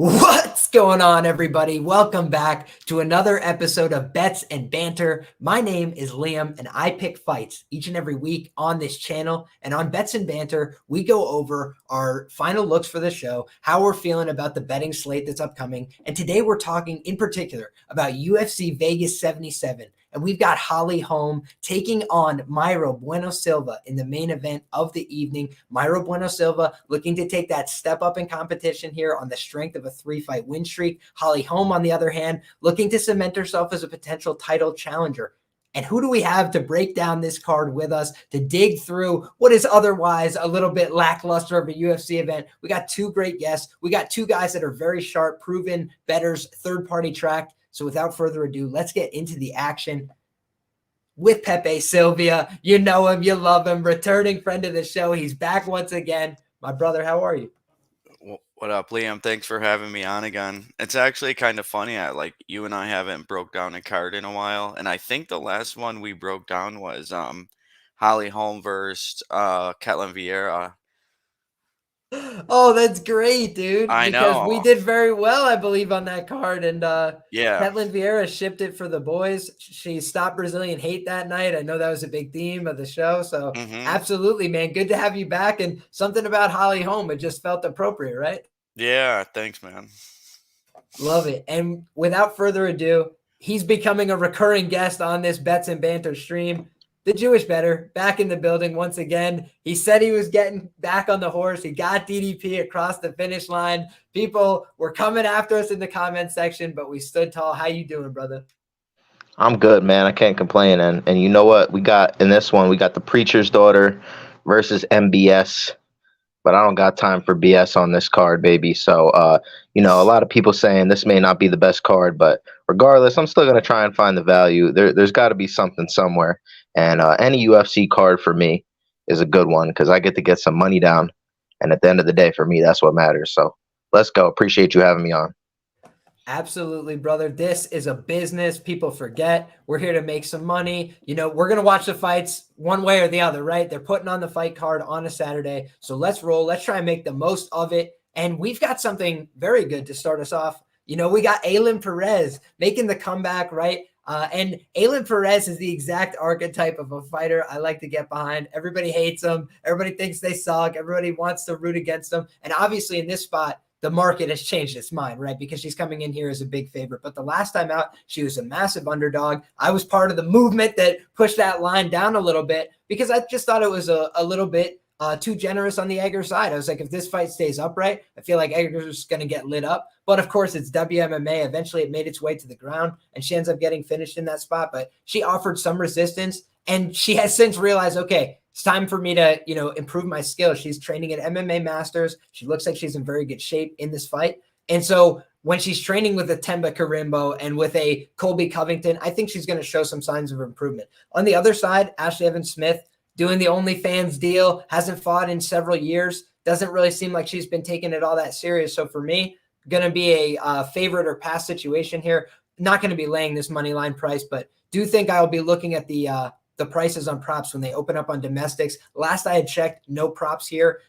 What's going on, everybody? Welcome back to another episode of Bets and Banter. My name is Liam, and I pick fights each and every week on this channel. And on Bets and Banter, we go over our final looks for the show, how we're feeling about the betting slate that's upcoming. And today we're talking in particular about UFC Vegas 77. And we've got Holm taking on Mayra Bueno Silva in the main event of the evening. Mayra Bueno Silva looking to take that step up in competition here on the strength of a 3-fight win streak. Holm, on the other hand, looking to cement herself as a potential title challenger. And who do we have to break down this card with us to dig through what is otherwise a little bit lackluster of a UFC event? We got two great guests. We got two guys that are very sharp, proven bettors, third-party tracked. So without further ado, let's get into the action with Pepe Silvia. You know him, you love him, returning friend of the show. He's back once again. My brother, how are you? What up, Liam? Thanks for having me on again. It's actually kind of funny. You and I haven't broke down a card in a while, and I think the last one we broke down was Holm versus Ketlin Vieira. Oh, that's great, dude, I because we know. did very well, I believe, on that card. And Yeah. Ketlin Vieira shipped it for the boys. She stopped Brazilian hate that night. I know that was a big theme of the show. So Mm-hmm. absolutely, man. Good to have you back. And something about Holm, it just felt appropriate, right? Yeah. Thanks, man. Love it. And without further ado, he's becoming a recurring guest on this Bets and Banter stream. The Jewish bettor back in the building once again. He said he was getting back on the horse. He got DDP across the finish line. People were coming after us in the comment section, but we stood tall. How you doing, brother? I'm good, man. I can't complain. And you know what? We got in this one, we got the preacher's daughter versus MBS. But I don't got time for BS on this card, baby. So a lot of people saying this may not be the best card, but regardless, I'm still gonna try and find the value. There's got to be something somewhere, and any UFC card for me is a good one because I get to get some money down, and at the end of the day, for me, that's what matters. So let's go. Appreciate you having me on. Absolutely, brother. This is a business. People forget we're here to make some money. You know, we're going to watch the fights one way or the other, right? They're putting on the fight card on a Saturday. So let's roll. Let's try and make the most of it. And we've got something very good to start us off. You know, we got Ailin Perez making the comeback, right? And Ailin Perez is the exact archetype of a fighter I like to get behind. Everybody hates him. Everybody thinks they suck. Everybody wants to root against them. And obviously in this spot, the market has changed its mind, right? Because she's coming in here as a big favorite. But the last time out, she was a massive underdog. I was part of the movement that pushed that line down a little bit because I just thought it was a little bit too generous on the Egger side. I was like, if this fight stays upright, I feel like Egger's going to get lit up. But of course, it's WMMA. Eventually, it made its way to the ground, and she ends up getting finished in that spot. But she offered some resistance, and she has since realized, okay, it's time for me to, improve my skills. She's training at MMA Masters. She looks like she's in very good shape in this fight. And so when she's training with a Temba Karimbo and with a Colby Covington, I think she's going to show some signs of improvement. On the other side, Ashlee Evans-Smith doing the OnlyFans deal, hasn't fought in several years, doesn't really seem like she's been taking it all that serious. So for me, going to be a favorite or pass situation here. Not going to be laying this money line price, but do think I'll be looking at the prices on props when they open up on domestics. Last I had checked, no props here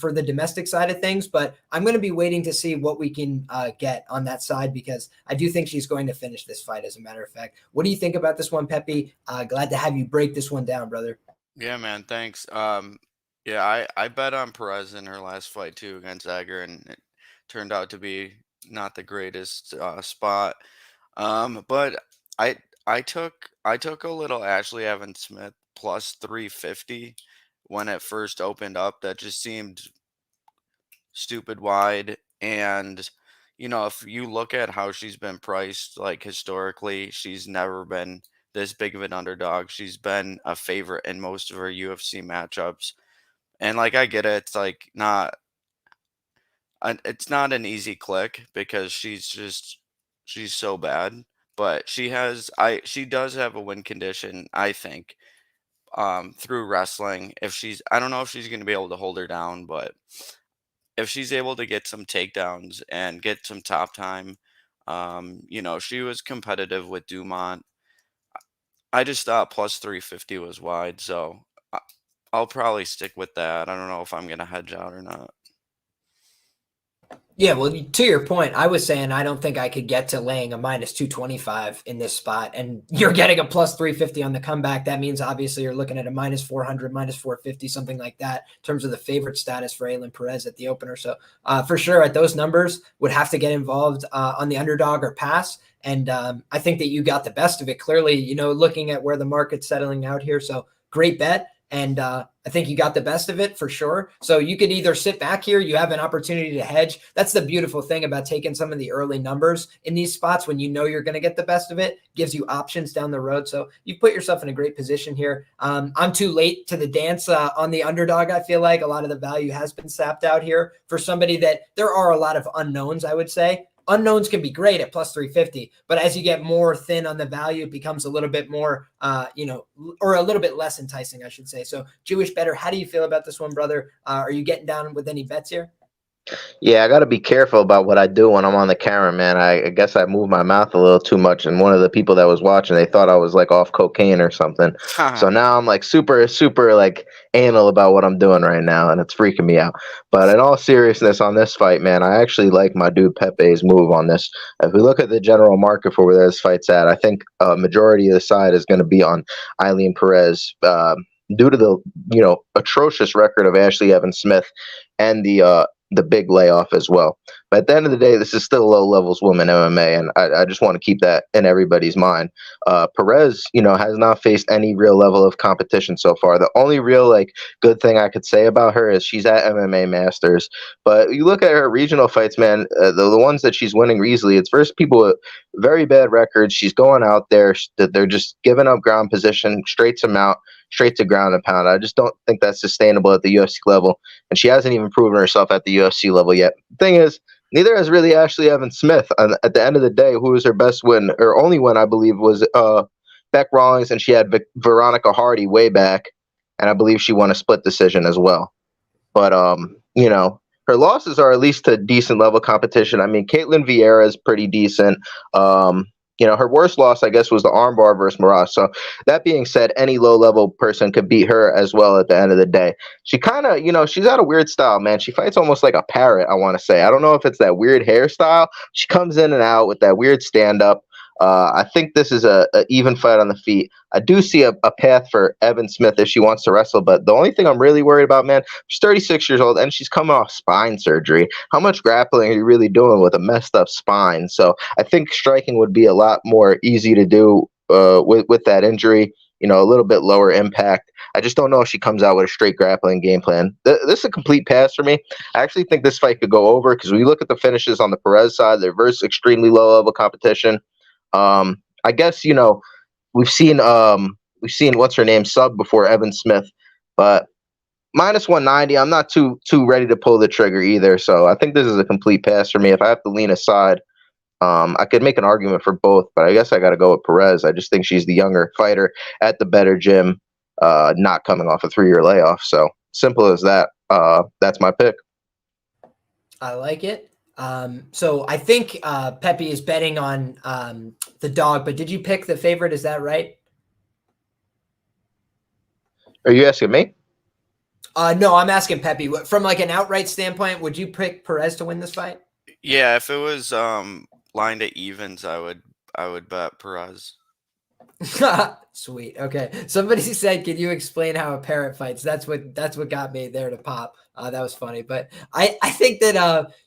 for the domestic side of things, but I'm going to be waiting to see what we can get on that side because I do think she's going to finish this fight, as a matter of fact. What do you think about this one, Pepe? Glad to have you break this one down, brother. Yeah, man. Thanks. I bet on Perez in her last fight too against Egger, and it turned out to be not the greatest spot. But I took a little Ashlee Evans Smith plus 350 when it first opened up. That just seemed stupid wide. And if you look at how she's been priced, like historically, she's never been this big of an underdog. She's been a favorite in most of her UFC matchups. And like I get it, it's not an easy click because she's so bad, but she does have a win condition, I think, through wrestling. I don't know if she's going to be able to hold her down, but if she's able to get some takedowns and get some top time, she was competitive with Dumont. I just thought plus 350 was wide, so I'll probably stick with that. I don't know if I'm going to hedge out or not. Yeah, well, to your point, I was saying I don't think I could get to laying a minus 225 in this spot, and you're getting a plus 350 on the comeback. That means obviously you're looking at a minus 400, minus 450, something like that in terms of the favorite status for Ailin Perez at the opener. So for sure, at those numbers, would have to get involved on the underdog or pass. And I think that you got the best of it. Clearly, looking at where the market's settling out here. So great bet. And I think you got the best of it for sure. So you could either sit back here, you have an opportunity to hedge. That's the beautiful thing about taking some of the early numbers in these spots when you know you're going to get the best of it, gives you options down the road. So you've put yourself in a great position here. I'm too late to the dance on the underdog. I feel like a lot of the value has been sapped out here for somebody that there are a lot of unknowns, I would say. Unknowns can be great at plus 350, but as you get more thin on the value, it becomes a little bit more, or a little bit less enticing, I should say. So Jewish Bettor, how do you feel about this one, brother? Are you getting down with any bets here? Yeah, I got to be careful about what I do when I'm on the camera, man. I guess I move my mouth a little too much, and one of the people that was watching, they thought I was like off cocaine or something. So now I'm like super, super like anal about what I'm doing right now, and it's freaking me out. But in all seriousness, on this fight, man, I actually like my dude Pepe's move on this. If we look at the general market for where this fight's at, I think a majority of the side is going to be on Ailin Perez. Due to the atrocious record of Ashlee Evans-Smith and the big layoff as well. But at the end of the day, this is still low levels women MMA, and I just want to keep that in everybody's mind. Perez, has not faced any real level of competition so far. The only real good thing I could say about her is she's at MMA Masters. But you look at her regional fights, man, the ones that she's winning easily, it's versus people with very bad records. She's going out there, they're just giving up ground position, straight to ground and pound. I just don't think that's sustainable at the UFC level, and she hasn't even proven herself at the UFC level yet. The thing is, neither has really Ashlee Evans-Smith. At the end of the day, who was her best win, or only win, I believe, was Beck Rawlings, and she had Veronica Hardy way back, and I believe she won a split decision as well. But her losses are at least to decent level competition. I mean, Caitlin Vieira is pretty decent. Her worst loss, I guess, was the armbar versus Munoz. So that being said, any low-level person could beat her as well at the end of the day. She kind of, she's got a weird style, man. She fights almost like a parrot, I want to say. I don't know if it's that weird hairstyle. She comes in and out with that weird stand-up. I think this is a even fight on the feet. I do see a path for Evans-Smith if she wants to wrestle, but the only thing I'm really worried about, man, she's 36 years old and she's coming off spine surgery. How much grappling are you really doing with a messed up spine? So I think striking would be a lot more easy to do with that injury. A little bit lower impact. I just don't know if she comes out with a straight grappling game plan. This is a complete pass for me. I actually think this fight could go over because when you look at the finishes on the Perez side, they're versus extremely low-level competition. I guess we've seen what's her name sub before Evans-Smith, but minus 190, I'm not too ready to pull the trigger either. So I think this is a complete pass for me. If I have to lean aside, I could make an argument for both, but I guess I got to go with Perez. I just think she's the younger fighter at the better gym, not coming off a 3-year layoff. So simple as that. That's my pick. I like it. So I think Pepe is betting on the dog, but did you pick the favorite? Is that right? Are you asking me? No, I'm asking Pepe. From like an outright standpoint, would you pick Perez to win this fight? Yeah, if it was lined at evens, I would bet Perez. Sweet. Okay. Somebody said, "Can you explain how a parrot fights?" That's what got me there to pop. That was funny. But I think that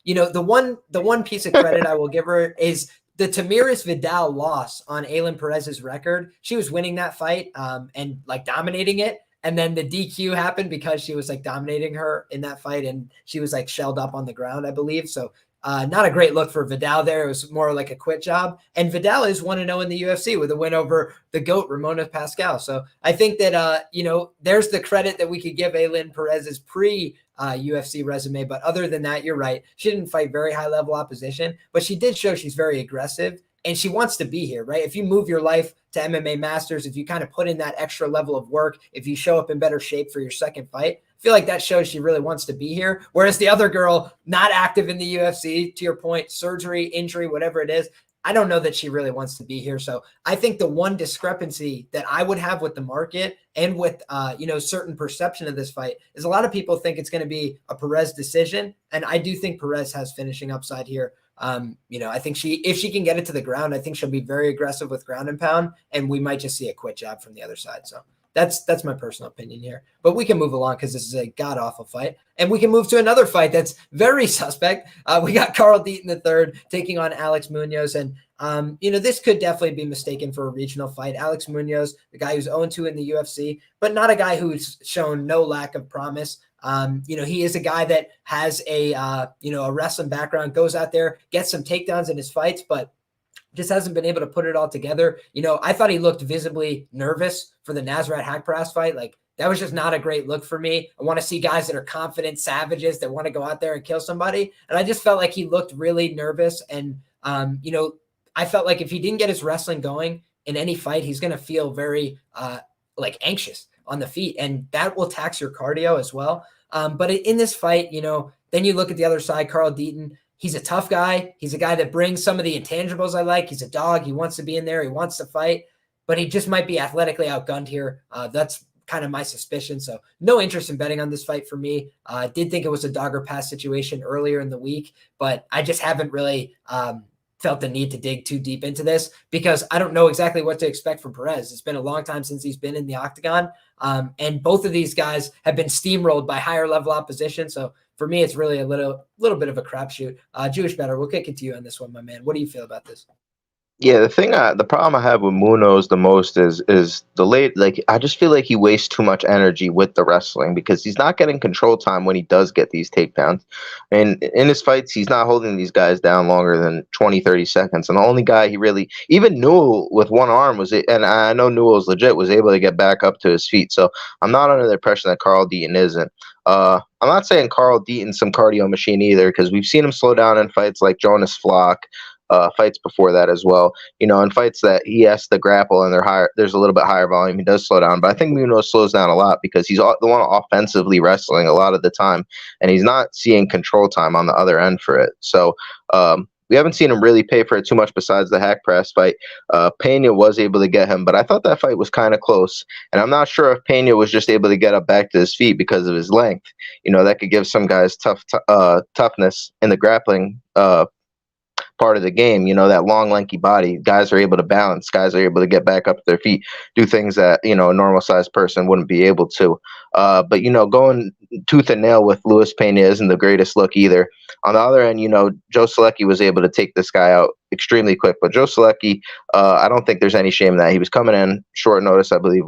the one piece of credit I will give her is the Tamiris Vidal loss on Ailin Perez's record. She was winning that fight and like dominating it. And then the DQ happened because she was like dominating her in that fight and she was like shelled up on the ground, I believe. So not a great look for Vidal there. It was more like a quit job. And Vidal is 1-0 in the UFC with a win over the GOAT, Ramona Pascal. So I think that, there's the credit that we could give Ailin Perez's UFC resume. But other than that, you're right. She didn't fight very high level opposition, but she did show she's very aggressive and she wants to be here, right? If you move your life to MMA Masters, if you kind of put in that extra level of work, if you show up in better shape for your second fight, I feel like that shows she really wants to be here. Whereas the other girl, not active in the UFC, to your point, surgery, injury, whatever it is, I don't know that she really wants to be here. So I think the one discrepancy that I would have with the market and with, certain perception of this fight is a lot of people think it's going to be a Perez decision. And I do think Perez has finishing upside here. I think if she can get it to the ground, I think she'll be very aggressive with ground and pound, and we might just see a quick jab from the other side. So that's my personal opinion here. But we can move along because this is a god-awful fight. And we can move to another fight that's very suspect. We got Carl Deaton III taking on Alex Munoz. And, this could definitely be mistaken for a regional fight. Alex Munoz, the guy who's 0-2 in the UFC, but not a guy who's shown no lack of promise. He is a guy that has a wrestling background, goes out there, gets some takedowns in his fights, but just hasn't been able to put it all together. I thought he looked visibly nervous for the Nasrat Haqparast fight. Like, that was just not a great look for me. I want to see guys that are confident savages that want to go out there and kill somebody. And I just felt like he looked really nervous. And, I felt like if he didn't get his wrestling going in any fight, he's going to feel very, anxious on the feet. And that will tax your cardio as well. But in this fight, then you look at the other side, Carl Deaton. He's a tough guy. He's a guy that brings some of the intangibles I like. He's a dog. He wants to be in there. He wants to fight, but he just might be athletically outgunned here. That's kind of my suspicion. So no interest in betting on this fight for me. I did think it was a dogger pass situation earlier in the week, but I just haven't really felt the need to dig too deep into this because I don't know exactly what to expect from Perez. It's been a long time since he's been in the octagon. And both of these guys have been steamrolled by higher level opposition. So for me, it's really a little bit of a crapshoot. Jewish Bettor, we'll kick it to you on this one, my man. What do you feel about this? Yeah, the problem I have with Munoz the most is the late. Like, I just feel like he wastes too much energy with the wrestling because he's not getting control time when he does get these takedowns. And in his fights, he's not holding these guys down longer than 20, 30 seconds. And the only guy he really, even Newell with one arm and I know Newell's legit, was able to get back up to his feet. So I'm not under the impression that Carl Deaton isn't. I'm not saying Carl Deaton's some cardio machine either, because we've seen him slow down in fights like Jonas Flock. Fights before that as well. In fights that he has to grapple and there's a little bit higher volume, he does slow down. But I think Munoz slows down a lot because he's the one offensively wrestling a lot of the time, and he's not seeing control time on the other end for it. So we haven't seen him really pay for it too much besides the Haqparast fight. Pena was able to get him, but I thought that fight was kind of close. And I'm not sure if Pena was just able to get up back to his feet because of his length. That could give some guys toughness in the grappling part of the game. That long, lanky body, guys are able to balance, guys are able to get back up to their feet, do things that a normal sized person wouldn't be able to. But going tooth and nail with Luis Pena isn't the greatest look either. On the other end, Joe Solecki was able to take this guy out extremely quick. But Joe Solecki, I don't think there's any shame in that. He was coming in short notice, I believe,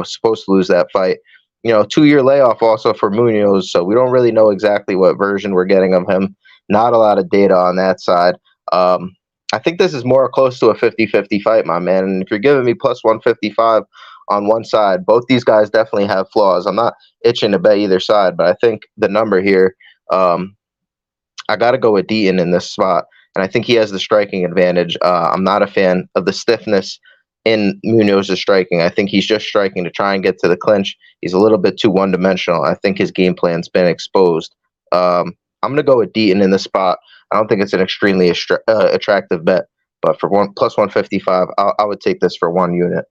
supposed to lose that fight. 2-year layoff also for Munoz, so we don't really know exactly what version we're getting of him. Not a lot of data on that side. I think this is more close to a 50-50 fight, my man. And if you're giving me plus 155 on one side, both these guys definitely have flaws. I'm not itching to bet either side, but I think the number here, I got to go with Deaton in this spot. And I think he has the striking advantage. I'm not a fan of the stiffness in Munoz's striking. I think he's just striking to try and get to the clinch. He's a little bit too one-dimensional. I think his game plan's been exposed. I'm going to go with Deaton in this spot. I don't think it's an extremely attractive bet, but for plus 155, I would take this for 1 unit.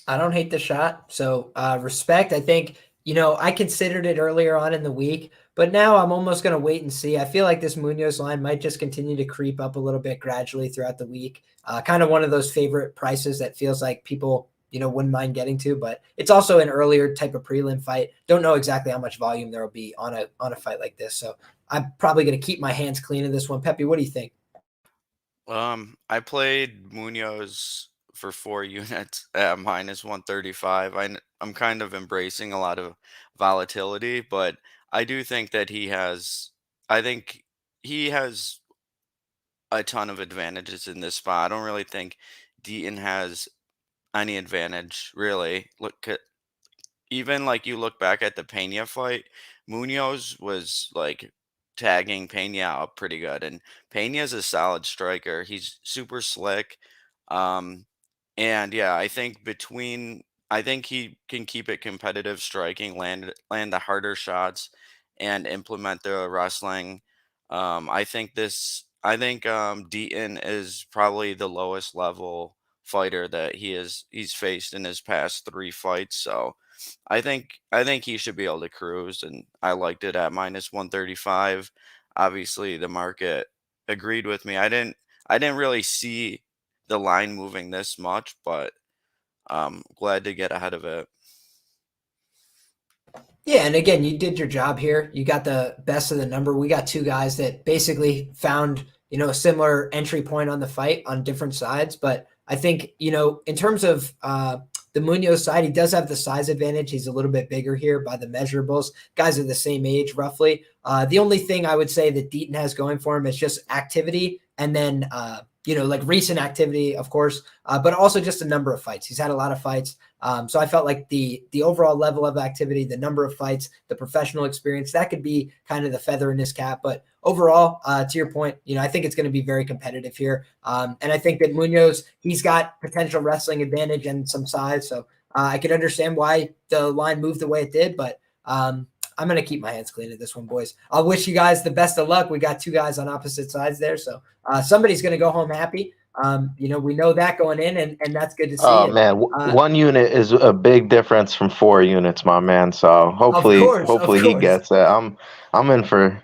I don't hate the shot. So respect. I think, I considered it earlier on in the week, but now I'm almost going to wait and see. I feel like this Munoz line might just continue to creep up a little bit gradually throughout the week. Kind of one of those favorite prices that feels like people wouldn't mind getting to, but it's also an earlier type of prelim fight. Don't know exactly how much volume there will be on a fight like this. So I'm probably going to keep my hands clean in this one. Pepe, what do you think? I played Munoz for 4 units at minus 135. I'm kind of embracing a lot of volatility, but I do think that I think he has a ton of advantages in this spot. I don't really think Deaton has any advantage, really. Even you look back at the Pena fight, Munoz was tagging Pena out pretty good, and Pena's a solid striker. He's super slick. And yeah, I think he can keep it competitive striking, land the harder shots, and implement the wrestling. I think this Deaton is probably the lowest level fighter that he's faced in his past 3 fights. So I think he should be able to cruise, and I liked it at -135. Obviously, the market agreed with me. I didn't really see the line moving this much, but glad to get ahead of it. Yeah, and again, you did your job here. You got the best of the number. We got two guys that basically found, a similar entry point on the fight on different sides. But I think, in terms of the Munoz side, he does have the size advantage. He's a little bit bigger here by the measurables. Guys are the same age, roughly. The only thing I would say that Deaton has going for him is just activity, and then like recent activity, of course, but also just a number of fights. He's had a lot of fights. So I felt like the overall level of activity, the number of fights, the professional experience, that could be kind of the feather in his cap. But overall, to your point, I think it's going to be very competitive here. And I think that Munoz, he's got potential wrestling advantage and some size. So I could understand why the line moved the way it did, but I'm going to keep my hands clean at this one, boys. I'll wish you guys the best of luck. We got two guys on opposite sides there. So somebody's going to go home happy. We know that going in, and that's good to see. Oh, man. 1 unit is a big difference from 4 units, my man. So hopefully he gets it. I'm in for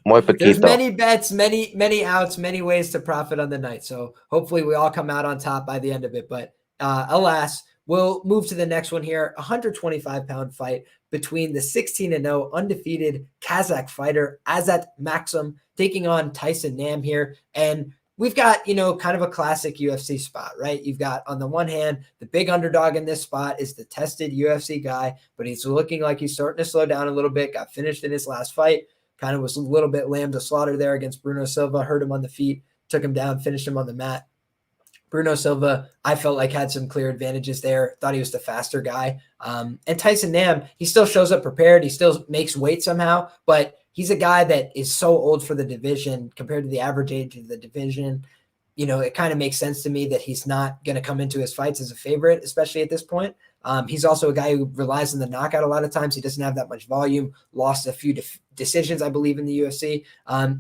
muy poquito. There's many bets, many outs, many ways to profit on the night. So hopefully we all come out on top by the end of it. But alas, we'll move to the next one here. 125-pound fight between the 16-0 undefeated Kazakh fighter Azat Maksum taking on Tyson Nam here. And we've got, kind of a classic UFC spot, right? You've got, on the one hand, the big underdog in this spot is the tested UFC guy, but he's looking like he's starting to slow down a little bit, got finished in his last fight, kind of was a little bit lamb to slaughter there against Bruno Silva, hurt him on the feet, took him down, finished him on the mat. Bruno Silva, I felt like had some clear advantages there. Thought he was the faster guy. And Tyson Nam, he still shows up prepared. He still makes weight somehow, but he's a guy that is so old for the division compared to the average age of the division. It kind of makes sense to me that he's not going to come into his fights as a favorite, especially at this point. He's also a guy who relies on the knockout a lot of times. He doesn't have that much volume, lost a few decisions, I believe, in the UFC.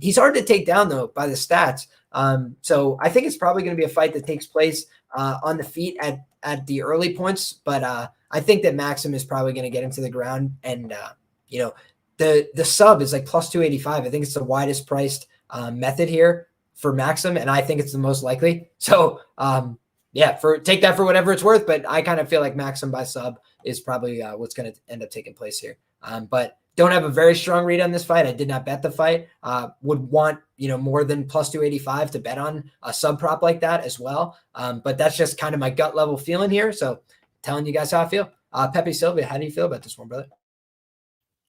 He's hard to take down, though, by the stats. So I think it's probably going to be a fight that takes place on the feet at the early points. But I think that Maksum is probably going to get him to the ground. And, the sub is like plus 285. I think it's the widest priced method here for Maksum, and I think it's the most likely. So, take that for whatever it's worth. But I kind of feel like Maksum by sub is probably what's going to end up taking place here. But don't have a very strong read on this fight. I did not bet the fight. Would want, more than plus 285 to bet on a sub prop like that as well. But that's just kind of my gut level feeling here. So telling you guys how I feel. Pepe Silva, how do you feel about this one, brother?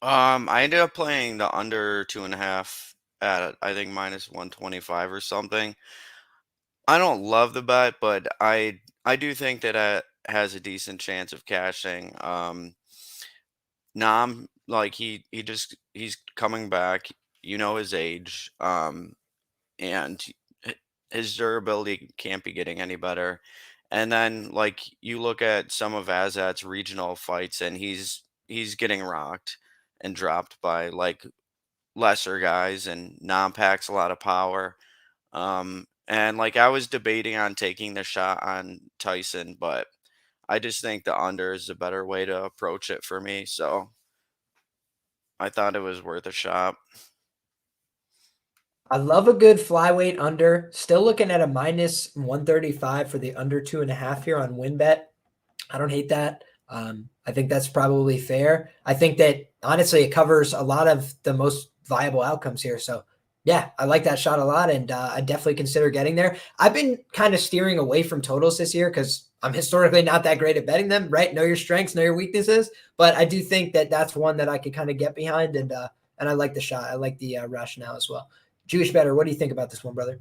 I ended up playing the under 2.5 at, I think, -125 or something. I don't love the bet, but I do think that it has a decent chance of cashing. Nam, like he's coming back, his age, and his durability can't be getting any better. And then like you look at some of Azat's regional fights, and he's getting rocked and dropped by like lesser guys, and Nam packs a lot of power. And like I was debating on taking the shot on Tyson, but I just think the under is a better way to approach it for me. So I thought it was worth a shot. I love a good flyweight under. Still looking at a -135 for the under 2.5 here on WinBet. I don't hate that. I think that's probably fair. I think that honestly, it covers a lot of the most viable outcomes here. So yeah, I like that shot a lot, and I definitely consider getting there. I've been kind of steering away from totals this year because I'm historically not that great at betting them, right? Know your strengths, know your weaknesses. But I do think that that's one that I could kind of get behind, and I like the shot. I like the rationale as well. Jewish Bettor, what do you think about this one, brother?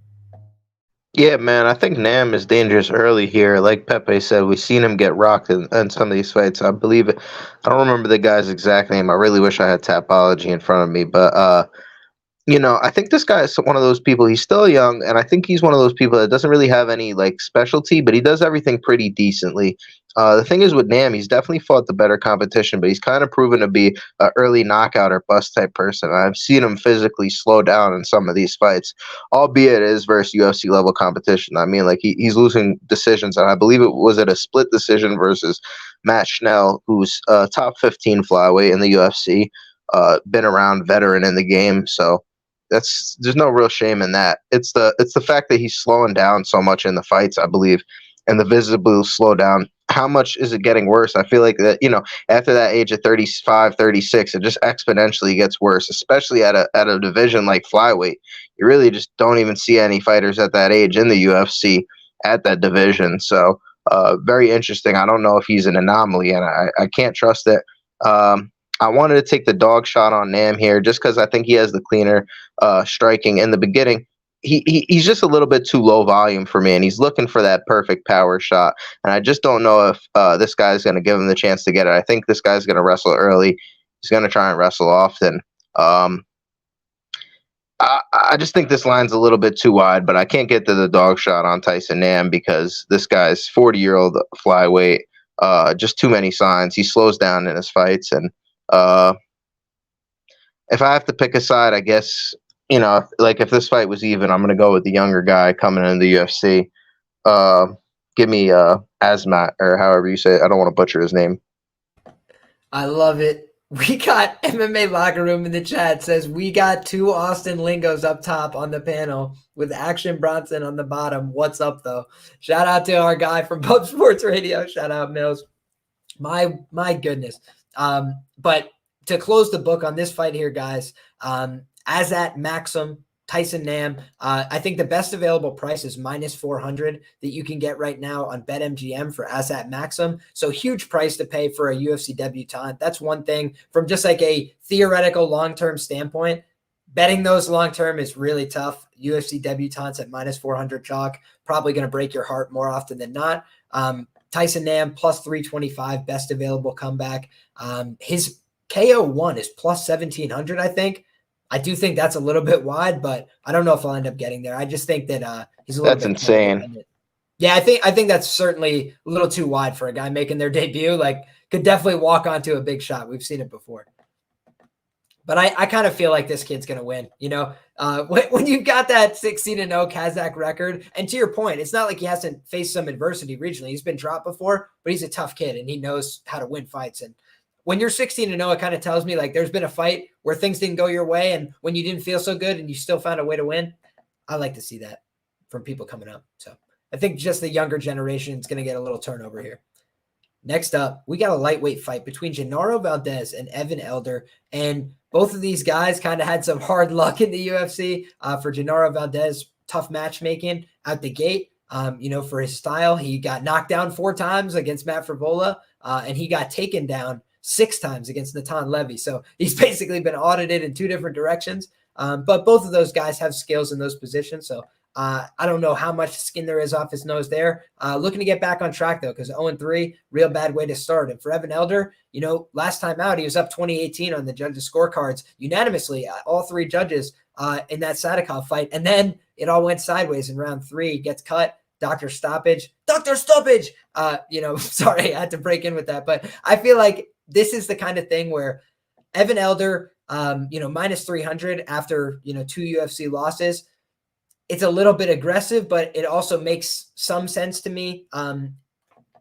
Yeah, man, I think Nam is dangerous early here. Like Pepe said, we've seen him get rocked in some of these fights. I believe it. I don't remember the guy's exact name. I really wish I had Tapology in front of me. But, I think this guy is one of those people. He's still young, and I think he's one of those people that doesn't really have any like specialty, but he does everything pretty decently. The thing is with Nam, he's definitely fought the better competition, but he's kind of proven to be an early knockout or bust type person. I've seen him physically slow down in some of these fights, albeit it is versus UFC level competition. I mean, like he's losing decisions, and I believe it was at a split decision versus Matt Schnell, who's top 15 flyweight in the UFC, been around, veteran in the game, so. There's no real shame in that. It's the fact that he's slowing down so much in the fights, I believe, and the visible slow down. How much is it getting worse? I feel like that, after that age of 35, 36, it just exponentially gets worse, especially at a division like flyweight. You really just don't even see any fighters at that age in the UFC at that division. So very interesting. I don't know if he's an anomaly, and I can't trust it. I wanted to take the dog shot on Nam here just because I think he has the cleaner striking in the beginning. He's just a little bit too low volume for me, and he's looking for that perfect power shot. And I just don't know if this guy's going to give him the chance to get it. I think this guy's going to wrestle early. He's going to try and wrestle often. I just think this line's a little bit too wide, but I can't get to the dog shot on Tyson Nam because this guy's 40-year-old flyweight. Just too many signs. He slows down in his fights, and if I have to pick a side, I guess, like if this fight was even, I'm going to go with the younger guy coming into the UFC. Give me Azat, or however you say it. I don't want to butcher his name. I love it. We got MMA Locker Room in the chat says we got 2 Austin Lingos up top on the panel with Action Bronson on the bottom. What's up, though? Shout out to our guy from Pub Sports Radio. Shout out, Mills. My goodness. But to close the book on this fight here, guys, Azat, Maksum, Tyson Nam, I think the best available price is -400 that you can get right now on BetMGM for Azat Maksum. So huge price to pay for a UFC debutant. That's one thing from just like a theoretical long-term standpoint. Betting those long-term is really tough. UFC debutants at -400 chalk, probably going to break your heart more often than not. Tyson Nam +325, best available comeback. His KO1 is +1700, I think. I do think that's a little bit wide, but I don't know if I'll end up getting there. I just think that he's a little bit insane. Yeah, I think that's certainly a little too wide for a guy making their debut. Like, could definitely walk onto a big shot. We've seen it before. But I kind of feel like this kid's going to win. When you've got that 16-0 Kazakh record, and to your point, it's not like he hasn't faced some adversity regionally. He's been dropped before, but he's a tough kid, and he knows how to win fights. And when you're 16-0, it kind of tells me like there's been a fight where things didn't go your way, and when you didn't feel so good and you still found a way to win. I like to see that from people coming up. So I think just the younger generation is going to get a little turnover here. Next up, we got a lightweight fight between Genaro Valdez and Evan Elder. And both of these guys kind of had some hard luck in the UFC. For Genaro Valdez, tough matchmaking out the gate. For his style, he got knocked down 4 times against Matt Frivola, and he got taken down 6 times against Natan Levy. So he's basically been audited in 2 different directions. But both of those guys have skills in those positions. So I don't know how much skin there is off his nose there. Looking to get back on track, though, because 0-3, real bad way to start. And for Evan Elder, last time out, he was up 2018 on the judges' scorecards unanimously, all 3 judges in that Sadikov fight. And then it all went sideways in round 3, gets cut. Doctor stoppage. Sorry, I had to break in with that. But I feel like this is the kind of thing where Evan Elder, -300 after, 2 UFC losses. It's a little bit aggressive, but it also makes some sense to me.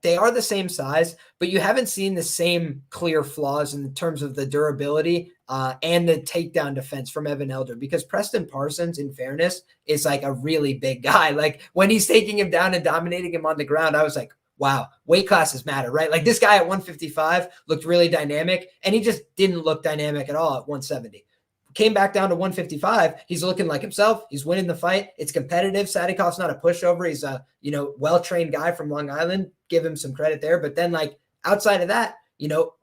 They are the same size, but you haven't seen the same clear flaws in terms of the durability and the takedown defense from Evan Elder, because Preston Parsons, in fairness, is like a really big guy. Like when he's taking him down and dominating him on the ground, I was like, wow, weight classes matter, right? Like this guy at 155 looked really dynamic, and he just didn't look dynamic at all at 170. Came back down to 155. He's looking like himself. He's winning the fight. It's competitive. Sadikov's not a pushover. He's a, well-trained guy from Long Island. Give him some credit there. But then outside of that,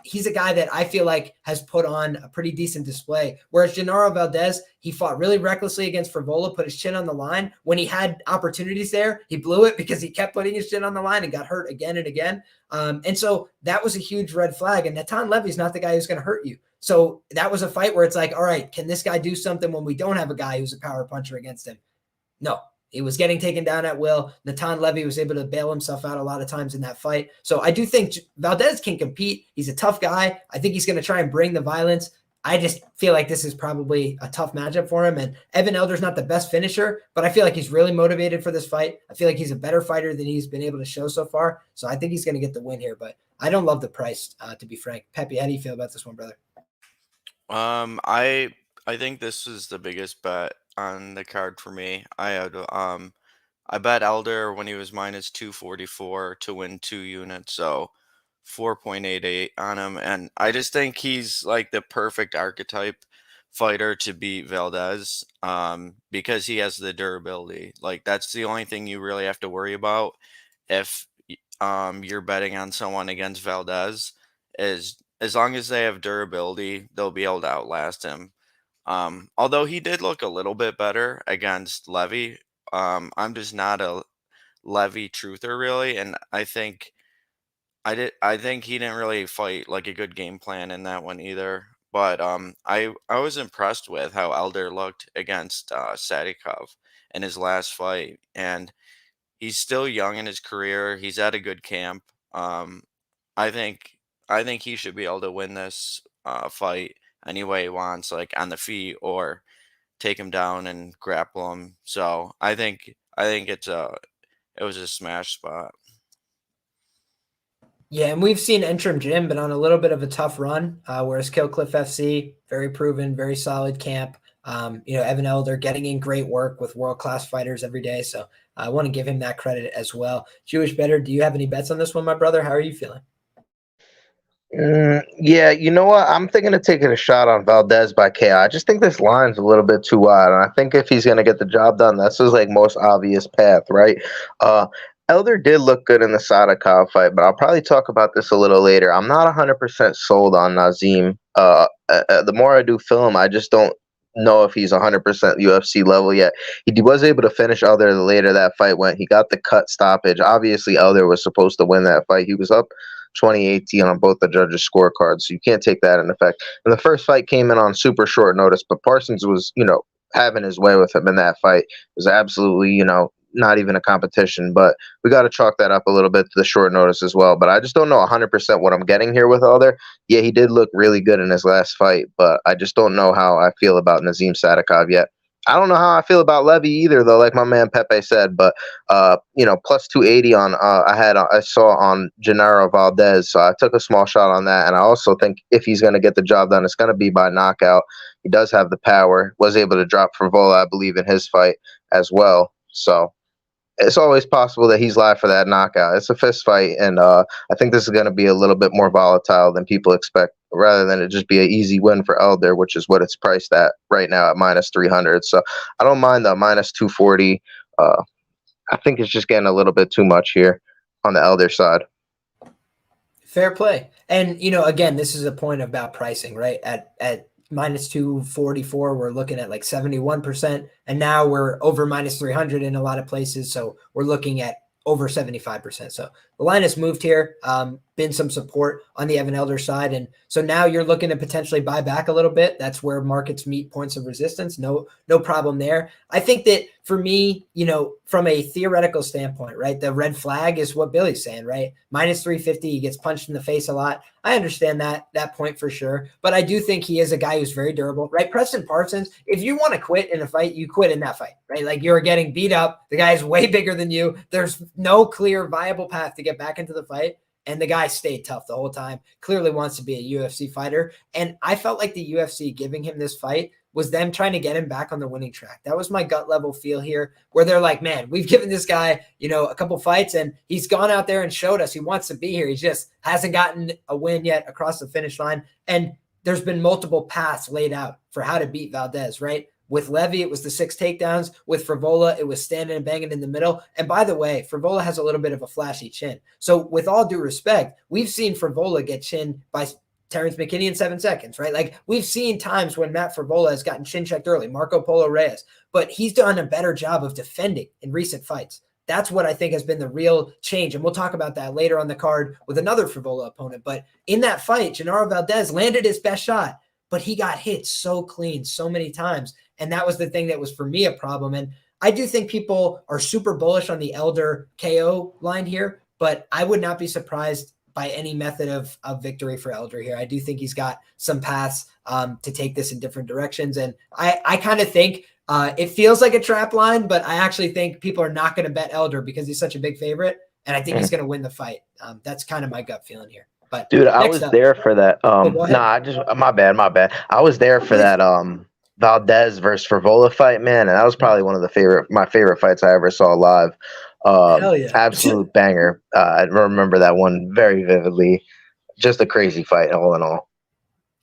he's a guy that I feel like has put on a pretty decent display. Whereas Genaro Valdez, he fought really recklessly against Frivola, put his chin on the line. When he had opportunities there, he blew it because he kept putting his chin on the line and got hurt again and again. And so that was a huge red flag. And Natan Levy's not the guy who's going to hurt you. So that was a fight where it's like, all right, can this guy do something when we don't have a guy who's a power puncher against him? No, he was getting taken down at will. Natan Levy was able to bail himself out a lot of times in that fight. So I do think Valdez can compete. He's a tough guy. I think he's going to try and bring the violence. I just feel like this is probably a tough matchup for him. And Evan Elder's not the best finisher, but I feel like he's really motivated for this fight. I feel like he's a better fighter than he's been able to show so far. So I think he's going to get the win here, but I don't love the price, to be frank. Pepe, how do you feel about this one, brother? I think this is the biggest bet on the card for me. I bet Elder when he was minus 244 to win 2 units, so 4.88 on him, and I just think he's like the perfect archetype fighter to beat Valdez, because he has the durability. Like that's the only thing you really have to worry about if you're betting on someone against Valdez, is as long as they have durability, they'll be able to outlast him. Although he did look a little bit better against Levy. I'm just not a Levy truther really, and I think he didn't really fight like a good game plan in that one either. But I was impressed with how Elder looked against Sadikov in his last fight, and he's still young in his career. He's at a good camp. I think he should be able to win this fight any way he wants, like on the feet or take him down and grapple him. So I think it was a smash spot. Yeah, and we've seen Entrim Jim been on a little bit of a tough run, whereas Killcliff FC, very proven, very solid camp. Evan Elder getting in great work with world-class fighters every day. So I want to give him that credit as well. Jewish Bettor, do you have any bets on this one, my brother? How are you feeling? Yeah, you know what? I'm thinking of taking a shot on Valdez by KO. I just think this line's a little bit too wide, and I think if he's going to get the job done, that's his like most obvious path, right? Elder did look good in the Sadikov fight, but I'll probably talk about this a little later. I'm not 100% sold on Nazim. The more I do film, I just don't know if he's 100% UFC level yet. He was able to finish Elder the later that fight went. He got the cut stoppage. Obviously, Elder was supposed to win that fight. He was up 2018 on both the judges' scorecards, so you can't take that in effect. And the first fight came in on super short notice, but Parsons was, having his way with him in that fight. It was absolutely, not even a competition, but we got to chalk that up a little bit to the short notice as well. But I just don't know 100% what I'm getting here with Elder. Yeah, he did look really good in his last fight, but I just don't know how I feel about Nazim Sadikov yet. I don't know how I feel about Levy either, though, like my man Pepe said, but, plus 280 on, I saw on Genaro Valdez, so I took a small shot on that, and I also think if he's going to get the job done, it's going to be by knockout. He does have the power, was able to drop Frivola, I believe, in his fight as well, so it's always possible that he's live for that knockout. It's a fist fight, and I think this is going to be a little bit more volatile than people expect, rather than it just be an easy win for Elder, which is what it's priced at right now at minus 300. So I don't mind the minus 240. I think it's just getting a little bit too much here on the Elder side. Fair play. And, again, this is a point about pricing, right? At minus 244, we're looking at like 71%. And now we're over minus 300 in a lot of places. So we're looking at over 75%. So the line has moved here, been some support on the Evan Elder side. And so now you're looking to potentially buy back a little bit. That's where markets meet points of resistance. No problem there. I think that for me, from a theoretical standpoint, right, the red flag is what Billy's saying, right? Minus 350, he gets punched in the face a lot. I understand that point for sure. But I do think he is a guy who's very durable, right? Preston Parsons, if you want to quit in a fight, you quit in that fight, right? Like you're getting beat up. The guy's way bigger than you. There's no clear viable path to get back into the fight. And the guy stayed tough the whole time, clearly wants to be a UFC fighter. And I felt like the UFC giving him this fight was them trying to get him back on the winning track. That was my gut level feel here, where they're like, man, we've given this guy, a couple fights, and he's gone out there and showed us he wants to be here. He just hasn't gotten a win yet across the finish line. And there's been multiple paths laid out for how to beat Valdez, right? With Levy, it was the 6 takedowns. With Frivola, it was standing and banging in the middle. And by the way, Frivola has a little bit of a flashy chin. So with all due respect, we've seen Frivola get chinned by Terrence McKinney in 7 seconds, right? Like we've seen times when Matt Frivola has gotten chin checked early, Marco Polo Reyes, but he's done a better job of defending in recent fights. That's what I think has been the real change. And we'll talk about that later on the card with another Frivola opponent. But in that fight, Genaro Valdez landed his best shot, but he got hit so clean so many times. And that was the thing that was for me a problem. And I do think people are super bullish on the Elder KO line here, but I would not be surprised by any method of victory for Elder here. I do think he's got some paths to take this in different directions. And I kind of think it feels like a trap line, but I actually think people are not going to bet Elder because he's such a big favorite. And I think he's going to win the fight. That's kind of my gut feeling here. But dude, I was there for that. My bad. I was there for that Valdez versus Frivola fight, man, and that was probably one of my favorite fights I ever saw live. Hell yeah. Absolute banger. I remember that one very vividly. Just a crazy fight, all in all.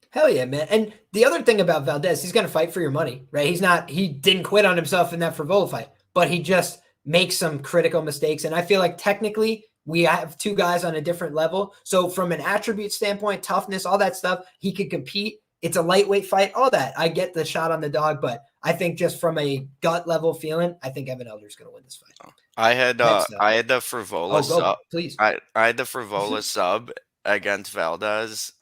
Hell yeah, man. And the other thing about Valdez, he's going to fight for your money, right? He didn't quit on himself in that Frivola fight, but he just makes some critical mistakes. And I feel like technically we have two guys on a different level. So from an attribute standpoint, toughness, all that stuff, he could compete. It's a lightweight fight, all that. I get the shot on the dog, but I think just from a gut level feeling, I think Evan Elder's going to win this fight. I had the Frivola sub. Please. I had the Frivola sub against Valdez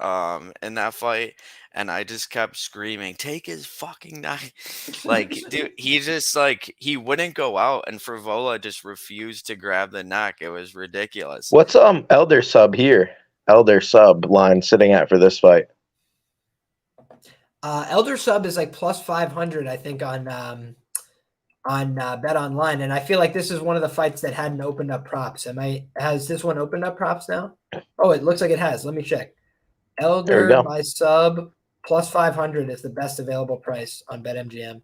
in that fight, and I just kept screaming, "Take his fucking knife!" Like, dude, he wouldn't go out, and Frivola just refused to grab the neck. It was ridiculous. What's Elder sub here? Elder sub line sitting at for this fight? Elder sub is like plus 500, I think, on Bet Online, and I feel like this is one of the fights that hadn't opened up props. Has this one opened up props now? Oh, it looks like it has. Let me check. Elder by sub plus 500 is the best available price on BetMGM.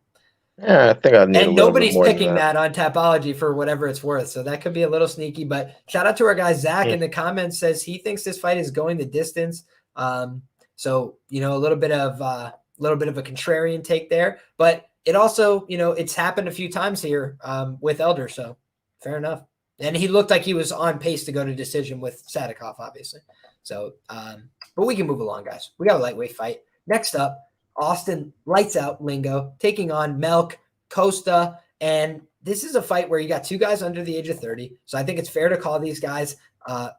Yeah, I think I need. And nobody's picking that on Tapology for whatever it's worth, so that could be a little sneaky. But shout out to our guy Zach in the comments, says he thinks this fight is going the distance. So a little bit of a contrarian take there, but it also, it's happened a few times here with Elder, so fair enough. And he looked like he was on pace to go to decision with Sadikov, obviously. So, but we can move along, guys. We got a lightweight fight. Next up, Austin lights out Lingo taking on Melk, Costa, and this is a fight where you got two guys under the age of 30. So I think it's fair to call these guys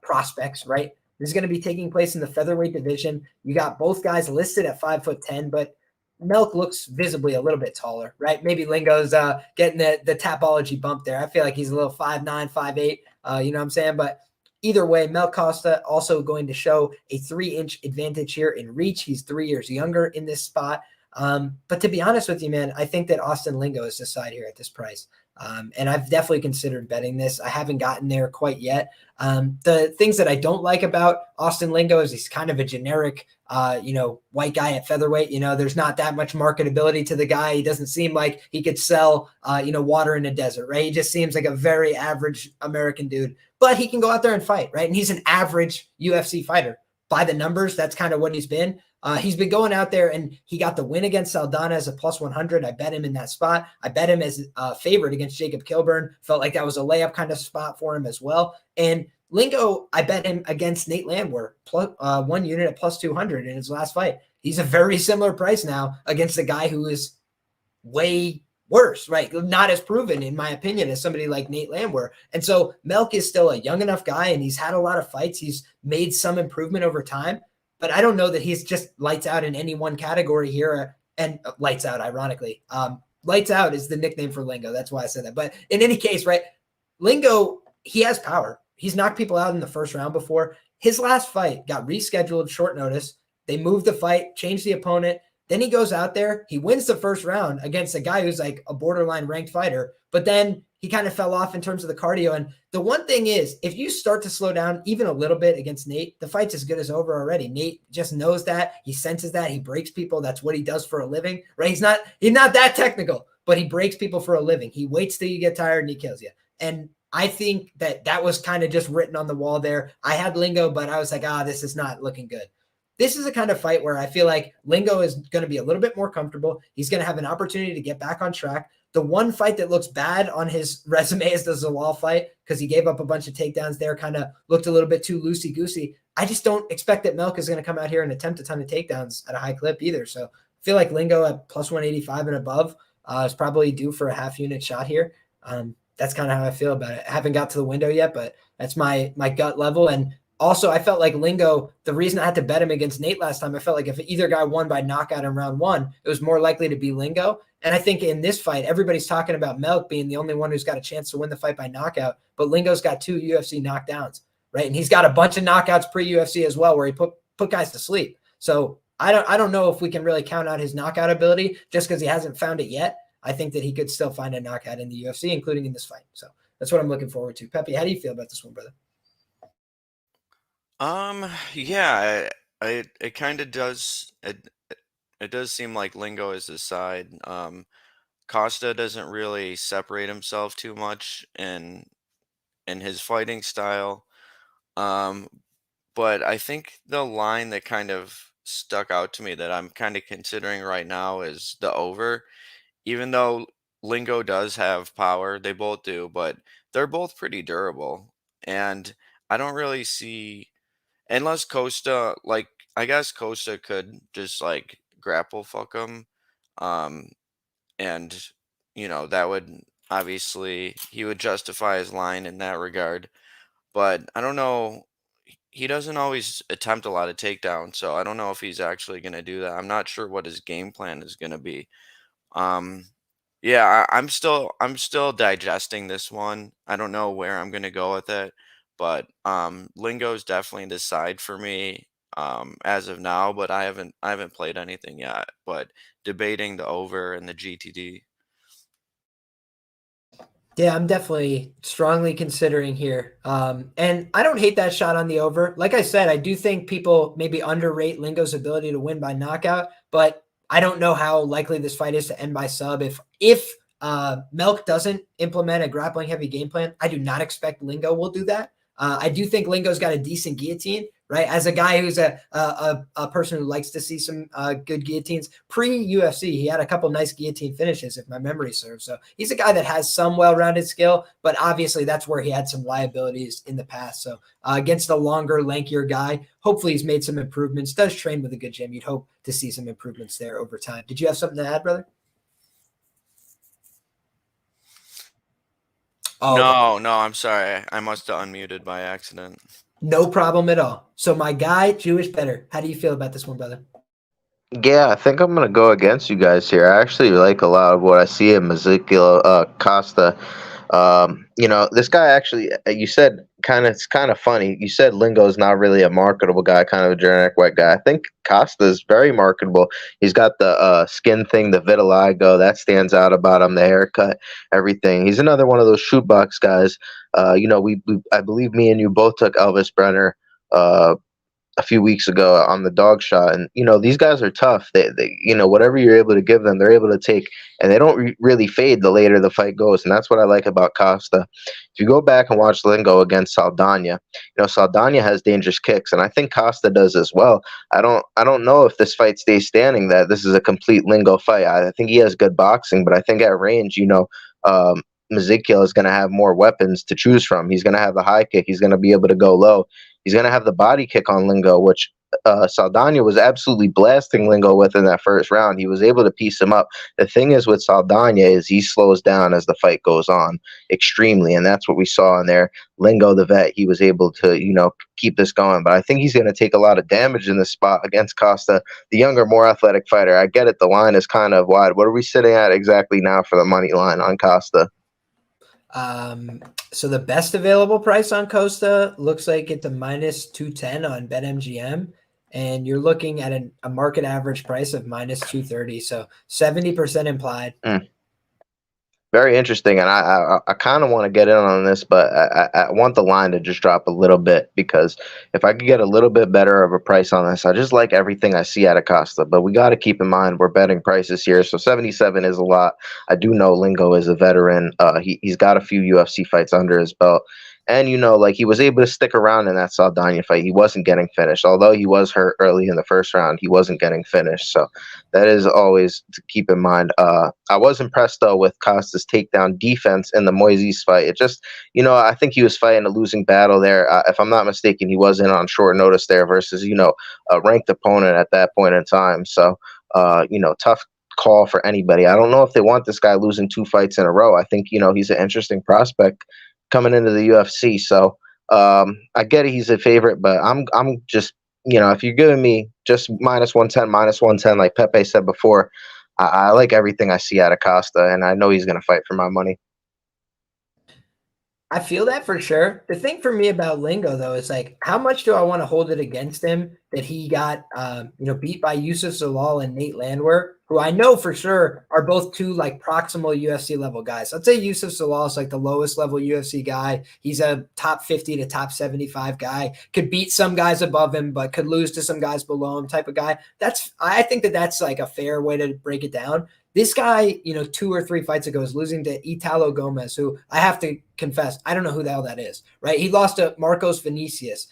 prospects, right? This is going to be taking place in the featherweight division. You got both guys listed at 5'10", but Melk looks visibly a little bit taller, right? Maybe Lingo's getting the Tapology bump there. I feel like he's a little 5'9", 5'8", you know what I'm saying? But either way, Melk Costa also going to show a 3-inch advantage here in reach. He's 3 years younger in this spot. But to be honest with you, man, I think that Austin Lingo is the side here at this price. And I've definitely considered betting this. I haven't gotten there quite yet. The things that I don't like about Austin Lingo is he's kind of a generic, white guy at featherweight. There's not that much marketability to the guy. He doesn't seem like he could sell, water in a desert, right? He just seems like a very average American dude, but he can go out there and fight, right? And he's an average UFC fighter. By the numbers, that's kind of what he's been. He's been going out there, and he got the win against Saldana as a plus 100. I bet him in that spot. I bet him as a favorite against Jacob Kilburn. Felt like that was a layup kind of spot for him as well. And Lingo, I bet him against Nate Landwehr, plus, 1 unit at plus 200 in his last fight. He's a very similar price now against a guy who is way worse, right? Not as proven, in my opinion, as somebody like Nate Landwehr. And so Melk is still a young enough guy, and he's had a lot of fights. He's made some improvement over time, but I don't know that he's just lights out in any one category here. And lights out, ironically. Lights out is the nickname for Lingo. That's why I said that. But in any case, right, Lingo, he has power. He's knocked people out in the first round before. His last fight got rescheduled short notice. They moved the fight, changed the opponent. Then he goes out there, he wins the first round against a guy who's like a borderline ranked fighter, but then he kind of fell off in terms of the cardio. And the one thing is, if you start to slow down even a little bit against Nate, the fight's as good as over already. Nate just knows that. He senses that. He breaks people. That's what he does for a living, right? He's not that technical, but he breaks people for a living. He waits till you get tired and he kills you. And I think that was kind of just written on the wall there. I had Lingo, but I was like, this is not looking good. This is a kind of fight where I feel like Lingo is going to be a little bit more comfortable. He's going to have an opportunity to get back on track. The one fight that looks bad on his resume is the Zalal fight because he gave up a bunch of takedowns there, kind of looked a little bit too loosey-goosey. I just don't expect that Melk is going to come out here and attempt a ton of takedowns at a high clip either. So I feel like Lingo at plus 185 and above is probably due for a half unit shot here. That's kind of how I feel about it. I haven't got to the window yet, but that's my gut level. And Also, I felt like Lingo, the reason I had to bet him against Nate last time, I felt like if either guy won by knockout in round 1, it was more likely to be Lingo. And I think in this fight, everybody's talking about Melk being the only one who's got a chance to win the fight by knockout, but Lingo's got 2 UFC knockdowns, right? And he's got a bunch of knockouts pre-UFC as well, where he put guys to sleep. So I don't know if we can really count out his knockout ability just because he hasn't found it yet. I think that he could still find a knockout in the UFC, including in this fight. So that's what I'm looking forward to. Pepe, how do you feel about this one, brother? Yeah, it kind of does. It does seem like Lingo is his side. Costa doesn't really separate himself too much in his fighting style. Um, but I think the line that kind of stuck out to me that I'm kind of considering right now is the over. Even though Lingo does have power, they both do, but they're both pretty durable. And I don't really see, unless Costa, like, I guess Costa could just like grapple fuck him. Um, and, that would obviously, he would justify his line in that regard. But I don't know. He doesn't always attempt a lot of takedowns, so I don't know if he's actually going to do that. I'm not sure what his game plan is going to be. Um, yeah, I'm still digesting this one. I don't know where I'm gonna go with it, but Lingo's definitely the side for me as of now. But I haven't played anything yet. But debating the over and the GTD. Yeah, I'm definitely strongly considering here. And I don't hate that shot on the over. Like I said, I do think people maybe underrate Lingo's ability to win by knockout, but I don't know how likely this fight is to end by sub. If Melk doesn't implement a grappling heavy game plan, I do not expect Lingo will do that. I do think Lingo's got a decent guillotine, right? As a guy who's a person who likes to see some good guillotines, pre-UFC, he had a couple nice guillotine finishes, if my memory serves. So he's a guy that has some well-rounded skill, but obviously that's where he had some liabilities in the past. So against a longer, lankier guy, hopefully he's made some improvements, does train with a good gym. You'd hope to see some improvements there over time. Did you have something to add, brother? Oh, okay. No, I'm sorry. I must have unmuted by accident. No problem at all. So my guy, Jewish Bettor, how do you feel about this one, brother? Yeah, I think I'm gonna go against you guys here. I actually like a lot of what I see in Melsik Costa. This guy actually. You said it's kind of funny. You said Lingo is not really a marketable guy, kind of a generic white guy. I think Costa is very marketable. He's got the skin thing, the vitiligo that stands out about him, the haircut, everything. He's another one of those shootbox guys. We I believe me and you both took Elvis Brenner. A few weeks ago on the dog shot, and these guys are tough. They whatever you're able to give them, they're able to take, and they don't really fade the later the fight goes, and that's what I like about Costa. If you go back and watch Lingo against Saldana, Saldana has dangerous kicks, and I think Costa does as well. I don't know if this fight stays standing that this is a complete Lingo fight. I think he has good boxing, but I think at range, Ezekiel is going to have more weapons to choose from. He's going to have the high kick. He's going to be able to go low. He's going to have the body kick on Lingo, which Saldana was absolutely blasting Lingo with in that first round. He was able to piece him up. The thing is with Saldana is he slows down as the fight goes on extremely, and that's what we saw in there. Lingo, the vet, he was able to, keep this going. But I think he's going to take a lot of damage in this spot against Costa, the younger, more athletic fighter. I get it. The line is kind of wide. What are we sitting at exactly now for the money line on Costa? So the best available price on Costa looks like it's a minus 210 on BetMGM, and you're looking at a market average price of minus 230. So 70% implied. Very interesting, and I kind of want to get in on this, but I want the line to just drop a little bit, because if I could get a little bit better of a price on this, I just like everything I see at Costa. But we got to keep in mind we're betting prices here, so 77 is a lot. I do know Lingo is a veteran. He's got a few UFC fights under his belt. And, he was able to stick around in that Saldana fight. He wasn't getting finished. Although he was hurt early in the first round, he wasn't getting finished. So that is always to keep in mind. I was impressed, though, with Costa's takedown defense in the Moises fight. It just, I think he was fighting a losing battle there. If I'm not mistaken, he was in on short notice there versus, a ranked opponent at that point in time. So, tough call for anybody. I don't know if they want this guy losing 2 fights in a row. I think, he's an interesting prospect coming into the UFC. So I get it, he's a favorite, but I'm just, if you're giving me just -110, like Pepe said before, I like everything I see out of Costa, and I know he's going to fight for my money. I feel that for sure. The thing for me about Lingo, though, is like, how much do I want to hold it against him that he got, beat by Yusuf Zalal and Nate Landwehr, who I know for sure are both two like proximal UFC level guys. I'd say Yusuf Zalal is like the lowest level UFC guy. He's a top 50 to top 75 guy. Could beat some guys above him, but could lose to some guys below him type of guy. I think that's like a fair way to break it down. This guy, 2 or 3 fights ago is losing to Italo Gomez, who I have to confess, I don't know who the hell that is, right? He lost to Marcos Vinicius,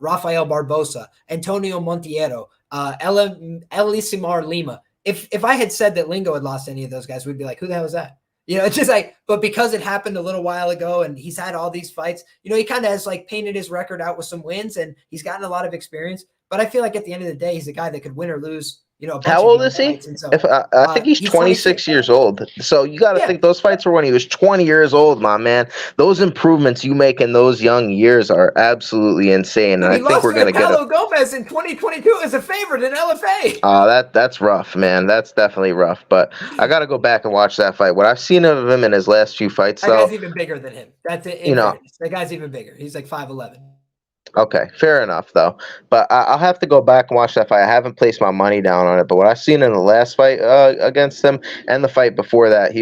Rafael Barbosa, Antonio Montiero, Elisimar Lima. If I had said that Lingo had lost any of those guys, we'd be like, who the hell is that? It's just like, but because it happened a little while ago and he's had all these fights, he kind of has like painted his record out with some wins and he's gotten a lot of experience. But I feel like at the end of the day, he's a guy that could win or lose. How old is he? So, I think he's 26 years old. So you got to think those fights were when he was 20 years old, my man. Those improvements you make in those young years are absolutely insane. And I think we're going to get Gomez in 2022 as a favorite in LFA. That's rough, man. That's definitely rough. But I got to go back and watch that fight. What I've seen of him in his last few fights, that guy's even bigger than him. That's it. That guy's even bigger. He's like 5'11". Okay, fair enough, though. But I'll have to go back and watch that fight. I haven't placed my money down on it, but what I've seen in the last fight against him and the fight before that,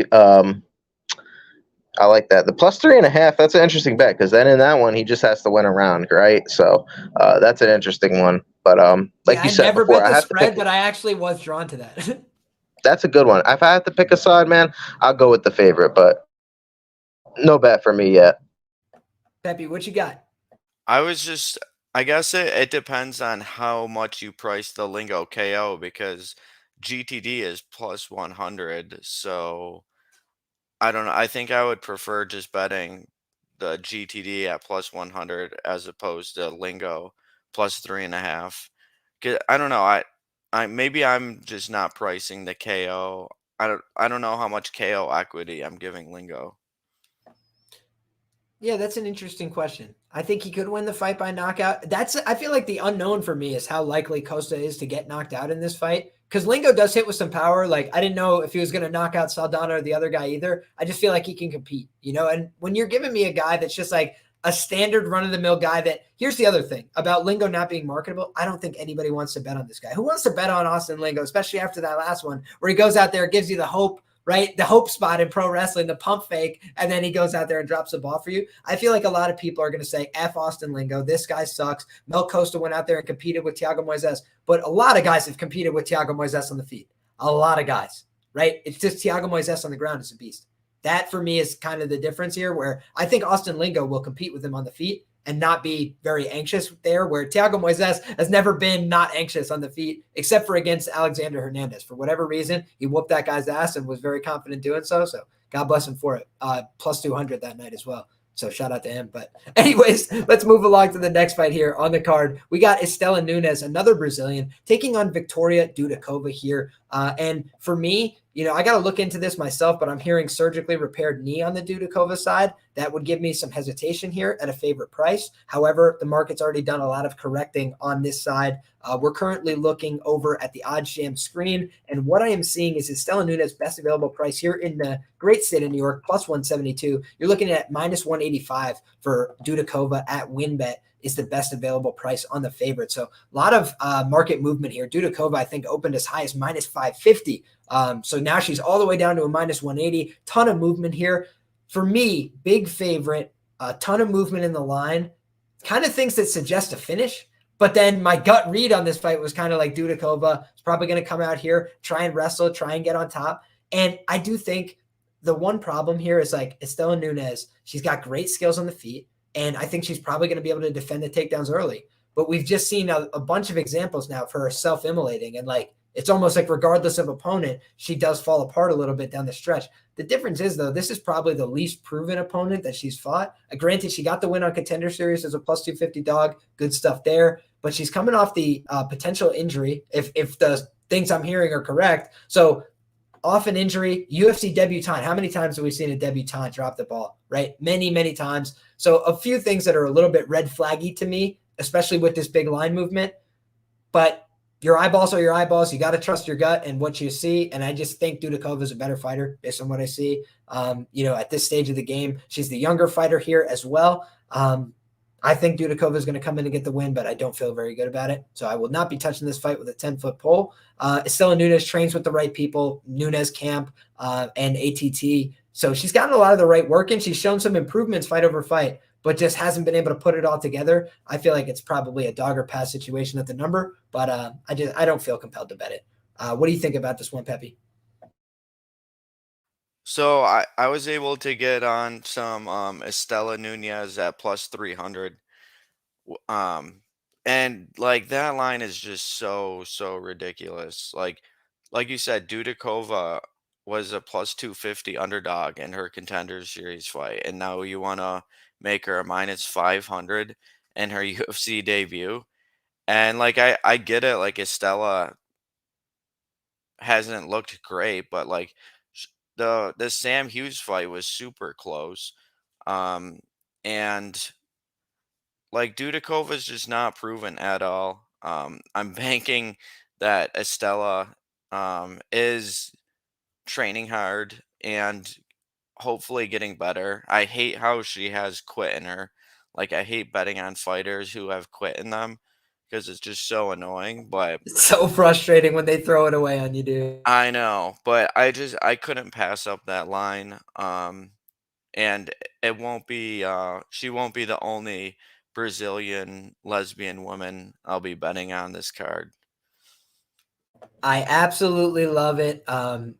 I like that. The +3.5, that's an interesting bet because then in that one, he just has to win a round, right? So that's an interesting one. But you said never before, bet the spread, but I actually was drawn to that. That's a good one. If I have to pick a side, man, I'll go with the favorite, but no bet for me yet. Pepe, what you got? I guess it depends on how much you price the Lingo KO because GTD is +100. So I don't know. I think I would prefer just betting the GTD at +100 as opposed to Lingo +3.5. I don't know. I maybe I'm just not pricing the KO. I don't know how much KO equity I'm giving Lingo. Yeah, that's an interesting question. I think he could win the fight by knockout. I feel like the unknown for me is how likely Costa is to get knocked out in this fight. Because Lingo does hit with some power. Like, I didn't know if he was going to knock out Saldana or the other guy either. I just feel like he can compete, And when you're giving me a guy that's just like a standard run-of-the-mill guy here's the other thing about Lingo not being marketable. I don't think anybody wants to bet on this guy. Who wants to bet on Austin Lingo, especially after that last one where he goes out there, gives you the hope, right? The hope spot in pro wrestling, the pump fake, and then he goes out there and drops the ball for you. I feel like a lot of people are going to say, F Austin Lingo, this guy sucks. Melk Costa went out there and competed with Thiago Moises, but a lot of guys have competed with Thiago Moises on the feet. A lot of guys, right? It's just Thiago Moises on the ground is a beast. That for me is kind of the difference here where I think Austin Lingo will compete with him on the feet and not be very anxious there, where Thiago Moises has never been not anxious on the feet, except for against Alexander Hernandez. For whatever reason, he whooped that guy's ass and was very confident doing so. So God bless him for it. +200 that night as well. So shout out to him. But anyways, let's move along to the next fight here on the card. We got Istela Nunes, another Brazilian, taking on Viktoriya Dudakova here. And for me, I got to look into this myself, but I'm hearing surgically repaired knee on the Dudakova side. That would give me some hesitation here at a favorite price. However, the market's already done a lot of correcting on this side. We're currently looking over at the OddsJam screen, and what I am seeing is Istela Nunes' best available price here in the great state of New York, +172. You're looking at -185 for Dudakova at WinBet is the best available price on the favorite. So a lot of market movement here. Dudakova, I think, opened as high as -550. So now she's all the way down to a -180. Ton of movement here. For me, big favorite, a ton of movement in the line, kind of things that suggest a finish. But then my gut read on this fight was kind of like Dudakova is probably going to come out here, try and wrestle, try and get on top. And I do think the one problem here is like Istela Nunes, she's got great skills on the feet. And I think she's probably going to be able to defend the takedowns early. But we've just seen a bunch of examples now of her self-immolating. And like, it's almost like regardless of opponent, she does fall apart a little bit down the stretch. The difference is, though, this is probably the least proven opponent that she's fought. Granted, she got the win on Contender Series as a +250 dog. Good stuff there. But she's coming off the potential injury, if the things I'm hearing are correct. So off an injury, UFC debutante. How many times have we seen a debutante drop the ball, right? Many, many times. So a few things that are a little bit red flaggy to me, especially with this big line movement. But your eyeballs are your eyeballs. You got to trust your gut and what you see. And I just think Dudakova is a better fighter based on what I see. At this stage of the game, she's the younger fighter here as well. I think Dudakova is going to come in and get the win, but I don't feel very good about it. So I will not be touching this fight with a 10-foot pole. Istela Nunes trains with the right people, Nunes camp and ATT. So she's gotten a lot of the right work in. She's shown some improvements fight over fight, but just hasn't been able to put it all together. I feel like it's probably a dog or pass situation at the number, but I don't feel compelled to bet it. What do you think about this one, Pepe? So I was able to get on some Istela Nunes at plus 300. And like that line is just so ridiculous. Like you said, Dudakova was a plus 250 underdog in her Contender Series fight, and now you want to make her a minus 500 in her UFC debut. And like I get it, like Istela hasn't looked great, but like the Sam Hughes fight was super close. And like Dudakova's just not proven at all. I'm banking that Istela is training hard and hopefully getting better. I hate how she has quit in her. Like I hate betting on fighters who have quit in them because it's just so annoying. But It's so frustrating when they throw it away on you, dude. I know, but I couldn't pass up that line. And it won't be she won't be the only Brazilian lesbian woman I'll be betting on this card. I absolutely love it.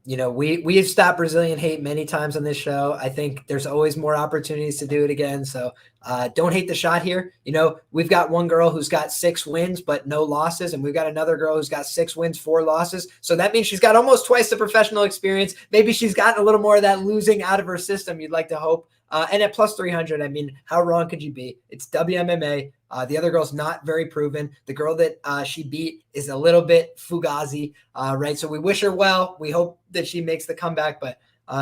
We've stopped Brazilian hate many times on this show. I think there's always more opportunities to do it again. So don't hate the shot here. We've got one girl who's got 6 wins, but no losses. And we've got another girl who's got 6 wins, 4 losses. So that means she's got almost twice the professional experience. Maybe she's gotten a little more of that losing out of her system. You'd like to hope. And at plus 300, I mean, how wrong could you be? It's WMMA. The other girl's not very proven. The girl that she beat is a little bit fugazi, right? So we wish her well. We hope that she makes the comeback, but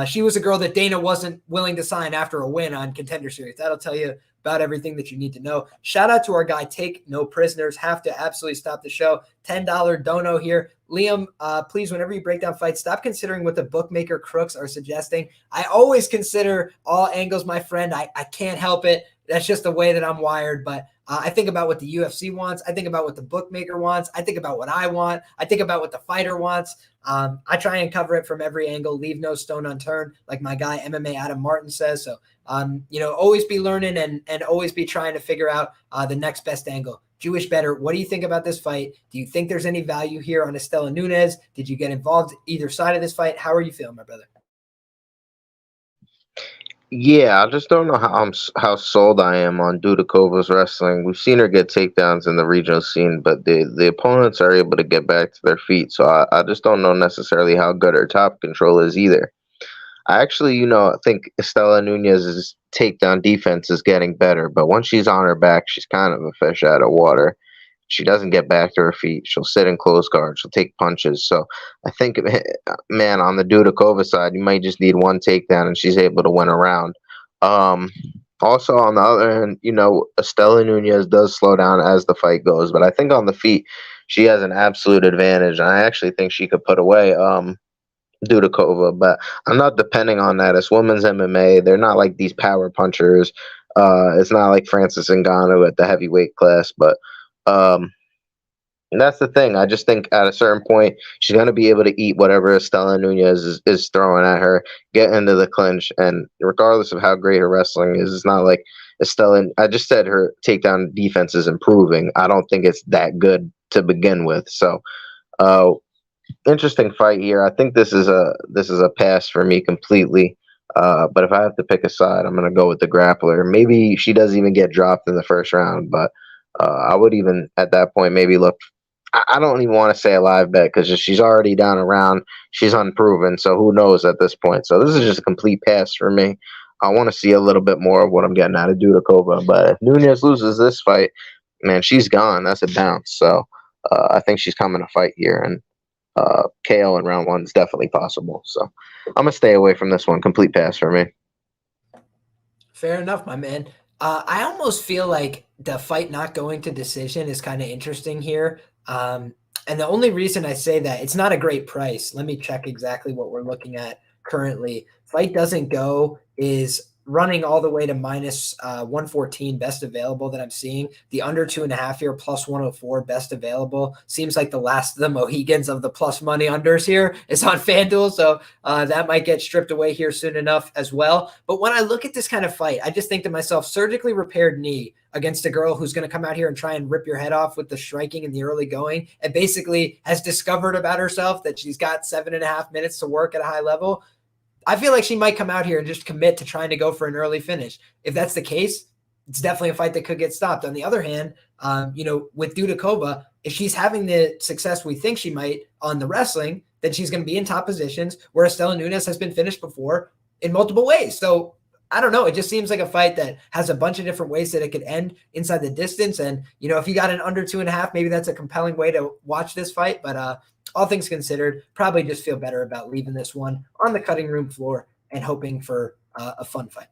she was a girl that Dana wasn't willing to sign after a win on Contender Series. That'll tell you about everything that you need to know. Shout out to our guy, Take No Prisoners. Have to absolutely stop the show. $10 dono here. Liam, please, whenever you break down fights, stop considering what the bookmaker crooks are suggesting. I always consider all angles, my friend. I can't help it. That's just the way that I'm wired. But I think about what the UFC wants. I think about what the bookmaker wants. I think about what I want. I think about what the fighter wants. I try and cover it from every angle, leave no stone unturned, like my guy MMA Adam Martin says. So, always be learning and always be trying to figure out the next best angle. Jewish Bettor, what do you think about this fight? Do you think there's any value here on Istela Nunes? Did you get involved either side of this fight? How are you feeling, my brother? Yeah, I just don't know how sold I am on Dudakova's wrestling. We've seen her get takedowns in the regional scene, but the opponents are able to get back to their feet. So I just don't know necessarily how good her top control is either. I actually, I think Istela Nunes's takedown defense is getting better, but once she's on her back, she's kind of a fish out of water. She doesn't get back to her feet. She'll sit in close guard. She'll take punches. So I think, man, on the Dudakova side, you might just need one takedown and she's able to win a round. Also, on the other hand, Istela Nunes does slow down as the fight goes, but I think on the feet, she has an absolute advantage. And I actually think she could put away Dudakova, but I'm not depending on that. It's women's MMA. They're not like these power punchers. It's not like Francis Ngannou at the heavyweight class, but that's the thing. I just think at a certain point, she's going to be able to eat whatever Istela Nunes is throwing at her, get into the clinch, and regardless of how great her wrestling is, it's not like Istela. I just said her takedown defense is improving. I don't think it's that good to begin with. So, interesting fight here. I think this is a pass for me completely. But if I have to pick a side, I'm going to go with the grappler. Maybe she doesn't even get dropped in the first round, but I would even at that point maybe look. I don't even want to say a live bet because she's already down a round. She's unproven, so who knows at this point. So this is just a complete pass for me. I want to see a little bit more of what I'm getting out of Dudakova. But if Nunes loses this fight, man, she's gone. That's a bounce. So I think she's coming to fight here, and KO in round 1 is definitely possible. So I'm gonna stay away from this one. Complete pass for me. Fair enough, my man. I almost feel like the fight not going to decision is kind of interesting here. And the only reason I say that, it's not a great price. Let me check exactly what we're looking at currently. Fight doesn't go is running all the way to minus 114, best available that I'm seeing. The under 2.5 here, plus 104, best available. Seems like the last of the Mohegans of the plus money unders here is on FanDuel. So that might get stripped away here soon enough as well. But when I look at this kind of fight, I just think to myself, surgically repaired knee against a girl who's going to come out here and try and rip your head off with the striking in the early going, and basically has discovered about herself that she's got 7.5 minutes to work at a high level. I feel like she might come out here and just commit to trying to go for an early finish. If that's the case, it's definitely a fight that could get stopped. On the other hand, with Dudakova, if she's having the success we think she might on the wrestling, then she's going to be in top positions, where Istela Nunes has been finished before in multiple ways. So I don't know. It just seems like a fight that has a bunch of different ways that it could end inside the distance. And, if you got an under 2.5, maybe that's a compelling way to watch this fight. But all things considered, probably just feel better about leaving this one on the cutting room floor and hoping for a fun fight.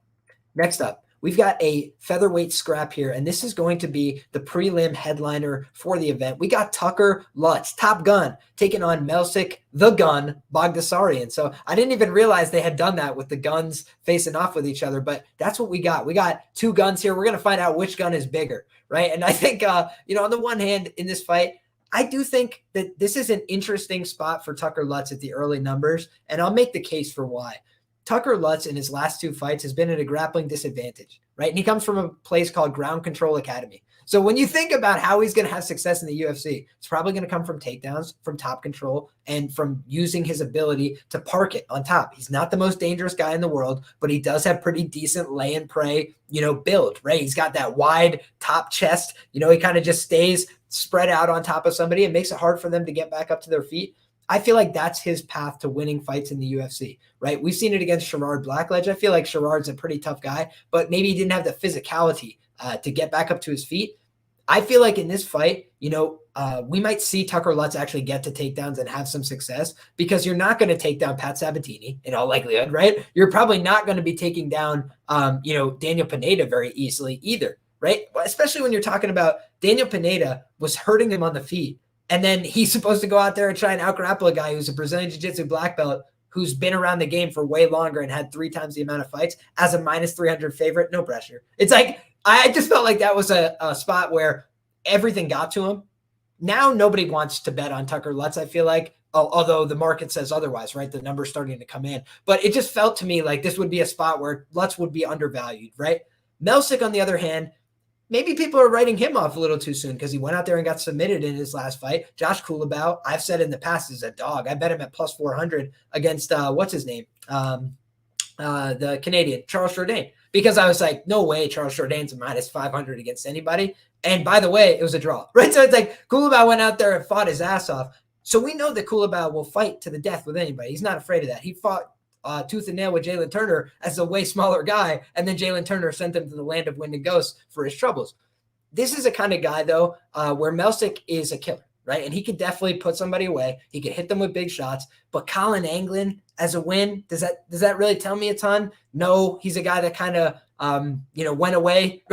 Next up, we've got a featherweight scrap here, and this is going to be the prelim headliner for the event. We got Tucker Lutz, Top Gun, taking on Melsik, the Gun, Bogdasarian. So I didn't even realize they had done that with the guns facing off with each other, but that's what we got. We got two guns here. We're going to find out which gun is bigger, right? And I think, on the one hand, in this fight, I do think that this is an interesting spot for Tucker Lutz at the early numbers, and I'll make the case for why. Tucker Lutz in his last 2 fights has been at a grappling disadvantage, right? And he comes from a place called Ground Control Academy. So when you think about how he's going to have success in the UFC, it's probably going to come from takedowns, from top control, and from using his ability to park it on top. He's not the most dangerous guy in the world, but he does have pretty decent lay and pray, build, right? He's got that wide top chest. He kind of just stays spread out on top of somebody and makes it hard for them to get back up to their feet. I feel like that's his path to winning fights in the UFC, right? We've seen it against Sherrard Blackledge. I feel like Sherrard's a pretty tough guy, but maybe he didn't have the physicality to get back up to his feet. I feel like in this fight, we might see Tucker Lutz actually get to takedowns and have some success, because you're not going to take down Pat Sabatini in all likelihood, right? You're probably not going to be taking down, Daniel Pineda very easily either, right? Especially when you're talking about Daniel Pineda was hurting him on the feet. And then he's supposed to go out there and try and out-grapple a guy who's a Brazilian Jiu-Jitsu black belt who's been around the game for way longer and had 3 times the amount of fights as a minus 300 favorite. No pressure. It's like, I just felt like that was a spot where everything got to him. Now nobody wants to bet on Tucker Lutz, I feel like, although the market says otherwise, right? The number's starting to come in. But it just felt to me like this would be a spot where Lutz would be undervalued, right? Melsik, on the other hand, maybe people are writing him off a little too soon because he went out there and got submitted in his last fight. Josh Kulabau, I've said in the past, is a dog. I bet him at plus 400 against, what's his name? The Canadian, Charles Jourdain. Because I was like, no way Charles Jourdain's a minus 500 against anybody. And by the way, it was a draw, right? So it's like Kulabau went out there and fought his ass off. So we know that Kulabau will fight to the death with anybody. He's not afraid of that. He fought tooth and nail with Jalen Turner as a way smaller guy, and then Jalen Turner sent him to the land of wind and ghosts for his troubles. This is a kind of guy, though, where Melsik is a killer, right? And he could definitely put somebody away. He could hit them with big shots. But Colin Anglin as a win, does that really tell me a ton? No, he's a guy that kind of went away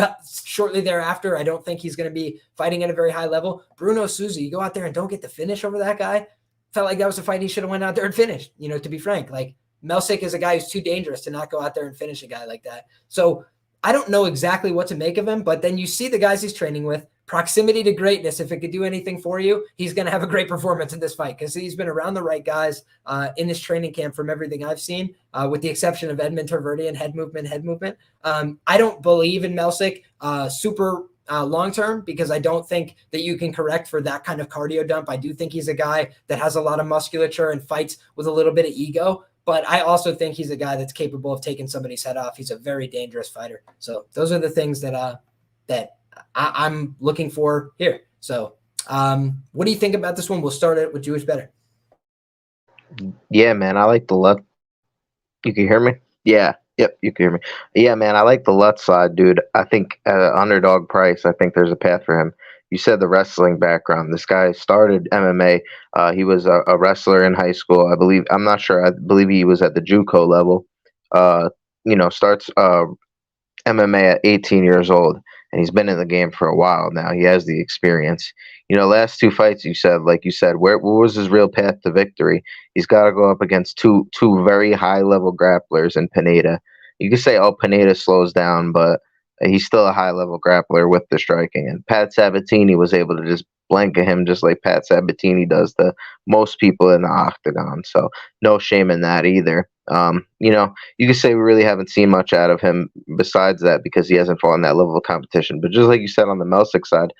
shortly thereafter. I don't think he's going to be fighting at a very high level. Bruno Souza, you go out there and don't get the finish over that guy. Felt like that was a fight he should have went out there and finished, to be frank. Like, Melsik is a guy who's too dangerous to not go out there and finish a guy like that. So I don't know exactly what to make of him, but then you see the guys he's training with, proximity to greatness. If it could do anything for you, he's going to have a great performance in this fight because he's been around the right guys in this training camp from everything I've seen, with the exception of Edmund Tarverdian, head movement. I don't believe in Melsik super long-term because I don't think that you can correct for that kind of cardio dump. I do think he's a guy that has a lot of musculature and fights with a little bit of ego. But I also think he's a guy that's capable of taking somebody's head off. He's a very dangerous fighter. So those are the things that I'm looking for here. So what do you think about this one? We'll start it with Jewish Bettor. Yeah, man, I like the Lutz. You can hear me? Yeah. Yep, you can hear me. Yeah, man, I like the Lutz side, dude. I think underdog price, I think there's a path for him. you said the wrestling background. This guy started MMA. He was a wrestler in high school, I believe. I'm not sure. I believe he was at the JUCO level. Starts MMA at 18 years old, and he's been in the game for a while now. He has the experience. Last two fights, like you said, what was his real path to victory? He's got to go up against two very high level grapplers in Pineda. You could say, oh, Pineda slows down, but he's still a high level grappler with the striking. And Pat Sabatini was able to just blanket him just like Pat Sabatini does to most people in the octagon. So no shame in that either. You could say we really haven't seen much out of him besides that because he hasn't fought in that level of competition. But just like you said on the Melsik side,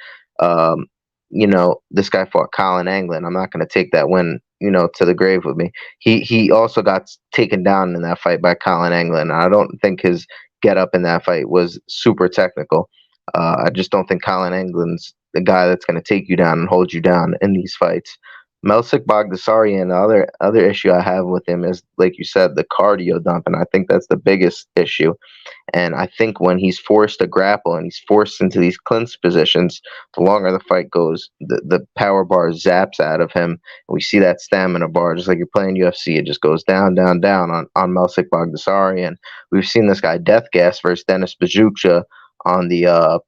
this guy fought Colin Anglin. I'm not going to take that win, to the grave with me. He also got taken down in that fight by Colin Anglin. I don't think his get up in that fight was super technical. I just don't think Colin Anglin's the guy that's going to take you down and hold you down in these fights. Melsik Bagdasaryan, the other issue I have with him is, like you said, the cardio dump, and I think that's the biggest issue. And I think when he's forced to grapple and he's forced into these clinch positions, the longer the fight goes, the power bar zaps out of him. We see that stamina bar, just like you're playing UFC, it just goes down, down, down on Melsik Bagdasaryan. We've seen this guy Death Gas versus Dennis Bajukcha on the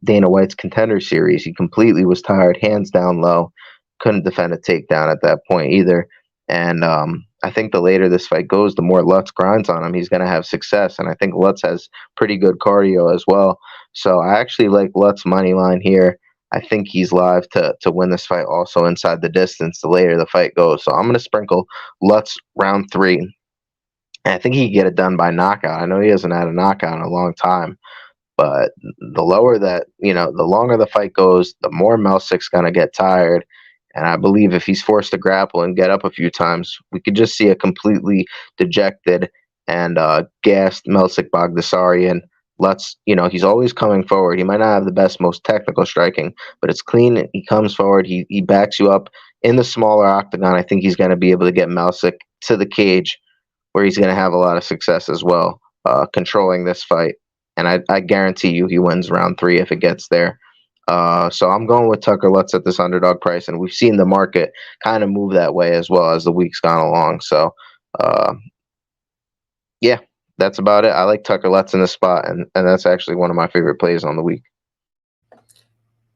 Dana White's Contender Series. He completely was tired, hands down low. Couldn't defend a takedown at that point either. And I think the later this fight goes, the more Lutz grinds on him, he's going to have success. And I think Lutz has pretty good cardio as well. So I actually like Lutz money line here. I think he's live to win this fight also inside the distance the later the fight goes. So I'm going to sprinkle Lutz round 3. And I think he can get it done by knockout. I know he hasn't had a knockout in a long time. But the longer the fight goes, the more Melsik's going to get tired. And I believe if he's forced to grapple and get up a few times, we could just see a completely dejected and gassed Melsik Bagdasaryan. He's always coming forward. He might not have the best, most technical striking, but it's clean. He comes forward. He backs you up in the smaller octagon. I think he's going to be able to get Melsik to the cage where he's going to have a lot of success as well, controlling this fight. And I guarantee you he wins round 3 if it gets there. So I'm going with Tucker Lutz at this underdog price, and we've seen the market kind of move that way as well as the week's gone along. So, yeah, that's about it. I like Tucker Lutz in the spot, and that's actually one of my favorite plays on the week.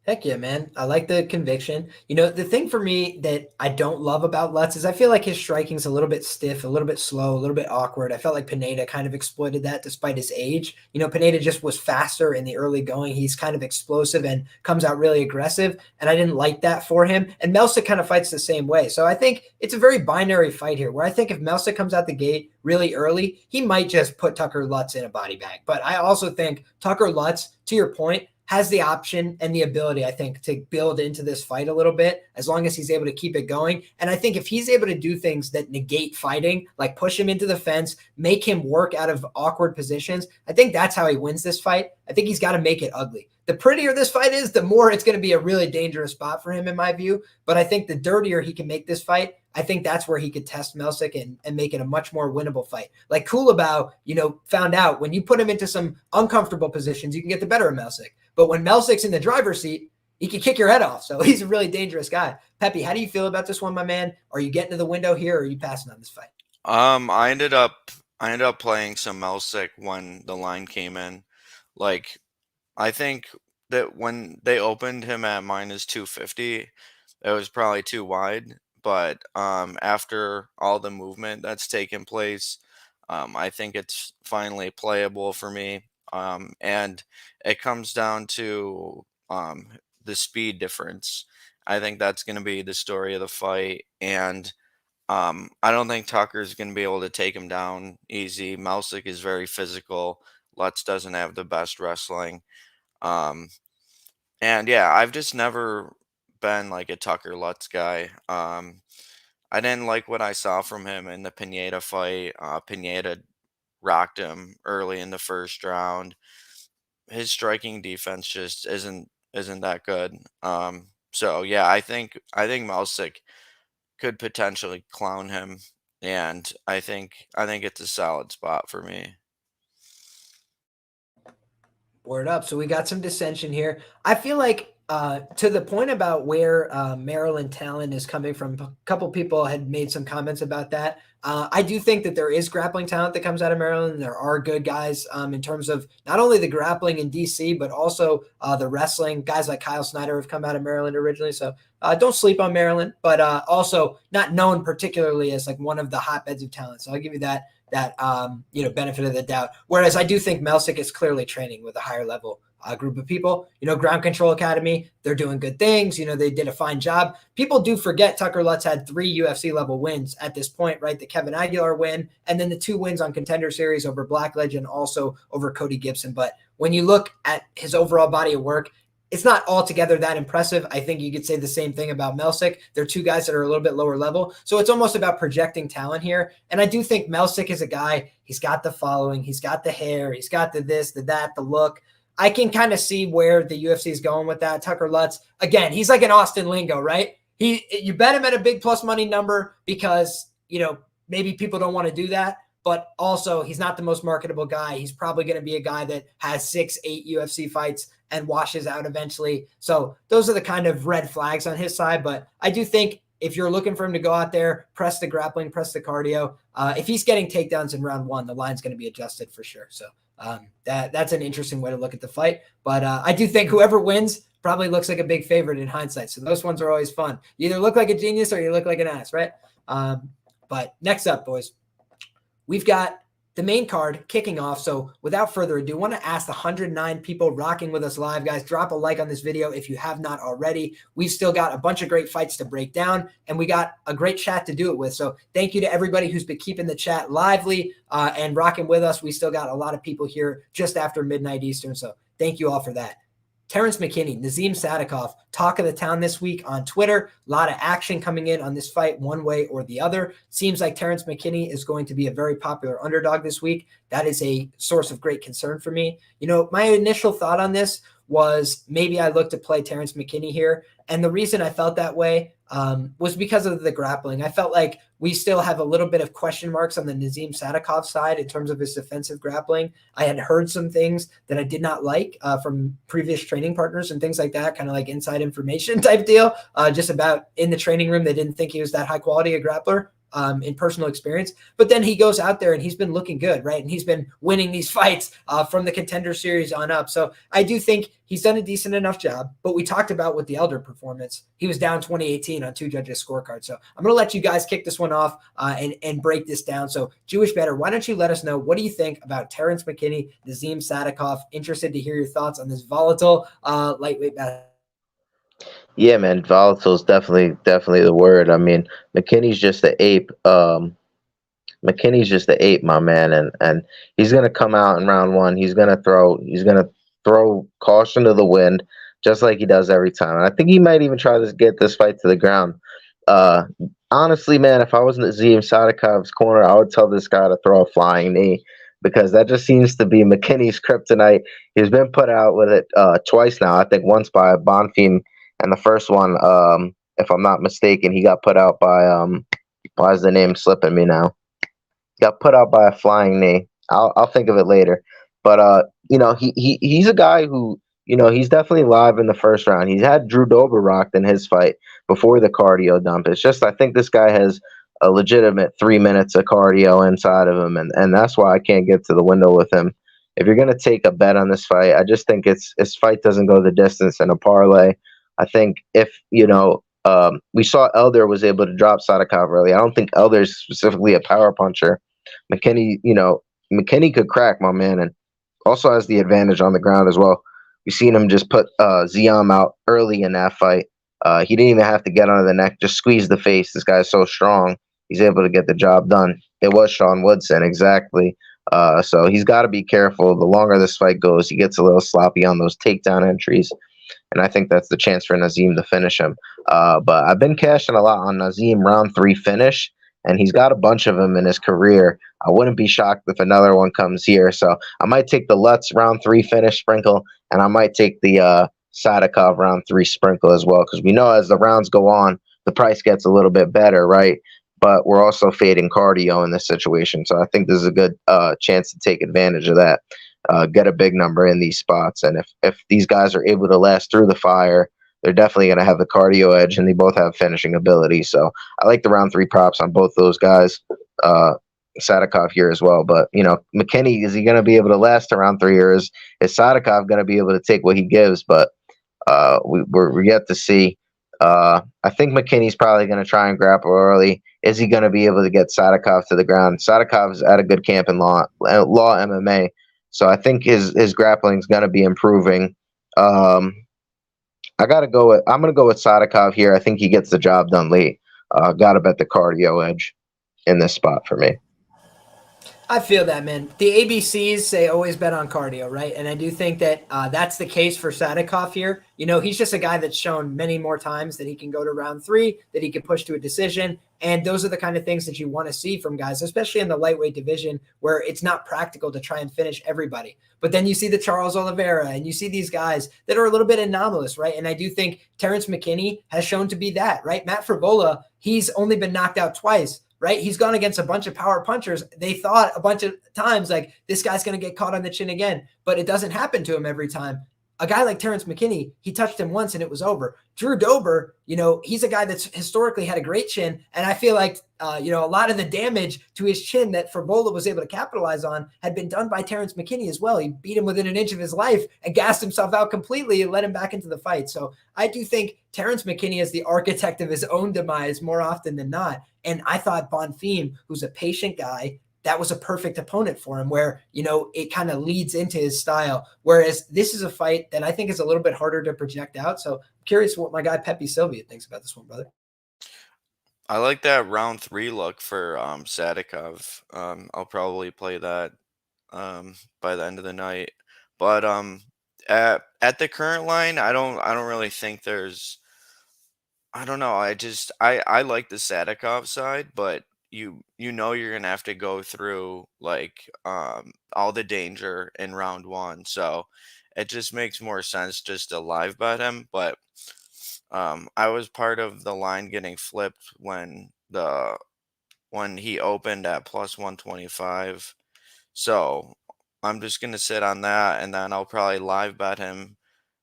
Heck yeah, man. I like the conviction. The thing for me that I don't love about Lutz is I feel like his striking's a little bit stiff, a little bit slow, a little bit awkward. I felt like Pineda kind of exploited that despite his age. Pineda just was faster in the early going. He's kind of explosive and comes out really aggressive, and I didn't like that for him. And Melsik kind of fights the same way. So I think it's a very binary fight here where I think if Melsik comes out the gate really early, he might just put Tucker Lutz in a body bag. But I also think Tucker Lutz, to your point, has the option and the ability, I think, to build into this fight a little bit as long as he's able to keep it going. And I think if he's able to do things that negate fighting, like push him into the fence, make him work out of awkward positions, I think that's how he wins this fight. I think he's got to make it ugly. The prettier this fight is, the more it's going to be a really dangerous spot for him, in my view. But I think the dirtier he can make this fight, I think that's where he could test Melsik and make it a much more winnable fight. Like Kulabau, found out when you put him into some uncomfortable positions, you can get the better of Melsik. But when Melsik's in the driver's seat, he can kick your head off. So he's a really dangerous guy. Peppy, how do you feel about this one, my man? Are you getting to the window here, or are you passing on this fight? I ended up playing some Melsik when the line came in. Like, I think that when they opened him at minus 250, it was probably too wide. But after all the movement that's taken place, I think it's finally playable for me. And it comes down to the speed difference. I think that's going to be the story of the fight. And I don't think Tucker's going to be able to take him down easy. Melsik is very physical. Lutz doesn't have the best wrestling. And yeah, I've just never been like a Tucker Lutz guy. I didn't like what I saw from him in the Pineda fight. Pineda rocked him early in the first round. His striking defense just isn't that good. So yeah, I think Melsik could potentially clown him, and I think it's a solid spot for me. Word up. So we got some dissension here. I feel like To the point about where Maryland talent is coming from, a couple people had made some comments about that. I do think that there is grappling talent that comes out of Maryland. There are good guys in terms of not only the grappling in DC, but also the wrestling. Guys like Kyle Snyder have come out of Maryland originally. So don't sleep on Maryland, but also not known particularly as like one of the hotbeds of talent. So I'll give you that benefit of the doubt. Whereas I do think Melsik is clearly training with a higher level group of people. Ground Control Academy, they're doing good things. They did a fine job. People do forget Tucker Lutz had 3 UFC level wins at this point, right? The Kevin Aguilar win, and then the 2 wins on Contender Series over Blackledge and also over Cody Gibson. But when you look at his overall body of work, it's not altogether that impressive. I think you could say the same thing about Melsik. They're 2 guys that are a little bit lower level. So it's almost about projecting talent here. And I do think Melsik is a guy, he's got the following, he's got the hair, he's got the this, the that, the look. I can kind of see where the UFC is going with that. Tucker Lutz, again, he's like an Austin Lingo, right? You bet him at a big plus money number because, maybe people don't want to do that. But also, he's not the most marketable guy. He's probably going to be a guy that has 6-8 UFC fights and washes out eventually. So those are the kind of red flags on his side. But I do think if you're looking for him to go out there, press the grappling, press the cardio. If he's getting takedowns in round 1, the line's going to be adjusted for sure. So that's an interesting way to look at the fight. But I do think whoever wins probably looks like a big favorite in hindsight. So those ones are always fun. You either look like a genius or you look like an ass, right? But next up, boys, we've got the main card kicking off. So without further ado, I want to ask the 109 people rocking with us live, guys, drop a like on this video if you have not already. We've still got a bunch of great fights to break down, and we got a great chat to do it with. So thank you to everybody who's been keeping the chat lively and rocking with us. We still got a lot of people here just after midnight Eastern. So thank you all for that. Terrence McKinney, Nazim Sadikov, talk of the town this week on Twitter. A lot of action coming in on this fight one way or the other. Seems like Terrence McKinney is going to be a very popular underdog this week. That is a source of great concern for me. My initial thought on this was maybe I look to play Terrence McKinney here. And the reason I felt that way was because of the grappling. I felt like we still have a little bit of question marks on the Nazim Sadikov side in terms of his defensive grappling. I had heard some things that I did not like from previous training partners and things like that, kind of like inside information type deal, just about in the training room. They didn't think he was that high quality a grappler. In personal experience, but then he goes out there and he's been looking good, right? And he's been winning these fights from the Contender Series on up. So I do think he's done a decent enough job, but we talked about with the Elder performance, he was down 2018 on 2 judges' scorecard. So I'm going to let you guys kick this one off and break this down. So Jewish Bettor, why don't you let us know, what do you think about Terrence McKinney, Nazim Sadikov? Interested to hear your thoughts on this volatile lightweight battle. Yeah, man, volatile is definitely the word. I mean, McKinney's just the ape. McKinney's just the ape, my man, and he's gonna come out in round 1. He's gonna throw caution to the wind, just like he does every time. And I think he might even try to get this fight to the ground. Honestly, man, if I was in Nazim Sadikov's corner, I would tell this guy to throw a flying knee, because that just seems to be McKinney's kryptonite. He's been put out with it twice now. I think once by Bonfim. And the first one, if I'm not mistaken, he got put out by why is the name slipping me now? He got put out by a flying knee. I'll think of it later. But he's a guy who, he's definitely live in the first round. He's had Drew Dober rocked in his fight before the cardio dump. It's just, I think this guy has a legitimate 3 minutes of cardio inside of him, and that's why I can't get to the window with him. If you're gonna take a bet on this fight, I just think his fight doesn't go the distance in a parlay. I think if, we saw Elder was able to drop Sadikov early. I don't think Elder's specifically a power puncher. McKinney could crack, my man, and also has the advantage on the ground as well. We've seen him just put Ziam out early in that fight. He didn't even have to get under the neck, just squeeze the face. This guy's so strong. He's able to get the job done. It was Sean Woodson, exactly. So he's got to be careful. The longer this fight goes, he gets a little sloppy on those takedown entries. And I think that's the chance for Nazim to finish him. But I've been cashing a lot on Nazim round 3 finish, and he's got a bunch of them in his career. I wouldn't be shocked if another one comes here. So I might take the Lutz round 3 finish sprinkle, and I might take the Sadikov round 3 sprinkle as well, because we know as the rounds go on, the price gets a little bit better, right? But we're also fading cardio in this situation. So I think this is a good chance to take advantage of that. Get a big number in these spots. And if these guys are able to last through the fire, they're definitely going to have the cardio edge, and they both have finishing ability. So I like the round 3 props on both those guys. Sadikov here as well. But, McKinney, is he going to be able to last around 3, or is Sadikov going to be able to take what he gives? But we're yet to see. I think McKinney's probably going to try and grapple early. Is he going to be able to get Sadikov to the ground? Sadikov's at a good camp in law MMA, so I think his grappling is going to be improving. I'm going to go with Sadikov here. I think he gets the job done late. Got to bet the cardio edge in this spot for me. I feel that, man. The ABCs say always bet on cardio, right? And I do think that that's the case for Sadikov here. He's just a guy that's shown many more times that he can go to round 3, that he can push to a decision. And those are the kind of things that you want to see from guys, especially in the lightweight division where it's not practical to try and finish everybody. But then you see the Charles Oliveira and you see these guys that are a little bit anomalous, right? And I do think Terrence McKinney has shown to be that, right? Matt Frivola, he's only been knocked out twice. Right? He's gone against a bunch of power punchers. They thought a bunch of times like this guy's going to get caught on the chin again, but it doesn't happen to him every time. A guy like Terrence McKinney, he touched him once and it was over. Drew Dober, he's a guy that's historically had a great chin. And I feel like, a lot of the damage to his chin that Frivola was able to capitalize on had been done by Terrence McKinney as well. He beat him within an inch of his life and gassed himself out completely and let him back into the fight. So I do think Terrence McKinney is the architect of his own demise more often than not. And I thought Bonfim, who's a patient guy, that was a perfect opponent for him where, it kind of leads into his style. Whereas this is a fight that I think is a little bit harder to project out. So I'm curious what my guy Pepe Sylvia thinks about this one, brother. I like that round 3 look for Sadikov. I'll probably play that by the end of the night. But at the current line, I don't really think there's, I don't know. I like the Sadikov side, but you're gonna have to go through like all the danger in round 1, so it just makes more sense just to live bet him. But I was part of the line getting flipped when he opened at plus 125, so I'm just gonna sit on that, and then I'll probably live bet him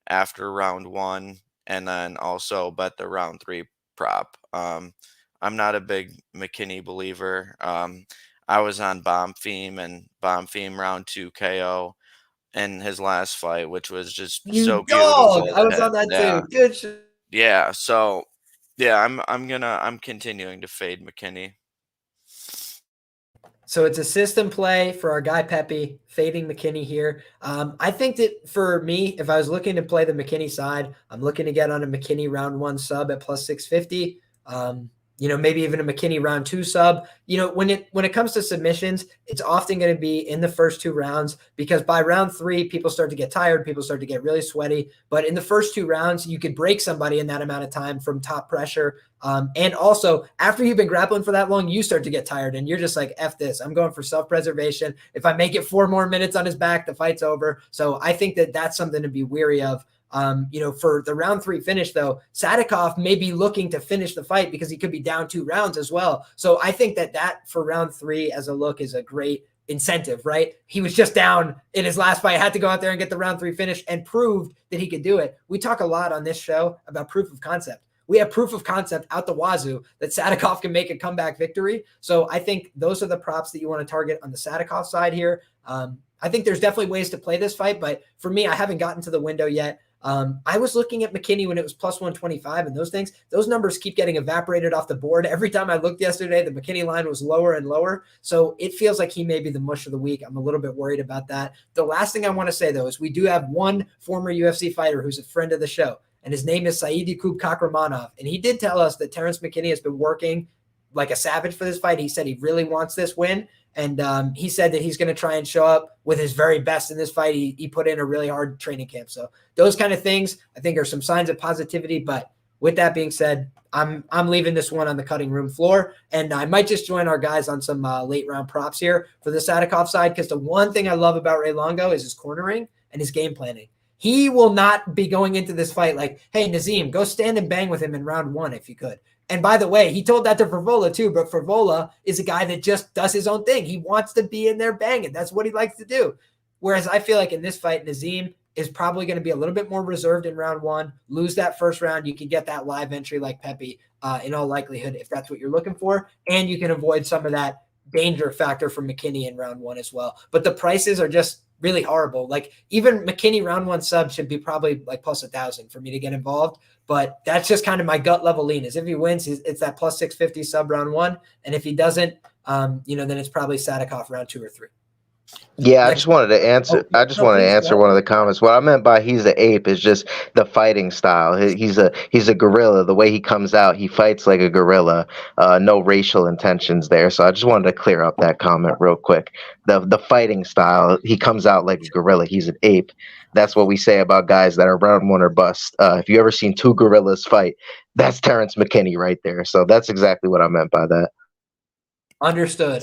after round 1, and then also bet the round 3 prop. I'm not a big McKinney believer. I was on Bonfim and Bonfim round 2 KO in his last fight, which was just so beautiful. I was on that too. Good. Yeah. So yeah, I'm continuing to fade McKinney. So it's a system play for our guy Pepe, fading McKinney here. I think that for me, if I was looking to play the McKinney side, I'm looking to get on a McKinney round 1 sub at plus 650. Maybe even a McKinney round 2 sub. When it comes to submissions, it's often going to be in the first 2 rounds because by round 3, people start to get tired. People start to get really sweaty. But in the first 2 rounds, you could break somebody in that amount of time from top pressure. And also, after you've been grappling for that long, you start to get tired and you're just like, F this. I'm going for self-preservation. If I make it 4 more minutes on his back, the fight's over. So I think that that's something to be weary of. For the round 3 finish, though, Sadikov may be looking to finish the fight because he could be down 2 rounds as well. So I think that for round 3 as a look is a great incentive, right? He was just down in his last fight, had to go out there and get the round 3 finish and proved that he could do it. We talk a lot on this show about proof of concept. We have proof of concept out the wazoo that Sadikov can make a comeback victory. So I think those are the props that you want to target on the Sadikov side here. I think there's definitely ways to play this fight, but for me, I haven't gotten to the window yet. I was looking at McKinney when it was plus 125 and those numbers keep getting evaporated off the board. Every time I looked yesterday, the McKinney line was lower and lower. So it feels like he may be the mush of the week. I'm a little bit worried about that. The last thing I want to say though, is we do have one former UFC fighter who's a friend of the show, and his name is Said Yakub Kakramanov. And he did tell us that Terrence McKinney has been working like a savage for this fight. He said he really wants this win. And he said that he's going to try and show up with his very best in this fight. He put in a really hard training camp. So those kind of things, I think, are some signs of positivity. But with that being said, I'm leaving this one on the cutting room floor. And I might just join our guys on some late round props here for the Sadikov side, because the one thing I love about Ray Longo is his cornering and his game planning. He will not be going into this fight like, hey, Nazim, go stand and bang with him in round 1 if you could. And by the way, he told that to Frivola too, but Frivola is a guy that just does his own thing. He wants to be in there banging. That's what he likes to do. Whereas I feel like in this fight, Nazim is probably going to be a little bit more reserved in round one. Lose that first round, you can get that live entry like Pepe in all likelihood if that's what you're looking for, and you can avoid some of that danger factor from McKinney in round one as well. But the prices are just really horrible. Like even McKinney round one sub should be probably like plus 1,000 for me to get involved. But that's just kind of my gut level lean is if he wins, it's that plus 650 sub round one. And if he doesn't, then it's probably Sadikov round 2 or 3. Yeah, I just wanted to answer. Oh, I just wanted to answer one of the comments. What I meant by he's an ape is just the fighting style. He's a gorilla. The way he comes out, he fights like a gorilla. No racial intentions there. So I just wanted to clear up that comment real quick. The fighting style, he comes out like a gorilla. He's an ape. That's what we say about guys that are round one or bust. If you ever seen two gorillas fight, that's Terrence McKinney right there. So that's exactly what I meant by that. Understood.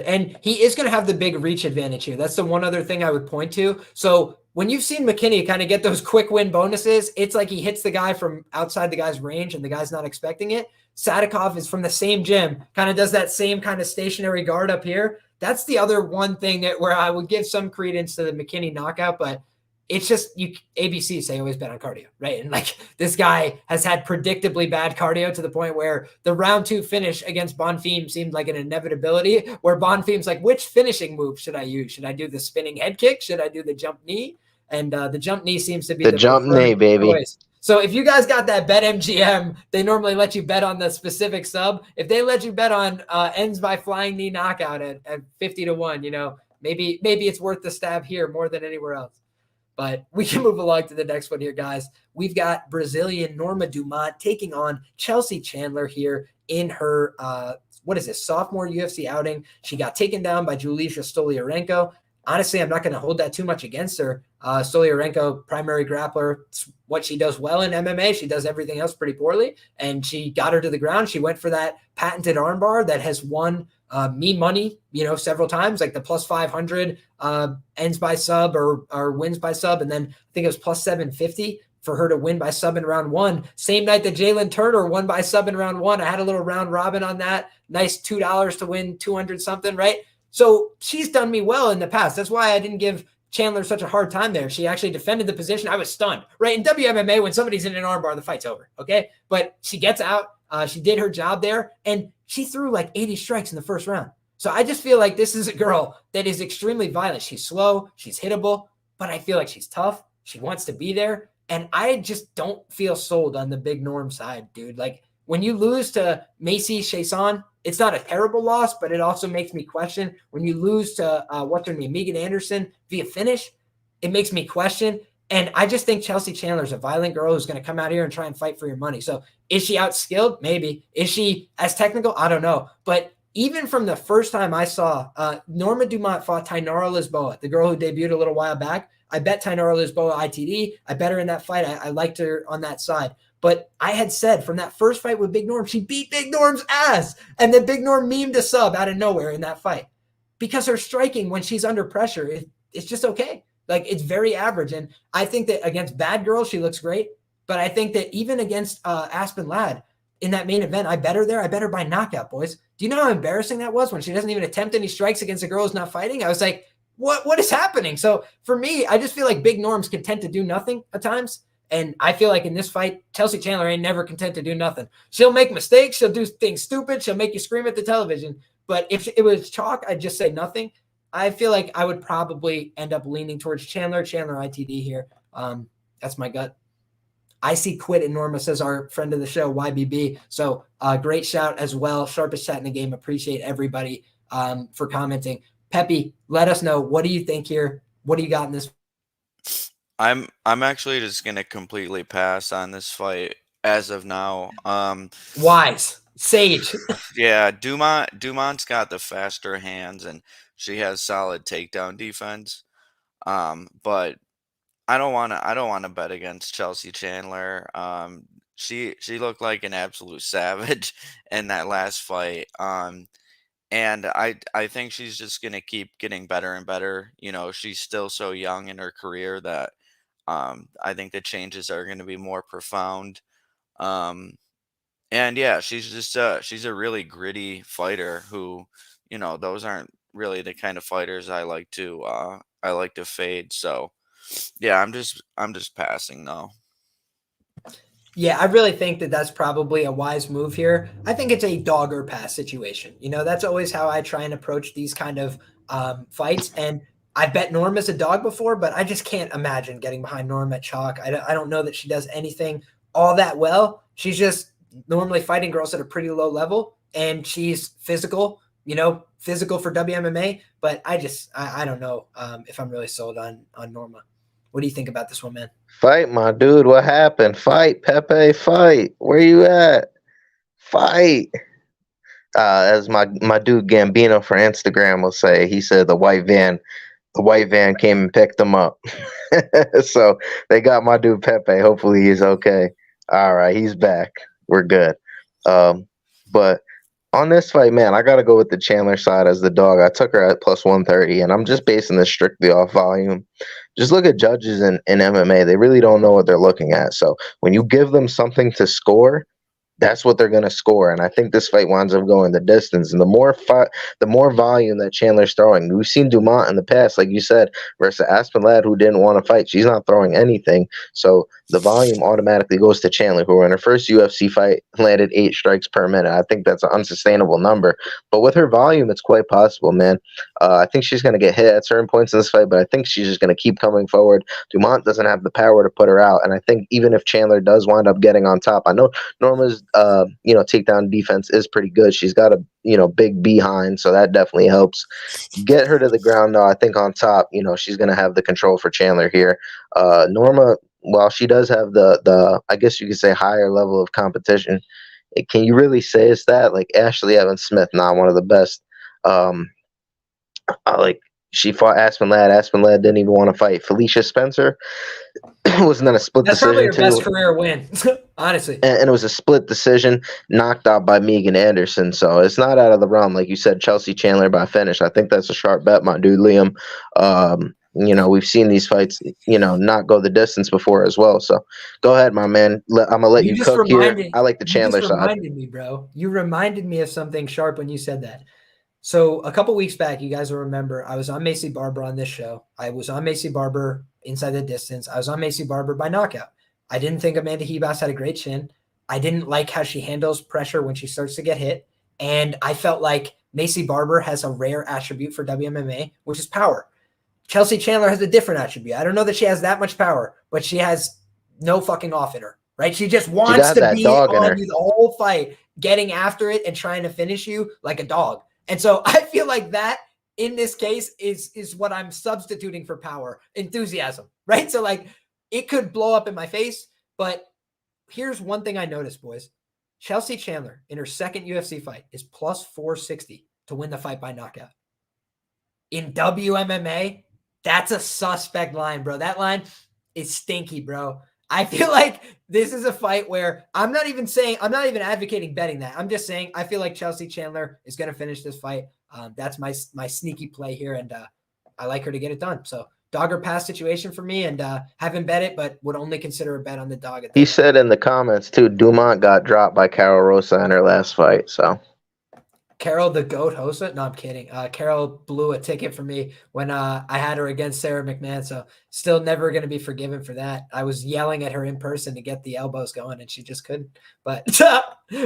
And he is going to have the big reach advantage here. That's the one other thing I would point to. So when you've seen McKinney kind of get those quick win bonuses, it's like he hits the guy from outside the guy's range and the guy's not expecting it. Sadikov is from the same gym, kind of does that same kind of stationary guard up here. That's the other one thing where I would give some credence to the McKinney knockout, but it's just ABC say always bet on cardio, right? And like this guy has had predictably bad cardio to the point where the round 2 finish against Bonfim seemed like an inevitability, where Bonfim's like, which finishing move should I use? Should I do the spinning head kick? Should I do the jump knee? And the jump knee seems to be the jump knee, baby. Choice. So if you guys got that bet MGM, they normally let you bet on the specific sub. If they let you bet on ends by flying knee knockout at 50-1, maybe it's worth the stab here more than anywhere else. But we can move along to the next one here, guys. We've got Brazilian Norma Dumont taking on Chelsea Chandler here in her, sophomore UFC outing. She got taken down by Julija Stoliarenko. Honestly, I'm not going to hold that too much against her. Stoliarenko, primary grappler, it's what she does well in MMA. She does everything else pretty poorly, and she got her to the ground. She went for that patented armbar that has won me money, several times, like the plus 500 ends by sub or wins by sub. And then I think it was plus 750 for her to win by sub in round 1. Same night that Jalen Turner won by sub in round 1. I had a little round robin on that. Nice $2 to win 200 something, right? So she's done me well in the past. That's why I didn't give Chandler such a hard time there. She actually defended the position. I was stunned, right? In WMMA, when somebody's in an armbar, the fight's over, okay? But she gets out. She did her job there, and she threw like 80 strikes in the first round. So I just feel like this is a girl that is extremely violent. She's slow, she's hittable, but I feel like she's tough. She wants to be there, and I just don't feel sold on the big Norm side, dude. Like when you lose to Macy Chiasson, it's not a terrible loss, but it also makes me question. When you lose to Megan Anderson via finish, it makes me question. And I just think Chelsea Chandler is a violent girl who's going to come out here and try and fight for your money. So is she outskilled? Maybe. Is she as technical? I don't know. But even from the first time I saw Norma Dumont fought Tainara Lisboa, the girl who debuted a little while back, I bet Tainara Lisboa ITD. I bet her in that fight. I liked her on that side. But I had said from that first fight with Big Norm, she beat Big Norm's ass. And then Big Norm memed a sub out of nowhere in that fight. Because her striking when she's under pressure, it's just okay. Like, it's very average. And I think that against bad girls, she looks great. But I think that even against Aspen Ladd in that main event, I bet her there. I bet her by knockout, boys. Do you know how embarrassing that was when she doesn't even attempt any strikes against a girl who's not fighting? I was like, what is happening? So for me, I just feel like Big Norm's content to do nothing at times. And I feel like in this fight, Chelsea Chandler ain't never content to do nothing. She'll make mistakes. She'll do things stupid. She'll make you scream at the television. But if it was chalk, I'd just say nothing. I feel like I would probably end up leaning towards Chandler ITD here. That's my gut. I see quit and Norma, says our friend of the show, YBB. So great shout as well. Sharpest chat in the game. Appreciate everybody for commenting. Pepe, let us know. What do you think here? What do you got in this? I'm actually just gonna completely pass on this fight as of now. Wise. Sage. Yeah, Dumont's got the faster hands and she has solid takedown defense. But I don't wanna bet against Chelsea Chandler. She looked like an absolute savage in that last fight. And I think she's just gonna keep getting better and better. She's still so young in her career that I think the changes are gonna be more profound. And yeah, she's a really gritty fighter who, those aren't really the kind of fighters I like to fade. So Yeah, I'm just passing though. Yeah, I really think that that's probably a wise move here. I think it's a dog or pass situation. That's always how I try and approach these kind of fights. And I bet Norm as a dog before, but I just can't imagine getting behind Norm at chalk. I don't know that she does anything all that well. She's just normally fighting girls at a pretty low level, and she's physical, physical for WMMA. But I don't know if I'm really sold on Norma. What do you think about this one, man? Fight, my dude. What happened? Fight, Pepe. Fight. Where you at? Fight. As my dude Gambino for Instagram will say, he said the white van came and picked him up. So they got my dude Pepe. Hopefully he's okay. All right, he's back. We're good. But on this fight, man, I got to go with the Chandler side as the dog. I took her at plus 130, and I'm just basing this strictly off volume. Just look at judges in MMA. They really don't know what they're looking at. So when you give them something to score, that's what they're going to score. And I think this fight winds up going the distance. And the more volume that Chandler's throwing, we've seen Dumont in the past, like you said, versus Aspen Ladd, who didn't want to fight. She's not throwing anything. So the volume automatically goes to Chandler, who in her first UFC fight landed 8 strikes per minute. I think that's an unsustainable number. But with her volume, it's quite possible, man. I think she's going to get hit at certain points in this fight, but I think she's just going to keep coming forward. Dumont doesn't have the power to put her out. And I think even if Chandler does wind up getting on top, I know Norma's takedown defense is pretty good. She's got a big behind, so that definitely helps. Get her to the ground though. I think on top, she's gonna have the control for Chandler here. Norma, while she does have the I guess you could say higher level of competition, can you really say it's that? Like Ashlee Evans-Smith, not one of the best. She fought Aspen Ladd. Aspen Ladd didn't even want to fight. Felicia Spencer wasn't that a split That's decision? That's probably her best career win, honestly. And it was a split decision, knocked out by Megan Anderson. So it's not out of the realm, like you said. Chelsea Chandler by finish. I think that's a sharp bet, my dude Liam. We've seen these fights, not go the distance before as well. So go ahead, my man. I'm gonna let you cook here. I like the Chandler side. You reminded me, bro. You reminded me of something sharp when you said that. So a couple weeks back, you guys will remember, I was on Macy Barber on this show. I was on Macy Barber inside the distance. I was on Macy Barber by knockout. I didn't think Amanda Hebas had a great chin. I didn't like how she handles pressure when she starts to get hit. And I felt like Macy Barber has a rare attribute for WMMA, which is power. Chelsea Chandler has a different attribute. I don't know that she has that much power, but she has no fucking off in her, right? She just wants to be on you the whole fight, getting after it and trying to finish you like a dog. And so I feel like that in this case is what I'm substituting for power, enthusiasm, right? So like it could blow up in my face, but here's one thing I noticed, boys. Chelsea Chandler in her second UFC fight is plus 460 to win the fight by knockout. In WMMA, that's a suspect line, bro. That line is stinky, bro. I feel like this is a fight where I'm not even advocating betting that. I'm just saying I feel like Chelsea Chandler is going to finish this fight. That's my sneaky play here, and I like her to get it done. So dog or pass situation for me, and haven't bet it, but would only consider a bet on the dog. He said in the comments, too, Dumont got dropped by Carol Rosa in her last fight, so. Carol the GOAT Hosa? No, I'm kidding. Carol blew a ticket for me when I had her against Sarah McMahon, so still never going to be forgiven for that. I was yelling at her in person to get the elbows going, and she just couldn't. But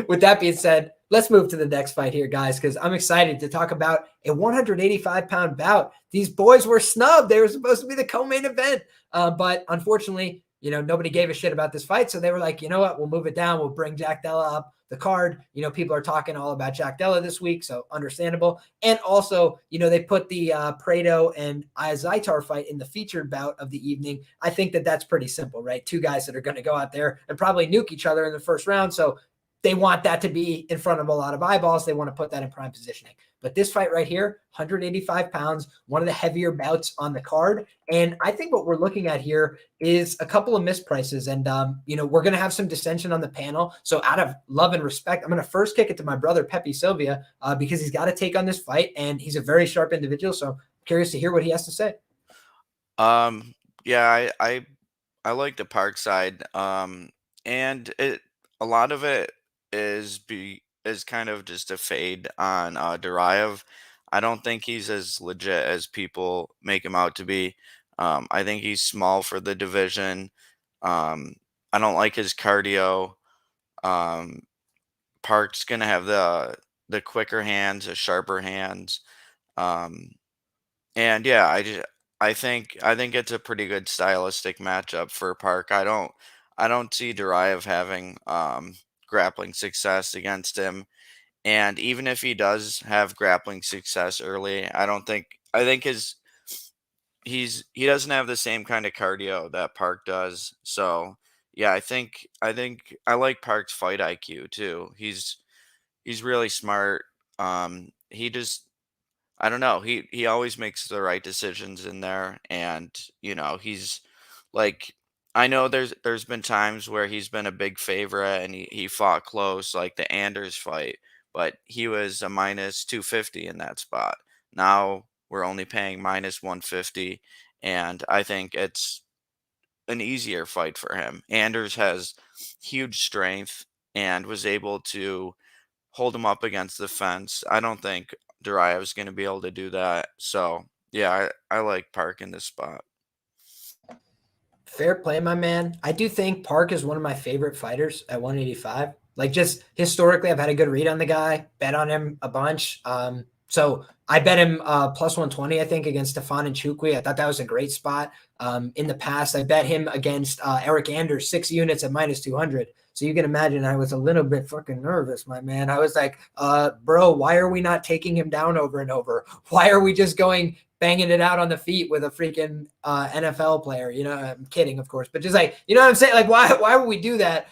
with that being said, let's move to the next fight here, guys, because I'm excited to talk about a 185-pound bout. These boys were snubbed. They were supposed to be the co-main event, but unfortunately, nobody gave a shit about this fight, so they were like, you know what, we'll move it down. We'll bring Jack Della up the card. People are talking all about Jack Della this week, so understandable. And also, they put the Prado and Azaitar fight in the featured bout of the evening. I think that that's pretty simple, right? Two guys that are going to go out there and probably nuke each other in the first round, so they want that to be in front of a lot of eyeballs. They want to put that in prime positioning. But this fight right here, 185 pounds, one of the heavier bouts on the card. And I think what we're looking at here is a couple of misprices. And, we're going to have some dissension on the panel. So out of love and respect, I'm going to first kick it to my brother, Pepe Sylvia, because he's got to take on this fight. And he's a very sharp individual. So I'm curious to hear what he has to say. Yeah, I like the Park side. And a lot of it is kind of just a fade on Duraev. I don't think he's as legit as people make him out to be. I think he's small for the division. I don't like his cardio. Um, Park's gonna have the quicker hands, the sharper hands. Um, and yeah, I think it's a pretty good stylistic matchup for Park. I don't see Duraev having grappling success against him. And even if he does have grappling success early, I think he doesn't have the same kind of cardio that Park does. So yeah, I think I like Park's fight IQ too. He's really smart. He just I don't know. He always makes the right decisions in there, and he's like I know there's been times where he's been a big favorite and he fought close, like the Anders fight, but he was a minus 250 in that spot. Now we're only paying minus 150, and I think it's an easier fight for him. Anders has huge strength and was able to hold him up against the fence. I don't think Duraev's going to be able to do that. So, yeah, I like Park in this spot. Fair play, my man. I do think Park is one of my favorite fighters at 185. Like, just historically, I've had a good read on the guy, bet on him a bunch. So I bet him plus 120, I think, against Stefan and Chukwi. I thought that was a great spot. In the past, I bet him against Eric Anders, 6 units at minus 200. So you can imagine I was a little bit fucking nervous, my man. I was like, bro, why are we not taking him down over and over? Why are we just banging it out on the feet with a freaking NFL player? I'm kidding, of course, but just like, you know what I'm saying? Like, why would we do that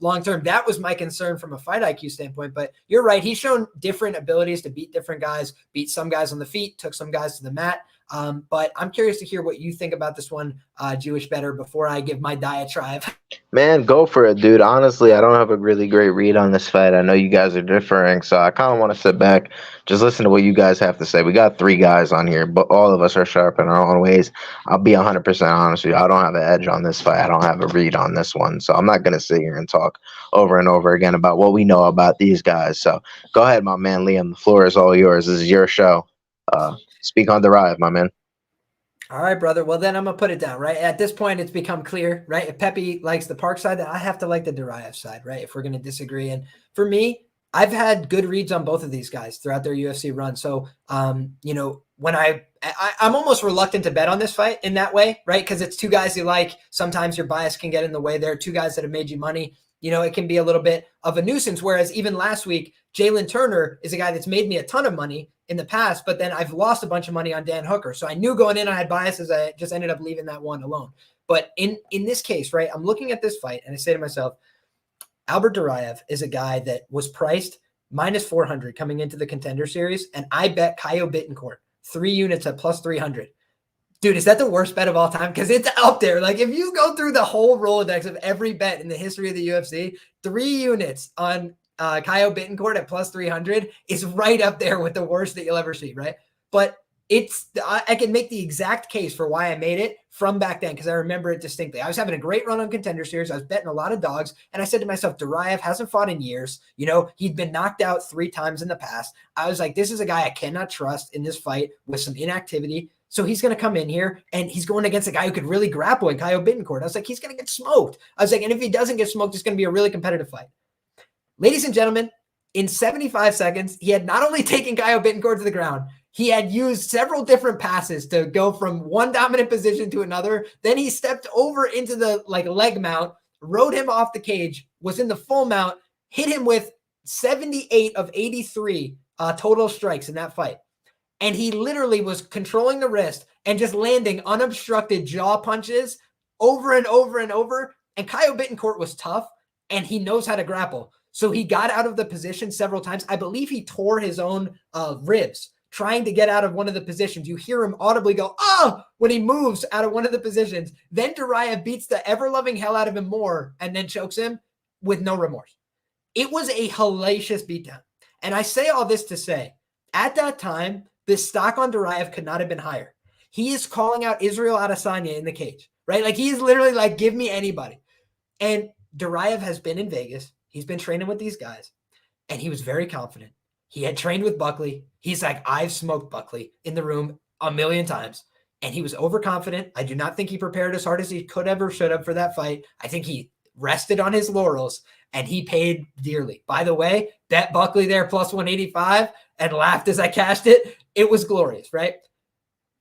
long term? That was my concern from a fight IQ standpoint, but you're right. He's shown different abilities to beat different guys, beat some guys on the feet, took some guys to the mat. But I'm curious to hear what you think about this one, Jewish Bettor, before I give my diatribe. Man, go for it, dude. Honestly, I don't have a really great read on this fight. I know you guys are differing, so I kind of want to sit back, just listen to what you guys have to say. We got 3 guys on here, but all of us are sharp in our own ways. I'll be 100% honest with you. I don't have an edge on this fight. I don't have a read on this one, so I'm not going to sit here and talk over and over again about what we know about these guys. So go ahead, my man, Liam. The floor is all yours. This is your show. Speak on the ride, my man. All right, brother. Well, then I'm going to put it down, right? At this point, it's become clear, right? If Pepe likes the Park side, then I have to like the Duraev side, right? If we're going to disagree. And for me, I've had good reads on both of these guys throughout their UFC run. So, when I'm almost reluctant to bet on this fight in that way, right? Because it's 2 guys you like. Sometimes your bias can get in the way there. 2 guys that have made you money. It can be a little bit of a nuisance. Whereas even last week, Jalen Turner is a guy that's made me a ton of money in the past, but then I've lost a bunch of money on Dan Hooker. So I knew going in I had biases. I just ended up leaving that one alone. But in this case, right, I'm looking at this fight and I say to myself, Albert Duraev is a guy that was priced minus 400 coming into the Contender Series, and I bet Caio Bittencourt 3 units at plus 300. Dude, is that the worst bet of all time? Because it's up there. Like, if you go through the whole Rolodex of every bet in the history of the UFC, 3 units on Caio Bittencourt at plus 300 is right up there with the worst that you'll ever see, right? But I can make the exact case for why I made it from back then, because I remember it distinctly. I was having a great run on Contender Series. I was betting a lot of dogs, and I said to myself, Duraev hasn't fought in years. He'd been knocked out 3 times in the past. I was like, this is a guy I cannot trust in this fight with some inactivity. So he's going to come in here, and he's going against a guy who could really grapple in Caio Bittencourt. I was like, he's going to get smoked. I was like, and if he doesn't get smoked, it's going to be a really competitive fight. Ladies and gentlemen, in 75 seconds, he had not only taken Caio Bittencourt to the ground, he had used several different passes to go from one dominant position to another. Then he stepped over into the leg mount, rode him off the cage, was in the full mount, hit him with 78 of 83 total strikes in that fight. And he literally was controlling the wrist and just landing unobstructed jaw punches over and over and over. And Caio Bittencourt was tough, and he knows how to grapple. So he got out of the position several times. I believe he tore his own ribs trying to get out of one of the positions. You hear him audibly go, oh, when he moves out of one of the positions. Then Duraev beats the ever-loving hell out of him more and then chokes him with no remorse. It was a hellacious beatdown. And I say all this to say, at that time, the stock on Duraev could not have been higher. He is calling out Israel Adesanya in the cage, right? Like, he is literally like, give me anybody. And Duraev has been in Vegas. He's been training with these guys, and he was very confident. He had trained with Buckley. He's like, I've smoked Buckley in the room a million times. and he was overconfident. I do not think he prepared as hard as he could have or should have for that fight. I think he rested on his laurels, and he paid dearly. By the way, bet Buckley there plus 185 and laughed as I cashed it. It was glorious, right?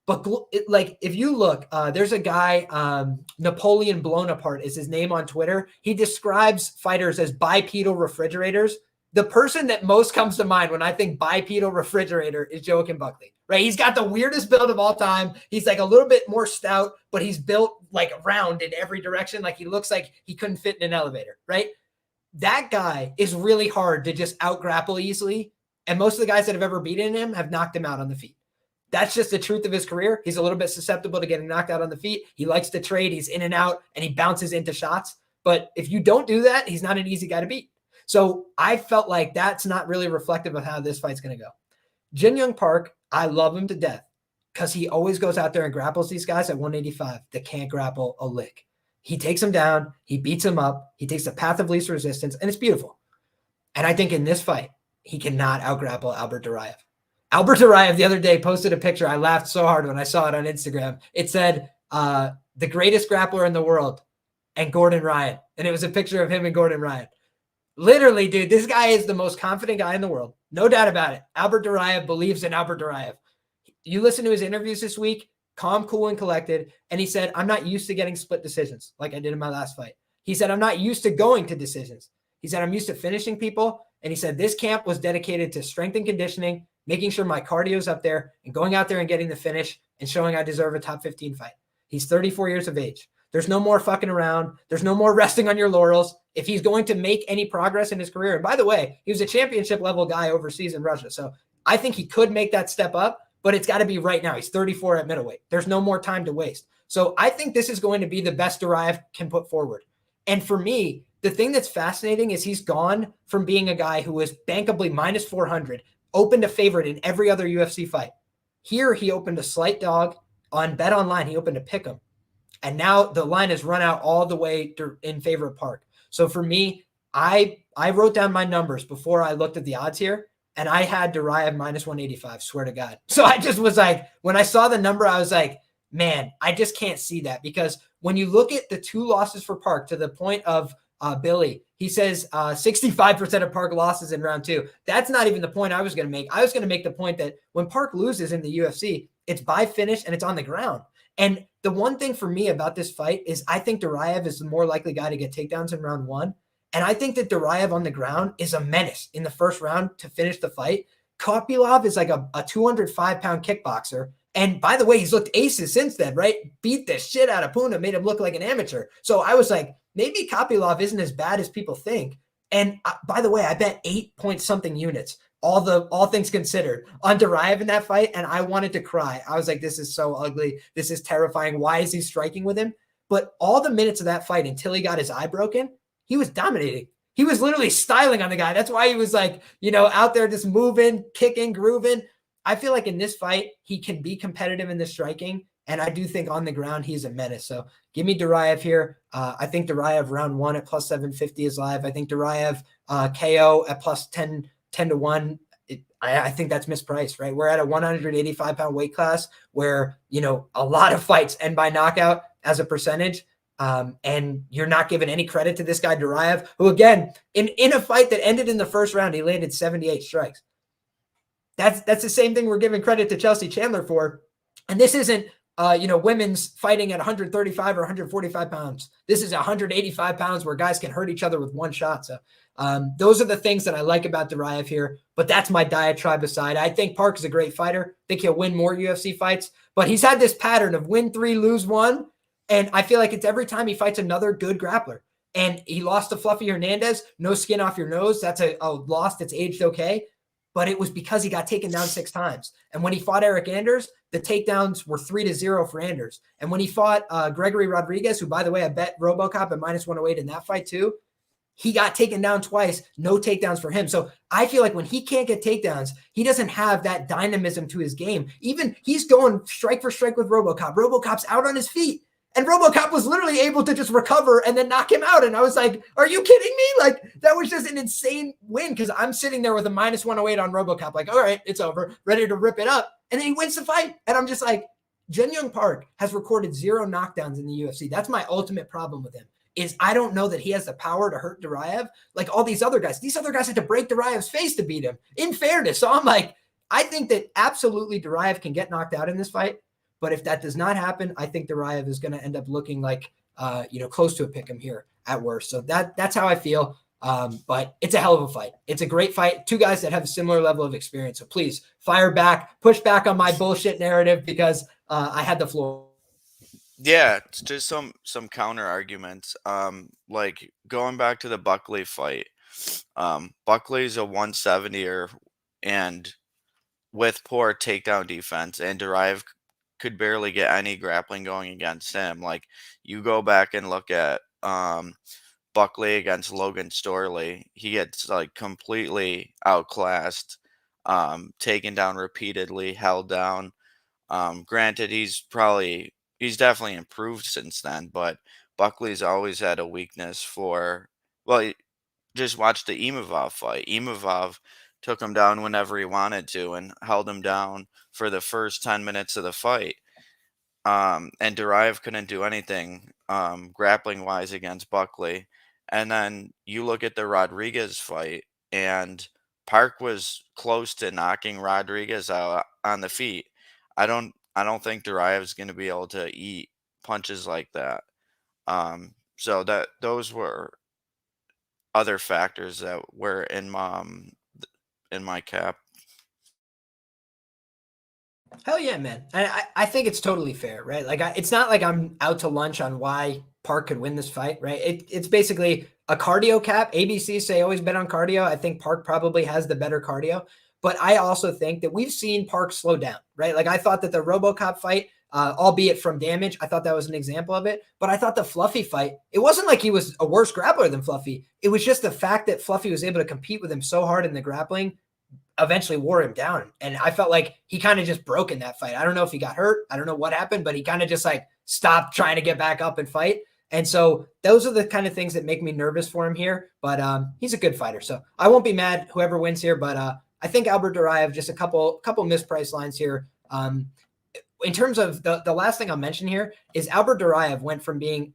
But like, if you look, there's a guy, Napoleon Bonaparte is his name on Twitter. He describes fighters as bipedal refrigerators. The person that most comes to mind when I think bipedal refrigerator is Joaquin Buckley, right? He's got the weirdest build of all time. He's like a little bit more stout, but he's built like round in every direction. Like he looks like he couldn't fit in an elevator, right? That guy is really hard to just out grapple easily. And most of the guys that have ever beaten him have knocked him out on the feet. That's just the truth of his career. He's a little bit susceptible to getting knocked out on the feet. He likes to trade. He's in and out, and he bounces into shots. But if you don't do that, he's not an easy guy to beat. So I felt like that's not really reflective of how this fight's going to go. Jin Young Park, I love him to death because he always goes out there and grapples these guys at 185 that can't grapple a lick. He takes them down. He beats them up. He takes the path of least resistance, and it's beautiful. And I think in this fight, he cannot out-grapple Albert Duraev. Albert Duraev the other day posted a picture. I laughed so hard when I saw it on Instagram. It said, the greatest grappler in the world and Gordon Ryan. And it was a picture of him and Gordon Ryan. Literally, dude, this guy is the most confident guy in the world. No doubt about it. Albert Duraev believes in Albert Duraev. You listen to his interviews this week, calm, cool, and collected. And he said, I'm not used to getting split decisions like I did in my last fight. He said, I'm not used to going to decisions. He said, I'm used to finishing people. And he said, this camp was dedicated to strength and conditioning, making sure my cardio's up there and going out there and getting the finish and showing I deserve a top 15 fight. He's 34 years of age. There's no more fucking around. There's no more resting on your laurels. If he's going to make any progress in his career, and by the way, he was a championship level guy overseas in Russia. So I think he could make that step up, but it's got to be right now. He's 34 at middleweight. There's no more time to waste. So I think this is going to be the best Duraev can put forward. And for me, the thing that's fascinating is he's gone from being a guy who was bankably minus 400, opened a favorite in every other UFC fight. Here, he opened a slight dog. On Bet Online, he opened a pick 'em. And now the line has run out all the way in favor of Park. So for me, I wrote down my numbers before I looked at the odds here, and I had Duraev minus 185, swear to God. So I just was like, when I saw the number, I was like, man, I just can't see that. Because when you look at the two losses for Park to the point of Billy, he says 65% of Park losses in round two. That's not even the point I was going to make. I was going to make the point that when Park loses in the UFC, it's by finish and it's on the ground. And the one thing for me about this fight is I think Duraev is the more likely guy to get takedowns in round one. And I think that Duraev on the ground is a menace in the first round to finish the fight. Kopylov is like a 205-pound kickboxer. And by the way, he's looked aces since then, right? Beat the shit out of Puna, made him look like an amateur. So I was like, maybe Kopylov isn't as bad as people think. And by the way, I bet 8-point-something units, all things considered, on Duraev in that fight, and I wanted to cry. I was like, this is so ugly. This is terrifying. Why is he striking with him? But all the minutes of that fight until he got his eye broken, he was dominating. He was literally styling on the guy. That's why he was like, out there just moving, kicking, grooving. I feel like in this fight, he can be competitive in the striking. And I do think on the ground, he's a menace. So give me Duraev here. I think Duraev round one at plus 750 is live. I think Duraev KO at plus 10 to 1. I think that's mispriced, right? We're at a 185-pound weight class where, a lot of fights end by knockout as a percentage. And you're not giving any credit to this guy, Duraev, who, again, in a fight that ended in the first round, he landed 78 strikes. That's the same thing we're giving credit to Chelsea Chandler for. And this isn't, women's fighting at 135 or 145 pounds. This is 185 pounds where guys can hurt each other with one shot. So those are the things that I like about Duraev here. But that's my diatribe aside. I think Park is a great fighter. I think he'll win more UFC fights. But he's had this pattern of win 3, lose 1. And I feel like it's every time he fights another good grappler. And he lost to Fluffy Hernandez. No skin off your nose. That's a loss that's aged okay. But it was because he got taken down 6 times. And when he fought Eric Anders, the takedowns were 3-0 for Anders. And when he fought Gregory Rodriguez, who, by the way, I bet RoboCop at minus 108 in that fight too, he got taken down twice, no takedowns for him. So I feel like when he can't get takedowns, he doesn't have that dynamism to his game. Even he's going strike for strike with RoboCop. RoboCop's out on his feet. And RoboCop was literally able to just recover and then knock him out. And I was like, are you kidding me? Like, that was just an insane win because I'm sitting there with a minus 108 on RoboCop. Like, all right, it's over, ready to rip it up. And then he wins the fight. And I'm just like, Jin-Young Park has recorded 0 knockdowns in the UFC. That's my ultimate problem with him. Is I don't know that he has the power to hurt Duraev like all these other guys. These other guys had to break Duraev's face to beat him, in fairness. So I'm like, I think that absolutely Duraev can get knocked out in this fight. But if that does not happen, I think Duraev is going to end up looking like, close to a pick 'em here at worst. So that's how I feel. But it's a hell of a fight. It's a great fight. 2 guys that have a similar level of experience. So please fire back, push back on my bullshit narrative because I had the floor. Yeah, it's just some counter arguments. Like going back to the Buckley fight, Buckley's a 170er and with poor takedown defense, and Duraev could barely get any grappling going against him. Like you go back and look at Buckley against Logan Storley, he gets like completely outclassed, taken down repeatedly, held down. Granted, he's definitely improved since then, but Buckley's always had a weakness for, well, just watch the Imavov fight. Imavov took him down whenever he wanted to and held him down for the first 10 minutes of the fight. And Duraev couldn't do anything grappling wise against Buckley. And then you look at the Rodriguez fight, and Park was close to knocking Rodriguez out on the feet. I don't think Duraev's going to be able to eat punches like that. So those were other factors that were in my cap. Hell yeah, man. I think it's totally fair, right? Like it's not like I'm out to lunch on why Park could win this fight, right? It's basically a cardio cap. ABC say always bet on cardio. I think Park probably has the better cardio, but I also think that we've seen Park slow down, right? Like I thought that the RoboCop fight, albeit from damage, I thought that was an example of it, but I thought the Fluffy fight, it wasn't like he was a worse grappler than Fluffy. It was just the fact that Fluffy was able to compete with him so hard in the grappling eventually wore him down. And I felt like he kind of just broke in that fight. I don't know if he got hurt. I don't know what happened, but he kind of just like stopped trying to get back up and fight. And so those are the kind of things that make me nervous for him here, but he's a good fighter. So I won't be mad whoever wins here, but I think Albert Duraev, just a couple mispriced lines here. In terms of the last thing I'll mention here is Albert Duraev went from being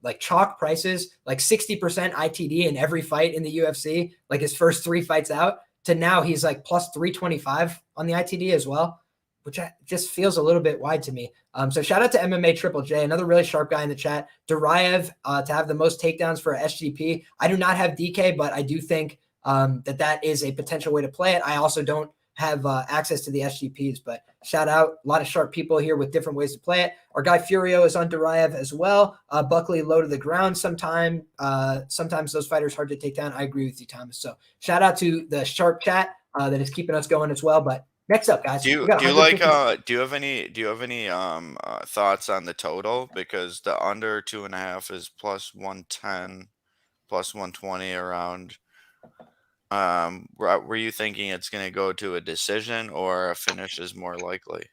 like chalk prices, like 60% ITD in every fight in the UFC, like his first 3 fights out, to now he's like plus 325 on the ITD as well, which just feels a little bit wide to me. So shout out to MMA Triple J, another really sharp guy in the chat. Duraev to have the most takedowns for SGP. I do not have DK, but I do think that is a potential way to play it. I also don't have access to the SGPs, but shout out, a lot of sharp people here with different ways to play it. Our guy Furio is on Duraev as well. Buckley low to the ground sometimes those fighters hard to take down. I agree with you, Thomas. So shout out to the sharp chat that is keeping us going as well. But next up, guys, do you have any thoughts on the total? Because the under 2.5 is plus 110, plus 120 around. Were you thinking it's going to go to a decision or a finish is more likely?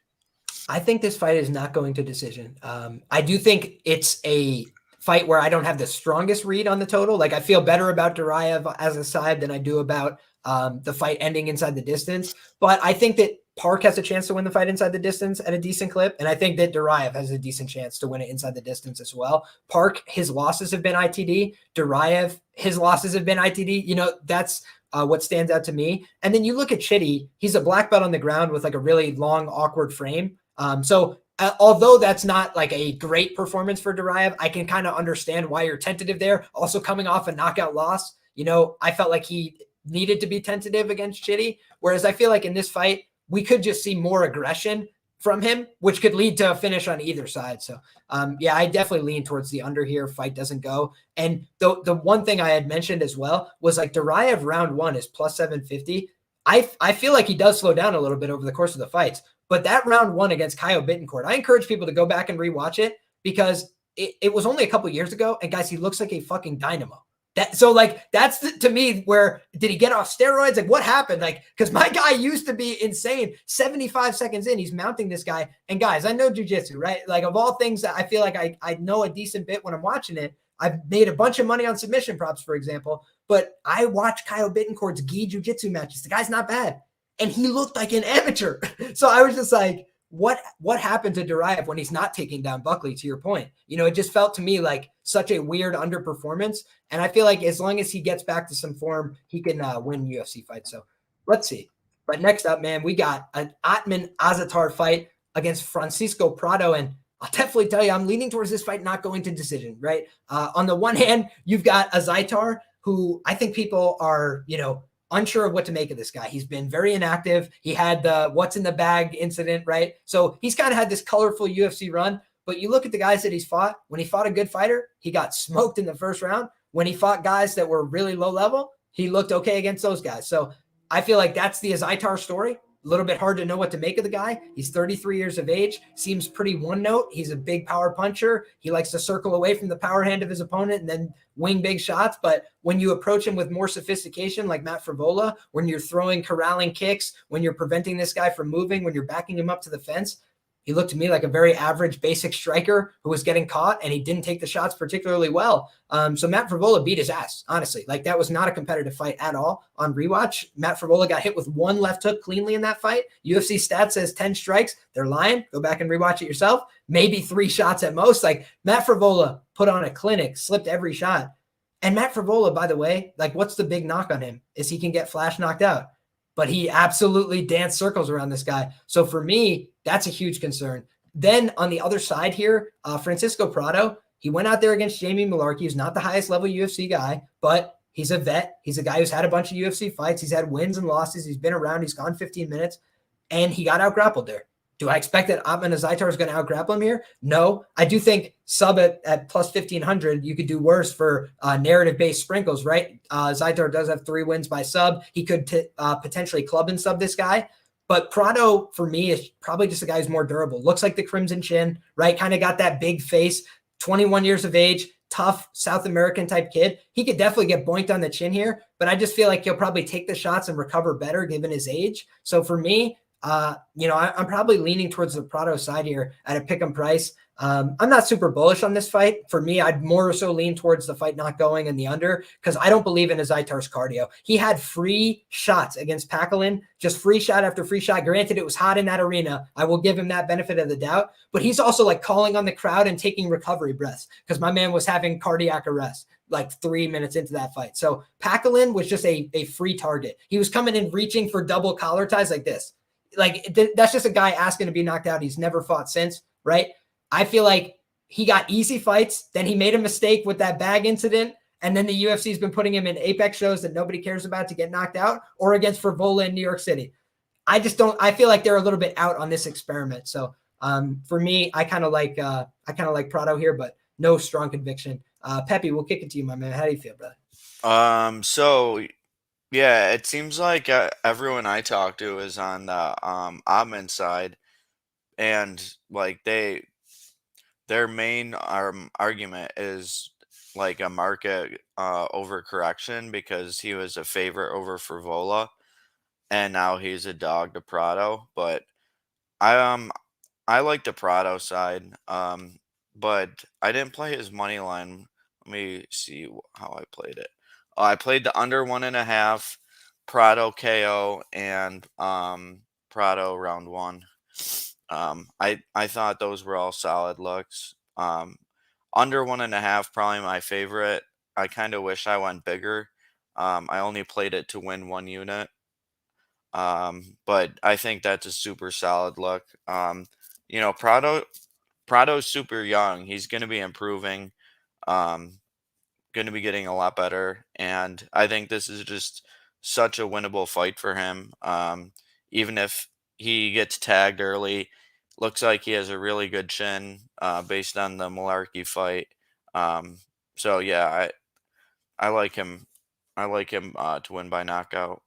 I think this fight is not going to decision. I do think it's a fight where I don't have the strongest read on the total. Like I feel better about Duraev as a side than I do about the fight ending inside the distance. But I think that Park has a chance to win the fight inside the distance at a decent clip. And I think that Duraev has a decent chance to win it inside the distance as well. Park, his losses have been ITD. Duraev, his losses have been ITD. You know, that's what stands out to me. And then you look at Chitty, he's a black belt on the ground with like a really long, awkward frame. So although that's not like a great performance for Duraev, I can kind of understand why you're tentative there. Also coming off a knockout loss, you know, I felt like he needed to be tentative against Chitty. Whereas I feel like in this fight, we could just see more aggression from him, which could lead to a finish on either side. So yeah, I definitely lean towards the under here. Fight doesn't go. And the one thing I had mentioned as well was like Duraev round 1 is plus 750. I feel like he does slow down a little bit over the course of the fights, but that round 1 against Kyle Bittencourt, I encourage people to go back and rewatch it because it was only a couple years ago. And guys, he looks like a fucking dynamo. So like, that's to me where did he get off steroids? Like what happened? Like, cause my guy used to be insane. 75 seconds in, he's mounting this guy. And guys, I know jujitsu, right? Like of all things that I feel like I know a decent bit when I'm watching it. I've made a bunch of money on submission props, for example, but I watched Kyle Bittencourt's gi jujitsu matches. The guy's not bad. And he looked like an amateur. So I was just like, what happened to Duraev when he's not taking down Buckley, to your point? It just felt to me like such a weird underperformance. And I feel like as long as he gets back to some form, he can win UFC fights. So let's see. But next up, man, we got an Atman Azatar fight against Francisco Prado. And I'll definitely tell you, I'm leaning towards this fight not going to decision, right? On the one hand, you've got Azaitar, who I think people are, unsure of what to make of this guy. He's been very inactive. He had the what's in the bag incident, right? So he's kind of had this colorful UFC run, but you look at the guys that he's fought. When he fought a good fighter, he got smoked in the first round. When he fought guys that were really low level, he looked okay against those guys. So I feel like that's the Azaitar story. A little bit hard to know what to make of the guy. He's 33 years of age, seems pretty one note. He's a big power puncher. He likes to circle away from the power hand of his opponent and then wing big shots. But when you approach him with more sophistication, like Matt Frivola, when you're throwing corralling kicks, when you're preventing this guy from moving, when you're backing him up to the fence, he looked to me like a very average basic striker who was getting caught, and he didn't take the shots particularly well. So Matt Frivola beat his ass, honestly. Like, that was not a competitive fight at all. On rewatch, Matt Frivola got hit with one left hook cleanly in that fight. UFC stats says 10 strikes. They're lying. Go back and rewatch it yourself. Maybe 3 shots at most. Like, Matt Frivola put on a clinic, slipped every shot. And Matt Frivola, by the way, like, what's the big knock on him? Is he can get flash knocked out. But he absolutely danced circles around this guy. So for me, that's a huge concern. Then on the other side here, Francisco Prado, he went out there against Jamie Mullarkey, who's not the highest level UFC guy, but he's a vet. He's a guy who's had a bunch of UFC fights. He's had wins and losses. He's been around. He's gone 15 minutes, and he got out-grappled there. Do I expect that Atman Azaitar is going to out-grapple him here? No. I do think sub at plus 1,500, you could do worse for narrative-based sprinkles, right? Azaitar does have 3 wins by sub. He could potentially club and sub this guy. But Prado, for me, is probably just a guy who's more durable. Looks like the Crimson Chin, right? Kind of got that big face, 21 years of age, tough South American type kid. He could definitely get boinked on the chin here, but I just feel like he'll probably take the shots and recover better given his age. So for me, I'm probably leaning towards the Prado side here at a pick 'em price. I'm not super bullish on this fight. For me, I'd more so lean towards the fight not going and the under, because I don't believe in Azaitar's cardio. He had free shots against Ailin, just free shot after free shot. Granted, it was hot in that arena. I will give him that benefit of the doubt, but he's also like calling on the crowd and taking recovery breaths because my man was having cardiac arrest like 3 minutes into that fight. So Ailin was just a free target. He was coming in reaching for double collar ties like this. Like, that's just a guy asking to be knocked out. He's never fought since, right? I feel like he got easy fights. Then he made a mistake with that bag incident. And then the UFC has been putting him in Apex shows that nobody cares about to get knocked out, or against Frivola in New York City. I feel like they're a little bit out on this experiment. So for me, I kind of like Prado here, but no strong conviction. Pepe, we'll kick it to you, my man. How do you feel, brother? So yeah, it seems like everyone I talk to is on the Atman side, and like their main argument is like a market overcorrection because he was a favorite over Frivola, and now he's a dog to Prado. But I like the Prado side, but I didn't play his money line. Let me see how I played it. I played the under 1.5, Prado KO, and Prado round 1. I thought those were all solid looks. Under 1.5, probably my favorite. I kind of wish I went bigger. I only played it to win 1 unit. But I think that's a super solid look. Prado's super young. He's going to be improving. Going to be getting a lot better, and I think this is just such a winnable fight for him. Even if he gets tagged early, looks like he has a really good chin based on the Mullarkey fight. So yeah, I like him. I like him to win by knockout.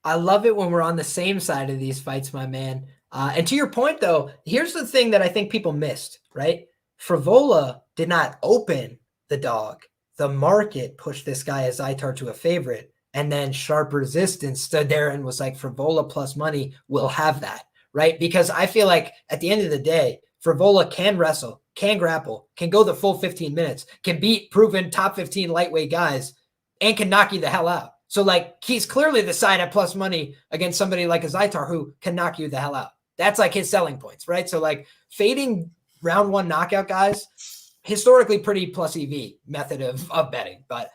I love it when we're on the same side of these fights, my man. And to your point, though, here's the thing that I think people missed, right? Frivola did not open the dog. The market pushed this guy Azaitar to a favorite, and then Sharp Resistance stood there and was like, Frivola plus money will have that, right? Because I feel like at the end of the day, Frivola can wrestle, can grapple, can go the full 15 minutes, can beat proven top 15 lightweight guys, and can knock you the hell out. So like, he's clearly the side at plus money against somebody like Azaitar who can knock you the hell out. That's like his selling points, right? So like fading round one knockout guys, historically pretty plus EV method of betting, but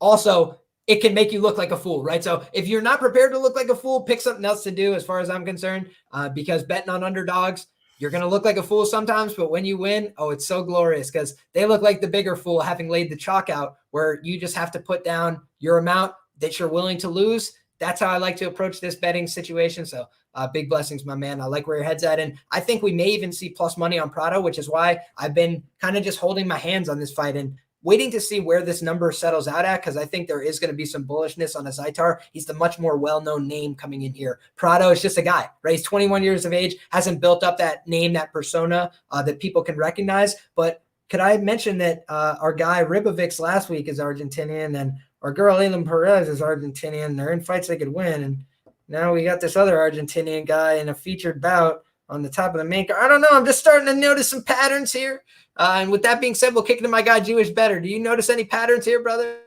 also it can make you look like a fool, right? So if you're not prepared to look like a fool, pick something else to do as far as I'm concerned, because betting on underdogs, you're going to look like a fool sometimes, but when you win, oh, it's so glorious because they look like the bigger fool having laid the chalk out where you just have to put down your amount that you're willing to lose. That's how I like to approach this betting situation. So big blessings, my man. I like where your head's at. And I think we may even see plus money on Prado, which is why I've been kind of just holding my hands on this fight and waiting to see where this number settles out at, because I think there is going to be some bullishness on Azat. He's the much more well-known name coming in here. Prado is just a guy, right? He's 21 years of age, hasn't built up that name, that persona that people can recognize. But could I mention that our guy Ribovics last week is Argentinian, and our girl Ailin Perez is Argentinian. They're in fights they could win, and now we got this other Argentinian guy in a featured bout on the top of the main card. I don't know. I'm just starting to notice some patterns here. And with that being said, we'll kick it to my guy, Jewish Bettor. Do you notice any patterns here, brother?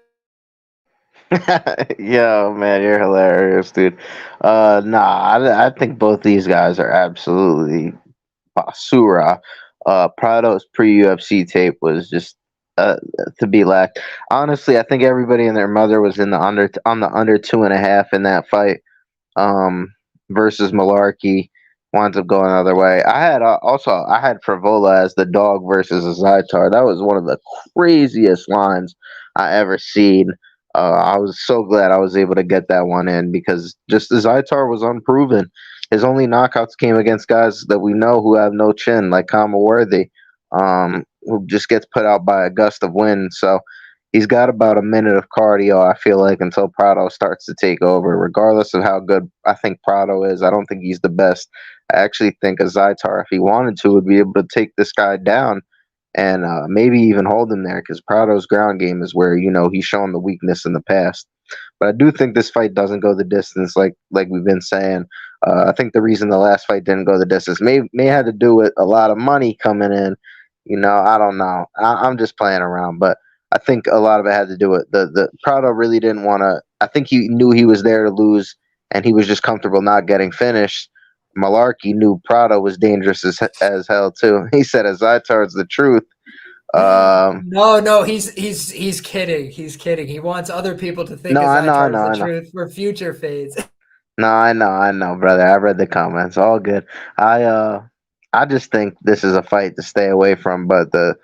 Yo, man, you're hilarious, dude. I think both these guys are absolutely basura. Prado's pre-UFC tape was just to be lacked. Honestly, I think everybody and their mother was on the under 2.5 in that fight versus Malarkey. Winds up going the other way. I had Frivola as the dog versus Azat. That was one of the craziest lines I ever seen. I was so glad I was able to get that one in because just Azat was unproven. His only knockouts came against guys that we know who have no chin, like Kama Worthy, who just gets put out by a gust of wind. So he's got about a minute of cardio, I feel like, until Prado starts to take over. Regardless of how good I think Prado is, I don't think he's the best. I actually think Azat, if he wanted to, would be able to take this guy down and maybe even hold him there because Prado's ground game is where, he's shown the weakness in the past. But I do think this fight doesn't go the distance like we've been saying. I think the reason the last fight didn't go the distance may have to do with a lot of money coming in. I don't know. I'm just playing around, but I think a lot of it had to do with the Prado really didn't want to. I think he knew he was there to lose, and he was just comfortable not getting finished. Malarkey knew Prado was dangerous as hell too. He said Azat's the truth. No, he's kidding. He's kidding. He wants other people to think Azat is the truth for future fades. No, I know, brother. I read the comments. All good. I just think this is a fight to stay away from. But the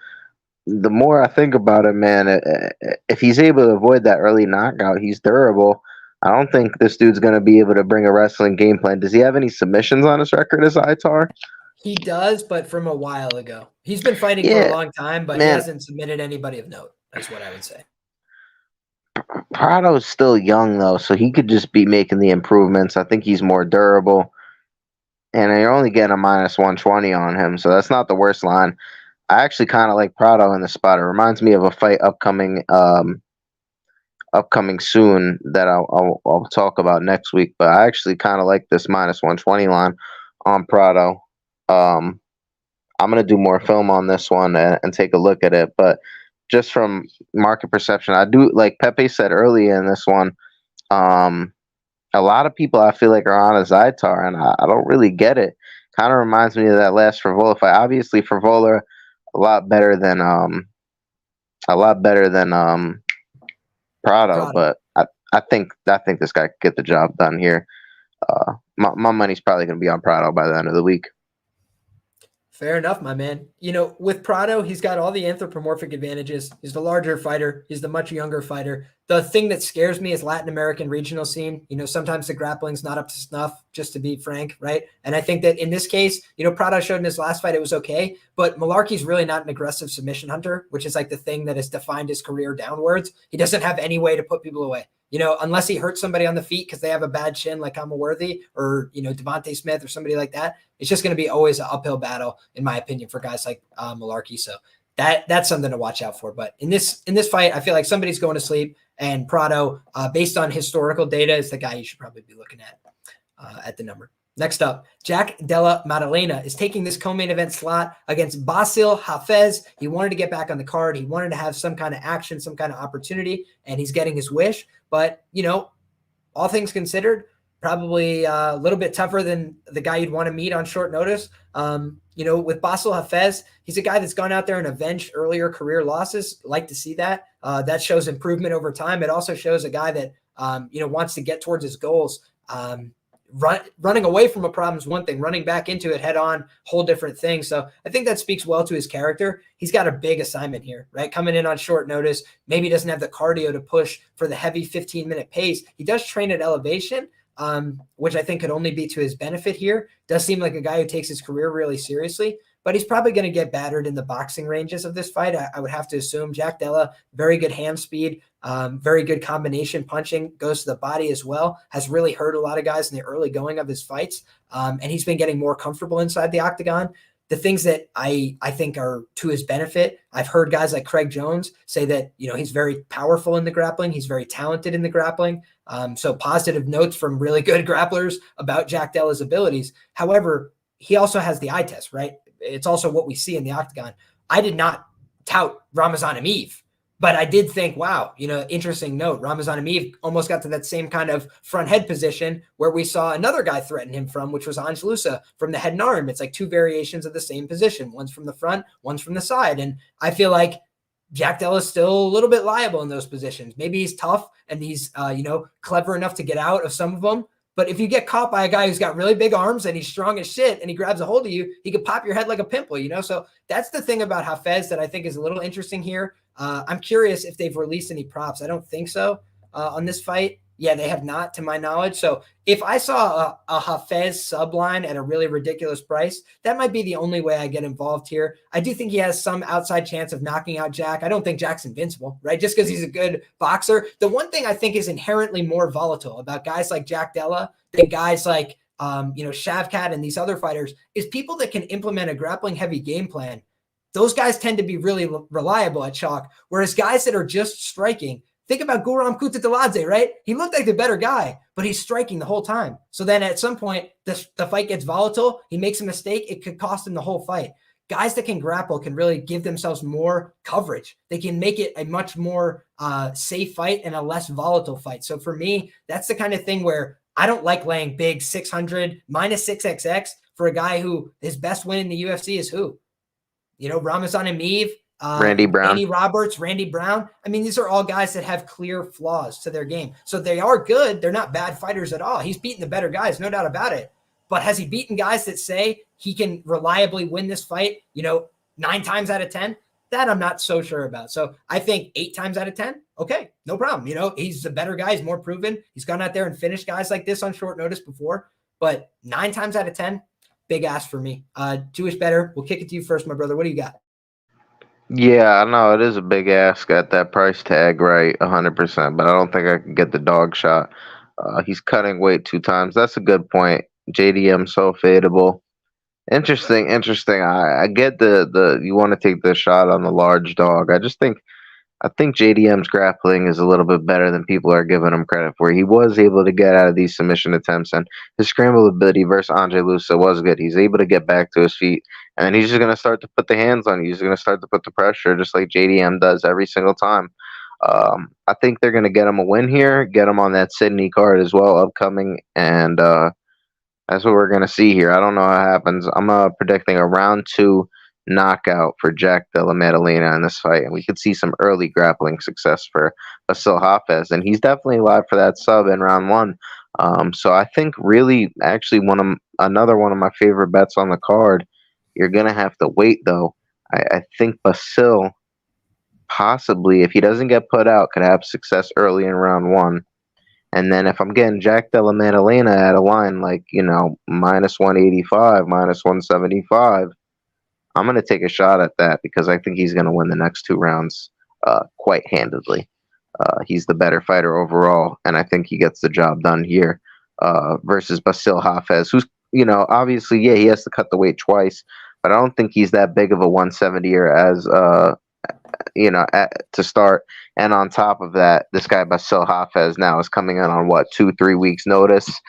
more I think about it, man, if he's able to avoid that early knockout, he's durable. I don't think this dude's going to be able to bring a wrestling game plan. Does he have any submissions on his record as Aitar? He does, but from a while ago. He's been fighting for a long time, but he hasn't submitted anybody of note. That's what I would say. Prado's still young, though, so he could just be making the improvements. I think he's more durable. And you're only getting a minus 120 on him, so that's not the worst line. I actually kind of like Prado in the spot. It reminds me of a fight upcoming soon that I'll talk about next week. But I actually kind of like this minus 120 line on Prado. I'm gonna do more film on this one and take a look at it. But just from market perception, I do like Pepe said earlier in this one. A lot of people I feel like are on Azat, and I don't really get it. Kind of reminds me of that last Frivola fight. Obviously, Frivola a lot better than Prado, but I think this guy could get the job done here. My money's probably going to be on Prado by the end of the week. Fair enough, my man. With Prado, he's got all the anthropomorphic advantages. He's the larger fighter. He's the much younger fighter. The thing that scares me is Latin American regional scene. Sometimes the grappling's not up to snuff, just to be frank, right? And I think that in this case, Prado showed in his last fight it was okay, but Malarkey's really not an aggressive submission hunter, which is like the thing that has defined his career downwards. He doesn't have any way to put people away. Unless he hurts somebody on the feet because they have a bad chin like Worthy or, Devontae Smith or somebody like that, it's just going to be always an uphill battle, in my opinion, for guys like Malarkey. So that's something to watch out for. But in this fight, I feel like somebody's going to sleep, and Prado, based on historical data, is the guy you should probably be looking at the number. Next up, Jack Della Maddelena is taking this co-main event slot against Basil Hafez. He wanted to get back on the card. He wanted to have some kind of action, some kind of opportunity, and he's getting his wish. But, all things considered, probably a little bit tougher than the guy you'd want to meet on short notice. With Basel Hafez, he's a guy that's gone out there and avenged earlier career losses. Like to see that. That shows improvement over time. It also shows a guy that, wants to get towards his goals. Running away from a problem is one thing. Running back into it head on, whole different thing. So I think that speaks well to his character. He's got a big assignment here, right? Coming in on short notice, maybe doesn't have the cardio to push for the heavy 15-minute pace. He does train at elevation, which I think could only be to his benefit here. Does seem like a guy who takes his career really seriously, but he's probably going to get battered in the boxing ranges of this fight. I would have to assume. Jack Della, very good hand speed, very good combination punching, goes to the body as well, has really hurt a lot of guys in the early going of his fights. And he's been getting more comfortable inside the octagon. The things that I think are to his benefit, I've heard guys like Craig Jones say that, he's very powerful in the grappling. He's very talented in the grappling. So positive notes from really good grapplers about Jack Della's abilities. However, he also has the eye test, right? It's also what we see in the octagon. I did not tout Ramazan Emeev, but I did think, wow, interesting note. Ramazan Emeev almost got to that same kind of front head position where we saw another guy threaten him from, which was Ange Lusa from the head and arm. It's like two variations of the same position. One's from the front, one's from the side. And I feel like Jack Della is still a little bit liable in those positions. Maybe he's tough and he's, clever enough to get out of some of them. But if you get caught by a guy who's got really big arms and he's strong as shit and he grabs a hold of you, he could pop your head like a pimple, So that's the thing about Hafez that I think is a little interesting here. I'm curious if they've released any props. I don't think so on this fight. Yeah, they have not, to my knowledge. So if I saw a Hafez subline at a really ridiculous price, that might be the only way I get involved here. I do think he has some outside chance of knocking out Jack. I don't think Jack's invincible, right? Just because he's a good boxer. The one thing I think is inherently more volatile about guys like Jack Della than guys like, Shavkat and these other fighters is people that can implement a grappling heavy game plan. Those guys tend to be really reliable at chalk, whereas guys that are just striking, think about Guram Kutateladze, right? He looked like the better guy, but he's striking the whole time. So then at some point, the fight gets volatile. He makes a mistake. It could cost him the whole fight. Guys that can grapple can really give themselves more coverage. They can make it a much more safe fight and a less volatile fight. So for me, that's the kind of thing where I don't like laying big 600 minus 6XX for a guy who his best win in the UFC is who? Ramazan Emeev, Randy Brown, Andy Roberts, Randy Brown. I mean, these are all guys that have clear flaws to their game. So they are good. They're not bad fighters at all. He's beaten the better guys, no doubt about it. But has he beaten guys that say he can reliably win this fight, 9 times out of 10? That I'm not so sure about. So I think 8 times out of 10, okay, no problem. He's the better guy. He's more proven. He's gone out there and finished guys like this on short notice before. But 9 times out of 10, big ask for me. Jewish Bettor, we'll kick it to you first, my brother. What do you got? Yeah, I know it is a big ask at that price tag, right? 100%, but I don't think I can get the dog shot. He's cutting weight 2 times. That's a good point. JDM so fadeable. Interesting. I get the you want to take the shot on the large dog. I think JDM's grappling is a little bit better than people are giving him credit for. He was able to get out of these submission attempts, and his scramble ability versus Andre Lusa was good. He's able to get back to his feet, and then he's just going to start to put the hands on you. He's going to start to put the pressure, just like JDM does every single time. I think they're going to get him a win here, get him on that Sydney card as well, upcoming, and that's what we're going to see here. I don't know how it happens. I'm predicting a round 2 knockout for Jack Della Maddelena in this fight, and we could see some early grappling success for Basil Hafez, and he's definitely live for that sub in round 1. So I think really, actually, another one of my favorite bets on the card. You're gonna have to wait though. I think Basil, possibly, if he doesn't get put out, could have success early in round 1. And then if I'm getting Jack Della Maddelena at a line like minus 185, minus 175. I'm going to take a shot at that because I think he's going to win the next 2 rounds quite handedly. He's the better fighter overall, and I think he gets the job done here versus Basil Hafez, who's, obviously, yeah, he has to cut the weight twice, but I don't think he's that big of a 170er as, to start. And on top of that, this guy Basil Hafez now is coming in on 2-3 weeks notice.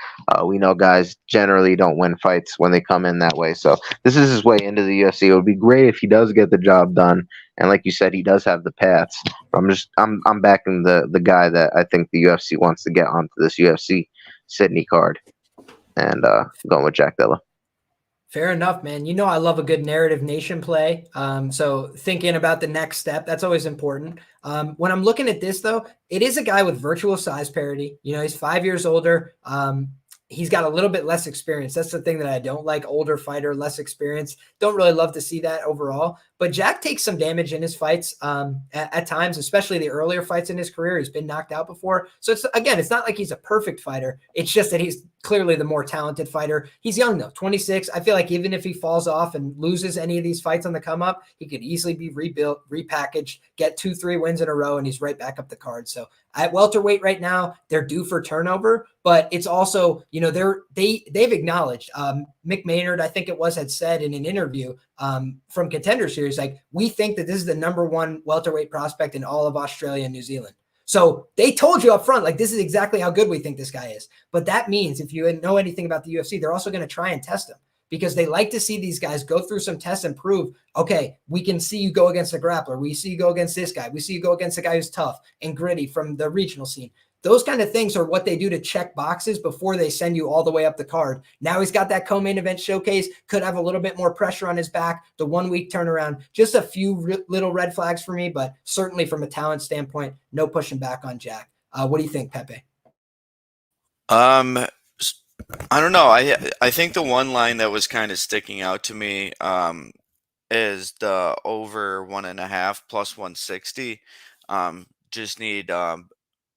We know guys generally don't win fights when they come in that way. So this is his way into the UFC. It would be great if he does get the job done. And like you said, he does have the paths. I'm backing the guy that I think the UFC wants to get onto this UFC Sydney card, and going with Jack Della. Fair enough, man. You know I love a good narrative nation play. So thinking about the next step, that's always important. When I'm looking at this, though, it is a guy with virtual size parity. You know, he's 5 years older. He's got a little bit less experience. That's the thing that I don't like. Older fighter, less experience. Don't really love to see that overall. But Jack takes some damage in his fights at times, especially the earlier fights in his career. He's been knocked out before. So it's not like he's a perfect fighter. It's just that he's clearly the more talented fighter. He's young though, 26. I feel like even if he falls off and loses any of these fights on the come up, he could easily be rebuilt, repackaged, get 2-3 wins in a row, and he's right back up the card. So at welterweight right now, they're due for turnover, but it's also, you know, they've acknowledged, Mick Maynard, I think it was, had said in an interview from Contender Series, like, we think that this is the #1 welterweight prospect in all of Australia and New Zealand. So they told you up front, like, this is exactly how good we think this guy is. But that means if you know anything about the UFC, they're also going to try and test him, because they like to see these guys go through some tests and prove, okay, we can see you go against a grappler. We see you go against this guy. We see you go against a guy who's tough and gritty from the regional scene. Those kind of things are what they do to check boxes before they send you all the way up the card. Now he's got that co-main event showcase, could have a little bit more pressure on his back, the 1 week turnaround, just a few little red flags for me, but certainly from a talent standpoint, no pushing back on Jack. What do you think, Pepe? I don't know. I think the one line that was kind of sticking out to me is the over 1.5 plus 160. Just need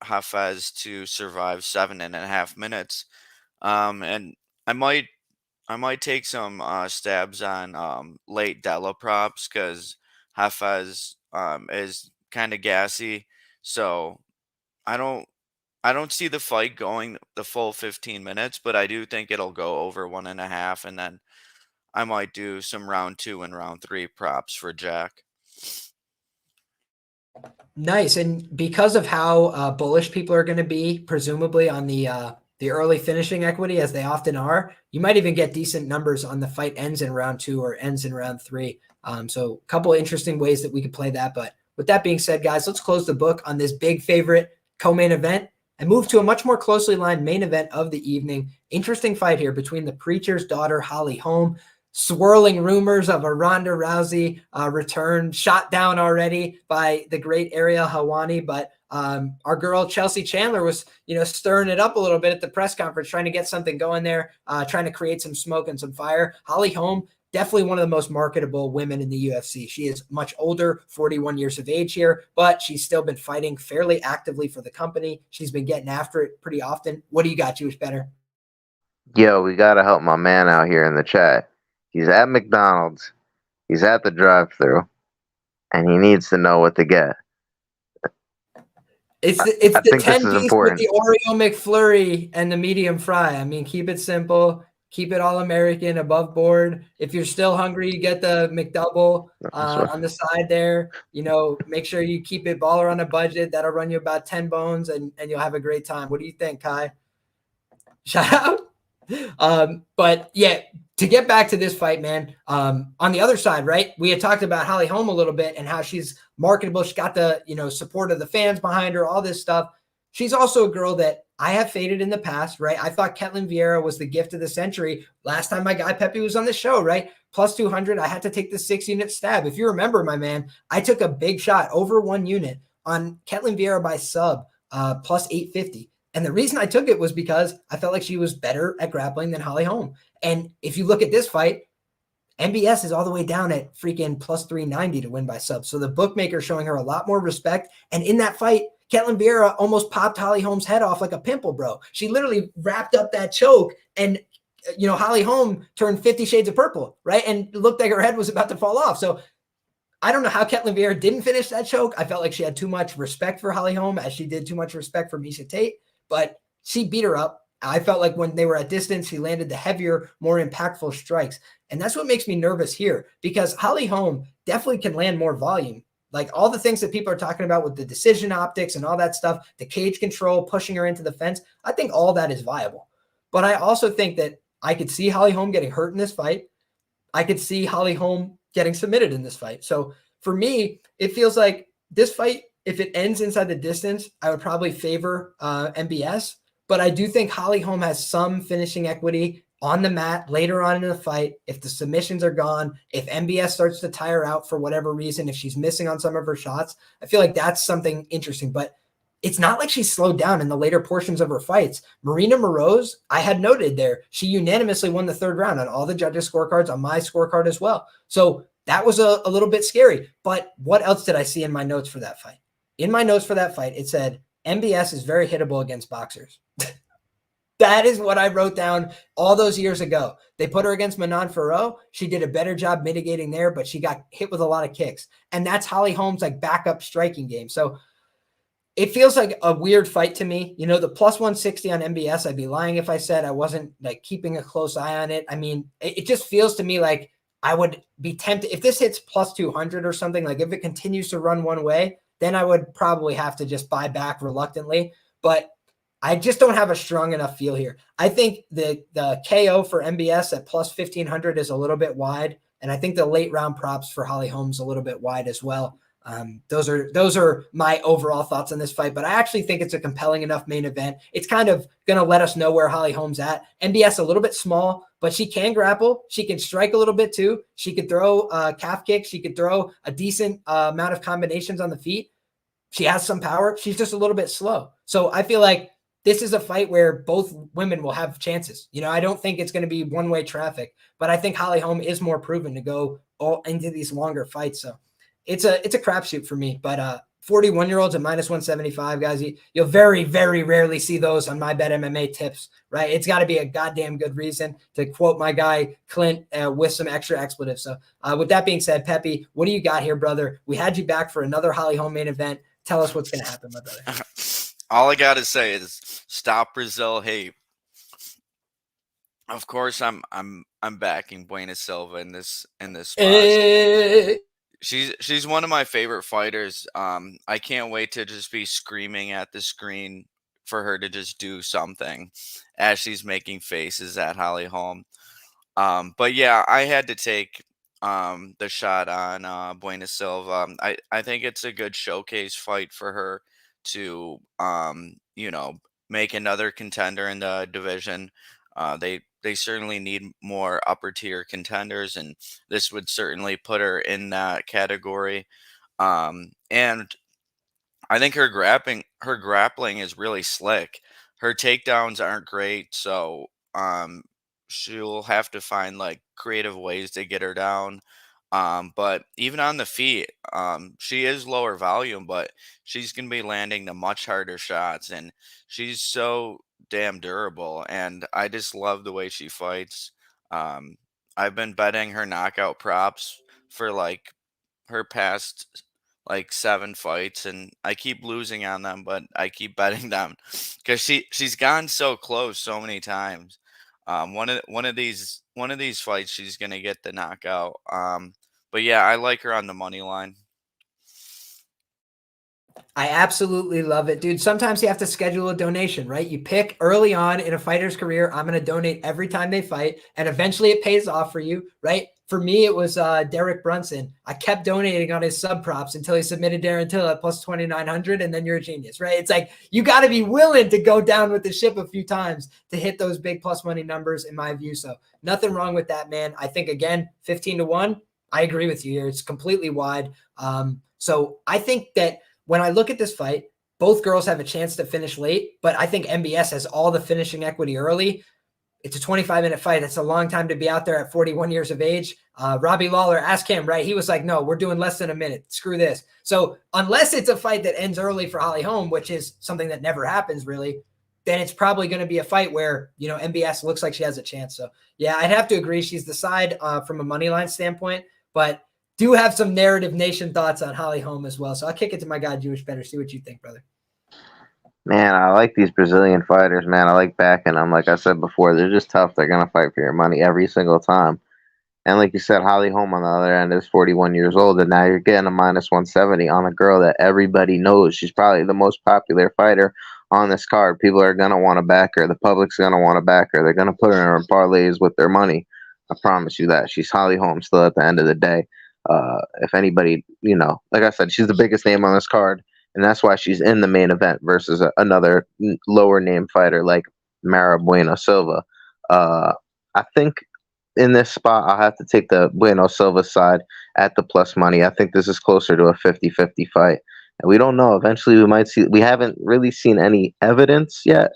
Hafez to survive 7.5 minutes. And I might take some stabs on late Della props, because Hafez is kind of gassy. So I don't see the fight going the full 15 minutes, but I do think it'll go over 1.5, and then I might do some round 2 and round 3 props for Jack. Nice. And because of how bullish people are going to be, presumably on the early finishing equity, as they often are, you might even get decent numbers on the fight ends in round 2 or ends in round 3. So a couple of interesting ways that we could play that. But with that being said, guys, let's close the book on this big favorite co-main event and move to a much more closely lined main event of the evening. Interesting fight here between the preacher's daughter, Holly Holm. Swirling rumors of a Ronda Rousey return, shot down already by the great Ariel Helwani. But our girl Chelsea Chandler was, stirring it up a little bit at the press conference, trying to get something going there, trying to create some smoke and some fire. Holly Holm, definitely one of the most marketable women in the UFC. She is much older, 41 years of age here, but she's still been fighting fairly actively for the company. She's been getting after it pretty often. What do you got, Jewish Bettor? Yo, we got to help my man out here in the chat. He's at McDonald's. He's at the drive-thru, and he needs to know what to get. It's the 10-piece with the Oreo McFlurry and the medium fry. I mean, keep it simple. Keep it all American, above board. If you're still hungry, you get the McDouble on the side there. Make sure you keep it baller on a budget. That'll run you about 10 bones, and you'll have a great time. What do you think, Kai? Shout out. But yeah, to get back to this fight, man, on the other side, right? We had talked about Holly Holm a little bit and how she's marketable. She's got the, support of the fans behind her, all this stuff. She's also a girl that I have faded in the past, right? I thought Ketlen Vieira was the gift of the century. Last time my guy Pepe was on the show, right? Plus 200, I had to take the 6-unit stab. If you remember, my man, I took a big shot over 1 unit on Ketlen Vieira by sub, plus 850. And the reason I took it was because I felt like she was better at grappling than Holly Holm. And if you look at this fight, MBS is all the way down at freaking plus 390 to win by sub. So the bookmaker showing her a lot more respect. And in that fight, Ketlen Vieira almost popped Holly Holm's head off like a pimple, bro. She literally wrapped up that choke, and Holly Holm turned 50 shades of purple, right? And it looked like her head was about to fall off. So I don't know how Ketlen Vieira didn't finish that choke. I felt like she had too much respect for Holly Holm, as she did too much respect for Miesha Tate, but she beat her up. I felt like when they were at distance, she landed the heavier, more impactful strikes. And that's what makes me nervous here, because Holly Holm definitely can land more volume. Like all the things that people are talking about with the decision optics and all that stuff, the cage control, pushing her into the fence, I think all that is viable. But I also think that I could see Holly Holm getting hurt in this fight. I could see Holly Holm getting submitted in this fight. So for me, it feels like this fight, if it ends inside the distance, I would probably favor MBS. but I do think Holly Holm has some finishing equity on the mat later on in the fight. If the submissions are gone, if MBS starts to tire out for whatever reason, if she's missing on some of her shots, I feel like that's something interesting. But it's not like she's slowed down in the later portions of her fights. Marina Moroz, I had noted there, she unanimously won the third round on all the judges' scorecards, on my scorecard as well. So that was a little bit scary. But what else did I see in my notes for that fight? In my notes for that fight, it said, MBS is very hittable against boxers. That is what I wrote down all those years ago. They put her against Manon Farrow. She did a better job mitigating there, but she got hit with a lot of kicks. And that's Holly Holm's like backup striking game. So it feels like a weird fight to me. You know, the plus 160 on MBS, I'd be lying if I said I wasn't like keeping a close eye on it. I mean, it just feels to me like I would be tempted if this hits plus 200 or something, like if it continues to run one way, then I would probably have to just buy back reluctantly. But I just don't have a strong enough feel here. I think the KO for MBS at plus 1,500 is a little bit wide. And I think the late round props for Holly Holm's a little bit wide as well. Those are my overall thoughts on this fight, but I actually think it's a compelling enough main event. It's kind of going to let us know where Holly Holm's at. MBS a little bit small, but she can grapple. She can strike a little bit too. She could throw calf kicks. She could throw a decent amount of combinations on the feet. She has some power. She's just a little bit slow. So I feel like this is a fight where both women will have chances. You know, I don't think it's going to be one-way traffic, but I think Holly Holm is more proven to go all into these longer fights. So it's a crapshoot for me. But 41-year-olds at minus 175, guys, you'll very, very rarely see those on my bet MMA tips, right? It's got to be a goddamn good reason, to quote my guy Clint, with some extra expletives. So with that being said, Peppy, what do you got here, brother? We had you back for another Holly Holm main event. Tell us what's going to happen, my brother. All I got to say is stop Brazil hate. Of course, I'm backing Bueno Silva in this spot. She's one of my favorite fighters. I can't wait to just be screaming at the screen for her to just do something as she's making faces at Holly Holm. But yeah, I had to take the shot on Bueno Silva. I think it's a good showcase fight for her to make another contender in the division. They certainly need more upper tier contenders, and this would certainly put her in that category. And I think her grappling is really slick. Her takedowns aren't great, so she'll have to find like creative ways to get her down. But even on the feet, she is lower volume, but she's going to be landing the much harder shots, and she's so damn durable, and I just love the way she fights. I've been betting her knockout props for like her past like 7 fights, and I keep losing on them, but I keep betting them because she's gone so close so many times. One of these fights she's gonna get the knockout. But yeah, I like her on the money line. I absolutely love it, dude. Sometimes you have to schedule a donation, right? You pick early on in a fighter's career, I'm going to donate every time they fight, and eventually it pays off for you, right? For me, it was Derek Brunson. I kept donating on his sub props until he submitted Darren Till at plus 2,900, and then you're a genius, right? It's like you got to be willing to go down with the ship a few times to hit those big plus money numbers, in my view. So nothing wrong with that, man. I think, again, 15-1, I agree with you here. It's completely wide. So I think that when I look at this fight, both girls have a chance to finish late, but I think MBS has all the finishing equity early. It's a 25-minute fight. That's a long time to be out there at 41 years of age. Robbie Lawler, ask him, right? He was like, no, we're doing less than a minute. Screw this. So unless it's a fight that ends early for Holly Holm, which is something that never happens really, then it's probably going to be a fight where, MBS looks like she has a chance. So yeah, I'd have to agree. She's the side from a money line standpoint, but do have some narrative nation thoughts on Holly Holm as well. So I'll kick it to my guy, Jewish Bettor. See what you think, brother. Man, I like these Brazilian fighters, man. I like backing them. Like I said before, they're just tough. They're going to fight for your money every single time. And like you said, Holly Holm on the other end is 41 years old, and now you're getting a minus 170 on a girl that everybody knows. She's probably the most popular fighter on this card. People are going to want to back her. The public's going to want to back her. They're going to put her in parlays with their money. I promise you that. She's Holly Holm still at the end of the day. If anybody, like I said, she's the biggest name on this card, and that's why she's in the main event versus another lower name fighter like Mayra Bueno Silva. I think in this spot, I'll have to take the Bueno Silva side at the plus money. I think this is closer to a 50-50 fight. And we don't know. Eventually, we might see. We haven't really seen any evidence yet,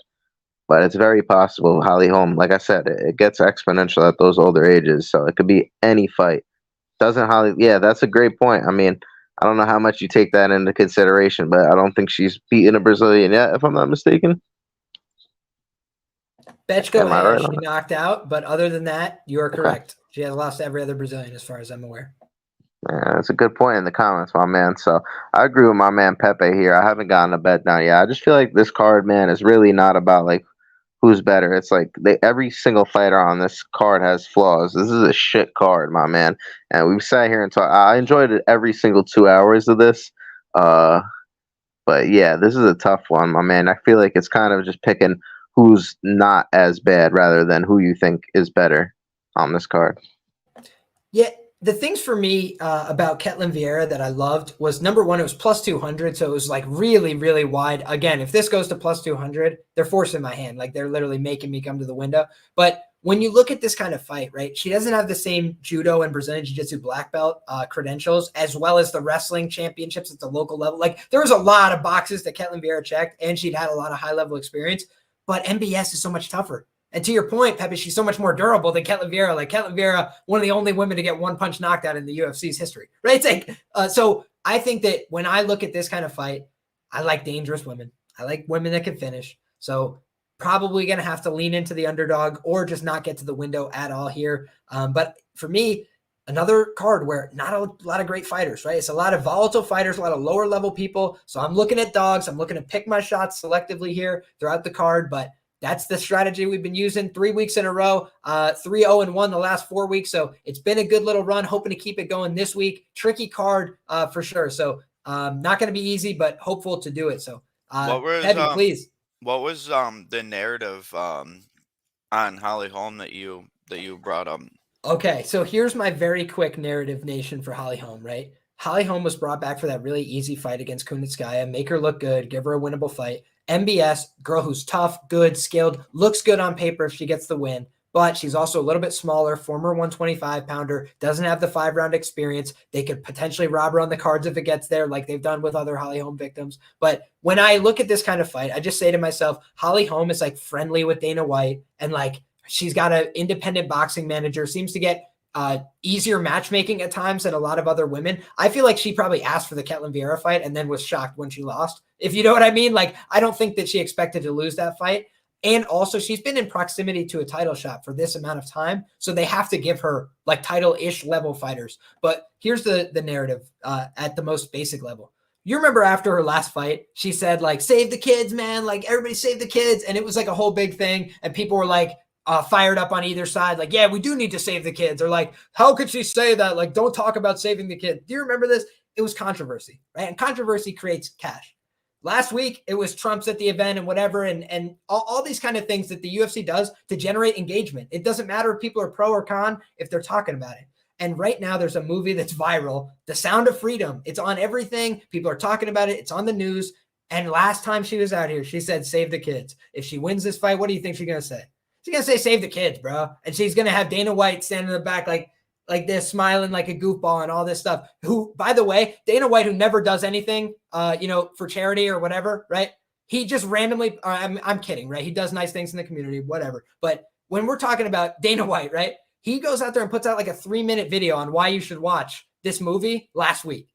but it's very possible. Holm, like I said, it gets exponential at those older ages, so it could be any fight. Doesn't Holly? Yeah, that's a great point. I mean, I don't know how much you take that into consideration, but I don't think she's beaten a Brazilian yet, if I'm not mistaken. Betchko Right she knocked out, but other than that, you are correct. She has lost to every other Brazilian, as far as I'm aware. Yeah, that's a good point in the comments, my man. So I agree with my man Pepe here. I haven't gotten a bet down yet. I just feel like this card, man, is really not about like who's better. It's like every single fighter on this card has flaws. This is a shit card, my man. And we've sat here and talked. I enjoyed it every single 2 hours of this. But yeah, this is a tough one, my man. I feel like it's kind of just picking who's not as bad rather than who you think is better on this card. Yeah, the things for me about Ketlen Vieira that I loved was, number one, it was plus 200. So it was like really, really wide. Again, if this goes to plus 200, they're forcing my hand. Like they're literally making me come to the window. But when you look at this kind of fight, right, she doesn't have the same judo and Brazilian Jiu-Jitsu black belt credentials, as well as the wrestling championships at the local level. Like there was a lot of boxes that Ketlen Vieira checked, and she'd had a lot of high level experience. But MBS is so much tougher. And to your point, Pepe, she's so much more durable than Ketlen Vieira. Like Ketlen Vieira, one of the only women to get one punch knocked out in the UFC's history, right? It's like, so I think that when I look at this kind of fight, I like dangerous women. I like women that can finish. So probably going to have to lean into the underdog or just not get to the window at all here. But for me, another card where not a lot of great fighters, right? It's a lot of volatile fighters, a lot of lower level people. So I'm looking at dogs. I'm looking to pick my shots selectively here throughout the card, but that's the strategy we've been using 3 weeks in a row, 3-0-1 the last 4 weeks. So it's been a good little run, hoping to keep it going this week. Tricky card for sure. So not going to be easy, but hopeful to do it. So Pepe, please. What was the narrative on Holm that you brought up? Okay, so here's my very quick narrative nation for Holm, right? Holm was brought back for that really easy fight against Kunitskaya, make her look good, give her a winnable fight. MBS, girl who's tough, good, skilled, looks good on paper if she gets the win, but she's also a little bit smaller, former 125-pounder, doesn't have the 5-round experience. They could potentially rob her on the cards if it gets there, like they've done with other Holm victims. But when I look at this kind of fight, I just say to myself, Holm is like friendly with Dana White, and like she's got an independent boxing manager, seems to get easier matchmaking at times than a lot of other women. I feel like she probably asked for the Ketlen Vieira fight and then was shocked when she lost. If you know what I mean? Like, I don't think that she expected to lose that fight. And also she's been in proximity to a title shot for this amount of time. So they have to give her like title-ish level fighters. But here's the narrative at the most basic level. You remember after her last fight, she said like, save the kids, man. Like everybody save the kids. And it was like a whole big thing. And people were like, fired up on either side. Like, yeah, we do need to save the kids. Or like, how could she say that? Like, don't talk about saving the kids. Do you remember this? It was controversy, right? And controversy creates cash. Last week, it was Trump's at the event and whatever. And all these kind of things that the UFC does to generate engagement. It doesn't matter if people are pro or con if they're talking about it. And right now there's a movie that's viral, The Sound of Freedom. It's on everything. People are talking about it. It's on the news. And last time she was out here, she said, save the kids. If she wins this fight, what do you think she's going to say? She's going to say, save the kids, bro. And she's going to have Dana White standing in the back like this, smiling like a goofball and all this stuff. Who, by the way, Dana White, who never does anything, for charity or whatever, right? He just randomly, I'm kidding, right? He does nice things in the community, whatever. But when we're talking about Dana White, right? He goes out there and puts out like a 3-minute video on why you should watch this movie last week,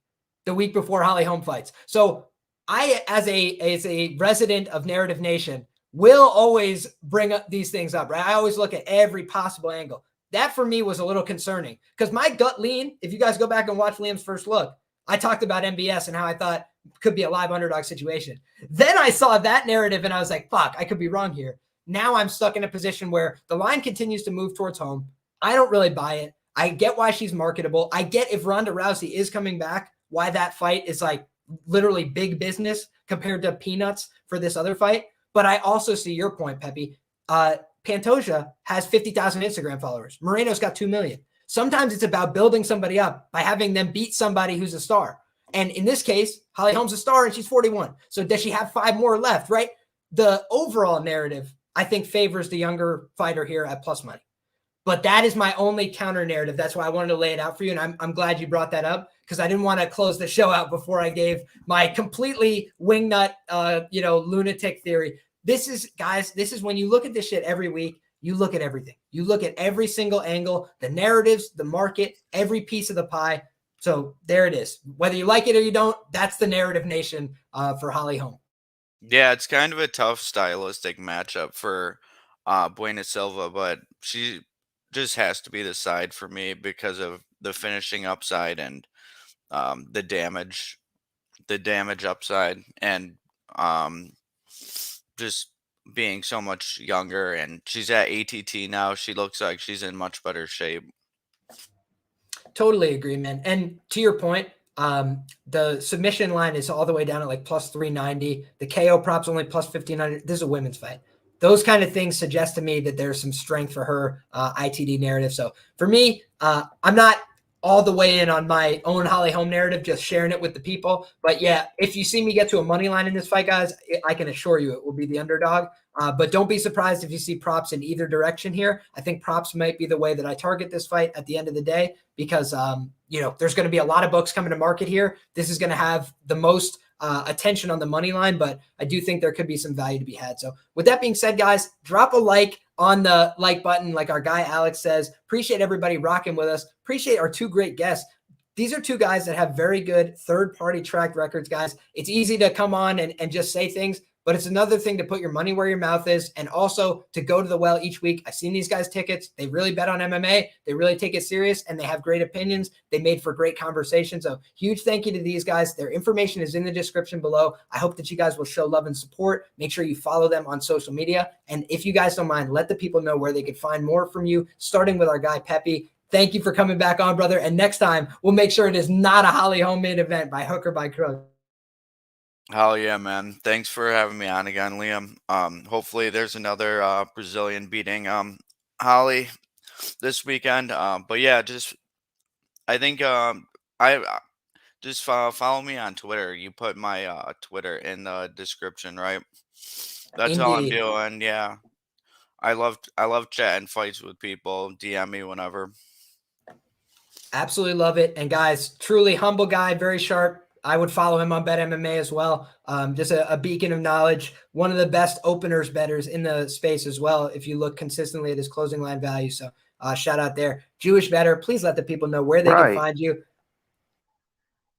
the week before Holm fights. So I, as a resident of Narrative Nation, will always bring up these things up, right? I always look at every possible angle. That for me was a little concerning because my gut lean, if you guys go back and watch Liam's first look, I talked about MBS and how I thought could be a live underdog situation. Then I saw that narrative and I was like, fuck, I could be wrong here. Now I'm stuck in a position where the line continues to move towards Holm. I don't really buy it. I get why she's marketable. I get if Ronda Rousey is coming back, why that fight is like literally big business compared to peanuts for this other fight. But I also see your point, Pepe. Pantoja has 50,000 Instagram followers. Moreno's got 2 million. Sometimes it's about building somebody up by having them beat somebody who's a star. And in this case, Holly Holm's a star and she's 41. So does she have 5 more left, right? The overall narrative, I think, favors the younger fighter here at plus money. But that is my only counter narrative. That's why I wanted to lay it out for you. And I'm glad you brought that up, because I didn't want to close the show out before I gave my completely wingnut, lunatic theory. This is, guys, this is when you look at this shit every week, you look at everything. You look at every single angle, the narratives, the market, every piece of the pie. So there it is. Whether you like it or you don't, that's the narrative nation for Holly Holm. Yeah, it's kind of a tough stylistic matchup for Bueno Silva, but she just has to be the side for me because of the finishing upside and the damage upside, and just being so much younger. And she's at ATT now. She looks like she's in much better shape. Totally agree, man. And to your point, the submission line is all the way down at like plus 390. The KO prop's only plus 1500. This is a women's fight. Those kind of things suggest to me that there's some strength for her ITD narrative. So for me, I'm not all the way in on my own Holly Holm narrative, just sharing it with the people. But yeah, if you see me get to a money line in this fight, guys, I can assure you it will be the underdog. But don't be surprised if you see props in either direction here. I think props might be the way that I target this fight at the end of the day, because there's going to be a lot of books coming to market here. This is going to have the most attention on the money line, but I do think there could be some value to be had. So with that being said, guys, drop a like on the like button, like our guy Alex says. Appreciate everybody rocking with us. Appreciate our 2 great guests. These are 2 guys that have very good third-party track records, guys. It's easy to come on and just say things, but it's another thing to put your money where your mouth is, and also to go to the well each week. I've seen these guys' tickets. They really bet on MMA. They really take it serious, and they have great opinions. They made for great conversation. So huge thank you to these guys. Their information is in the description below. I hope that you guys will show love and support. Make sure you follow them on social media. And if you guys don't mind, let the people know where they could find more from you, starting with our guy Pepe. Thank you for coming back on, brother. And next time, we'll make sure it is not a Holly Holm main event by hook or by crook. Hell yeah, man. Thanks for having me on again, Liam. Hopefully there's another Brazilian beating Holly this weekend. But yeah, I think I just follow me on Twitter. You put my Twitter in the description, right? That's all I'm doing. Yeah. I love chatting fights with people. DM me whenever. Absolutely love it. And guys, truly humble guy, very sharp. I would follow him on Bet MMA as well. Just a beacon of knowledge. One of the best openers bettors in the space as well, if you look consistently at his closing line value. So shout out there. Jewish bettor, please let the people know where they can find you.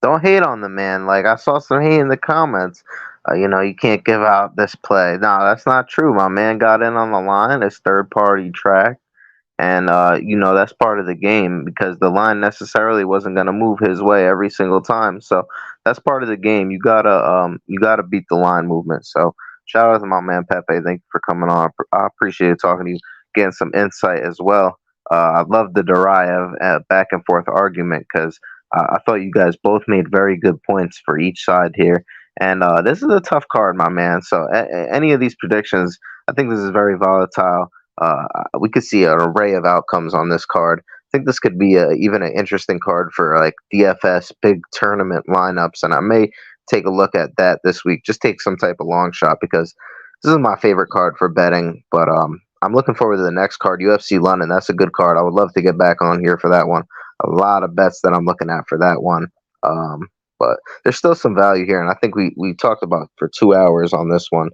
Don't hate on the man. Like, I saw some hate in the comments. You can't give out this play. No, that's not true. My man got in on the line. It's third-party track. And, that's part of the game, because the line necessarily wasn't going to move his way every single time. So that's part of the game. You gotta beat the line movement. So shout out to my man Pepe. Thank you for coming on. I appreciate talking to you, getting some insight as well. I love the Duraev back and forth argument, because I thought you guys both made very good points for each side here. And this is a tough card, my man. So any of these predictions, I think this is very volatile. We could see an array of outcomes on this card. I think this could be even an interesting card for like DFS big tournament lineups, and I may take a look at that this week. Just take some type of long shot, because this is my favorite card for betting. But I'm looking forward to the next card, UFC London. That's a good card. I would love to get back on here for that one. A lot of bets that I'm looking at for that one. But there's still some value here, and I think we talked about for 2 hours on this one,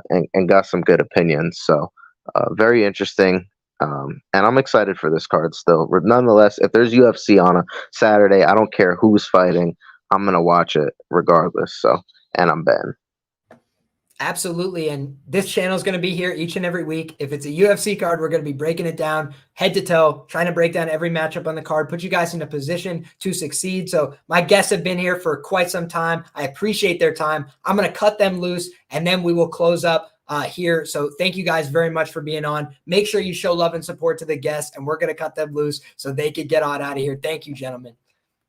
and got some good opinions. So very interesting. And I'm excited for this card still. Nonetheless, if there's UFC on a Saturday, I don't care who's fighting. I'm going to watch it regardless. So, and I'm betting. Absolutely. And this channel is going to be here each and every week. If it's a UFC card, we're going to be breaking it down head to toe, trying to break down every matchup on the card, put you guys in a position to succeed. So my guests have been here for quite some time. I appreciate their time. I'm going to cut them loose, and then we will close up here. So thank you guys very much for being on. Make sure you show love and support to the guests, and we're going to cut them loose so they could get on out of here. Thank you, gentlemen.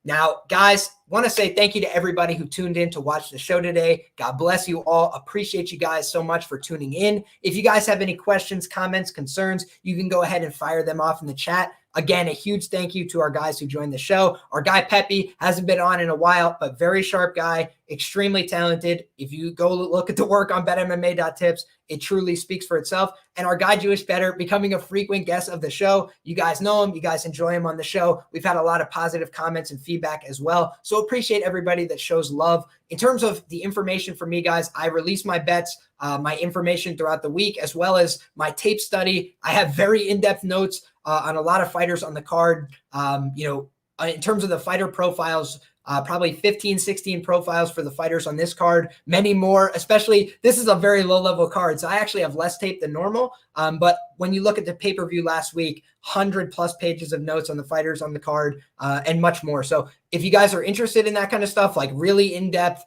Now, guys, want to say thank you to everybody who tuned in to watch the show today. God bless you all. Appreciate you guys so much for tuning in. If you guys have any questions, comments, concerns, you can go ahead and fire them off in the chat. Again, a huge thank you to our guys who joined the show. Our guy Pepe hasn't been on in a while, but very sharp guy, extremely talented. If you go look at the work on betmma.tips, it truly speaks for itself. And our guy Jewish Bettor becoming a frequent guest of the show. You guys know him. You guys enjoy him on the show. We've had a lot of positive comments and feedback as well. So appreciate everybody that shows love. In terms of the information for me, guys, I release my bets, my information throughout the week, as well as my tape study. I have very in-depth notes on a lot of fighters on the card. In terms of the fighter profiles, probably 15, 16 profiles for the fighters on this card, many more, especially this is a very low level card. So I actually have less tape than normal. But when you look at the pay-per-view last week, 100+ pages of notes on the fighters on the card and much more. So if you guys are interested in that kind of stuff, like really in-depth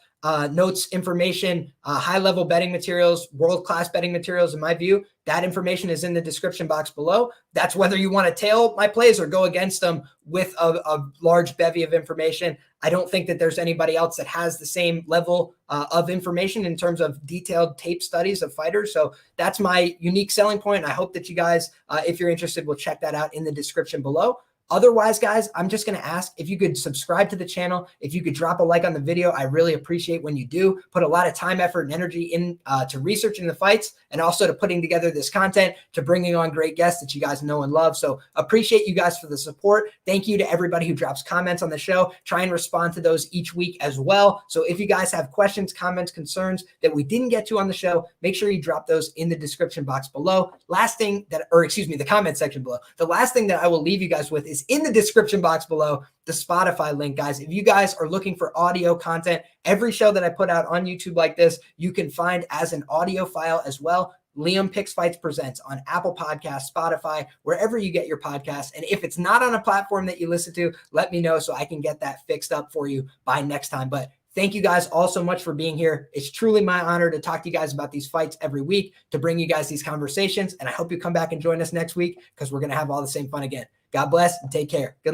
notes, information, high-level betting materials, world-class betting materials, in my view, that information is in the description box below. That's whether you want to tail my plays or go against them with a large bevy of information. I don't think that there's anybody else that has the same level of information in terms of detailed tape studies of fighters. So that's my unique selling point. I hope that you guys, if you're interested, will check that out in the description below. Otherwise, guys, I'm just going to ask if you could subscribe to the channel, if you could drop a like on the video. I really appreciate when you do. Put a lot of time, effort, and energy in to researching the fights and also to putting together this content, to bringing on great guests that you guys know and love. So appreciate you guys for the support. Thank you to everybody who drops comments on the show. Try and respond to those each week as well. So if you guys have questions, comments, concerns that we didn't get to on the show, make sure you drop those in the description box below. The comment section below. The last thing that I will leave you guys with is in the description box below, the Spotify link, guys. If you guys are looking for audio content, every show that I put out on YouTube like this, you can find as an audio file as well. LiamPicksFights presents on Apple Podcasts, Spotify, wherever you get your podcasts. And if it's not on a platform that you listen to, let me know so I can get that fixed up for you by next time. But thank you guys all so much for being here. It's truly my honor to talk to you guys about these fights every week, to bring you guys these conversations. And I hope you come back and join us next week because we're going to have all the same fun again. God bless and take care. Good luck.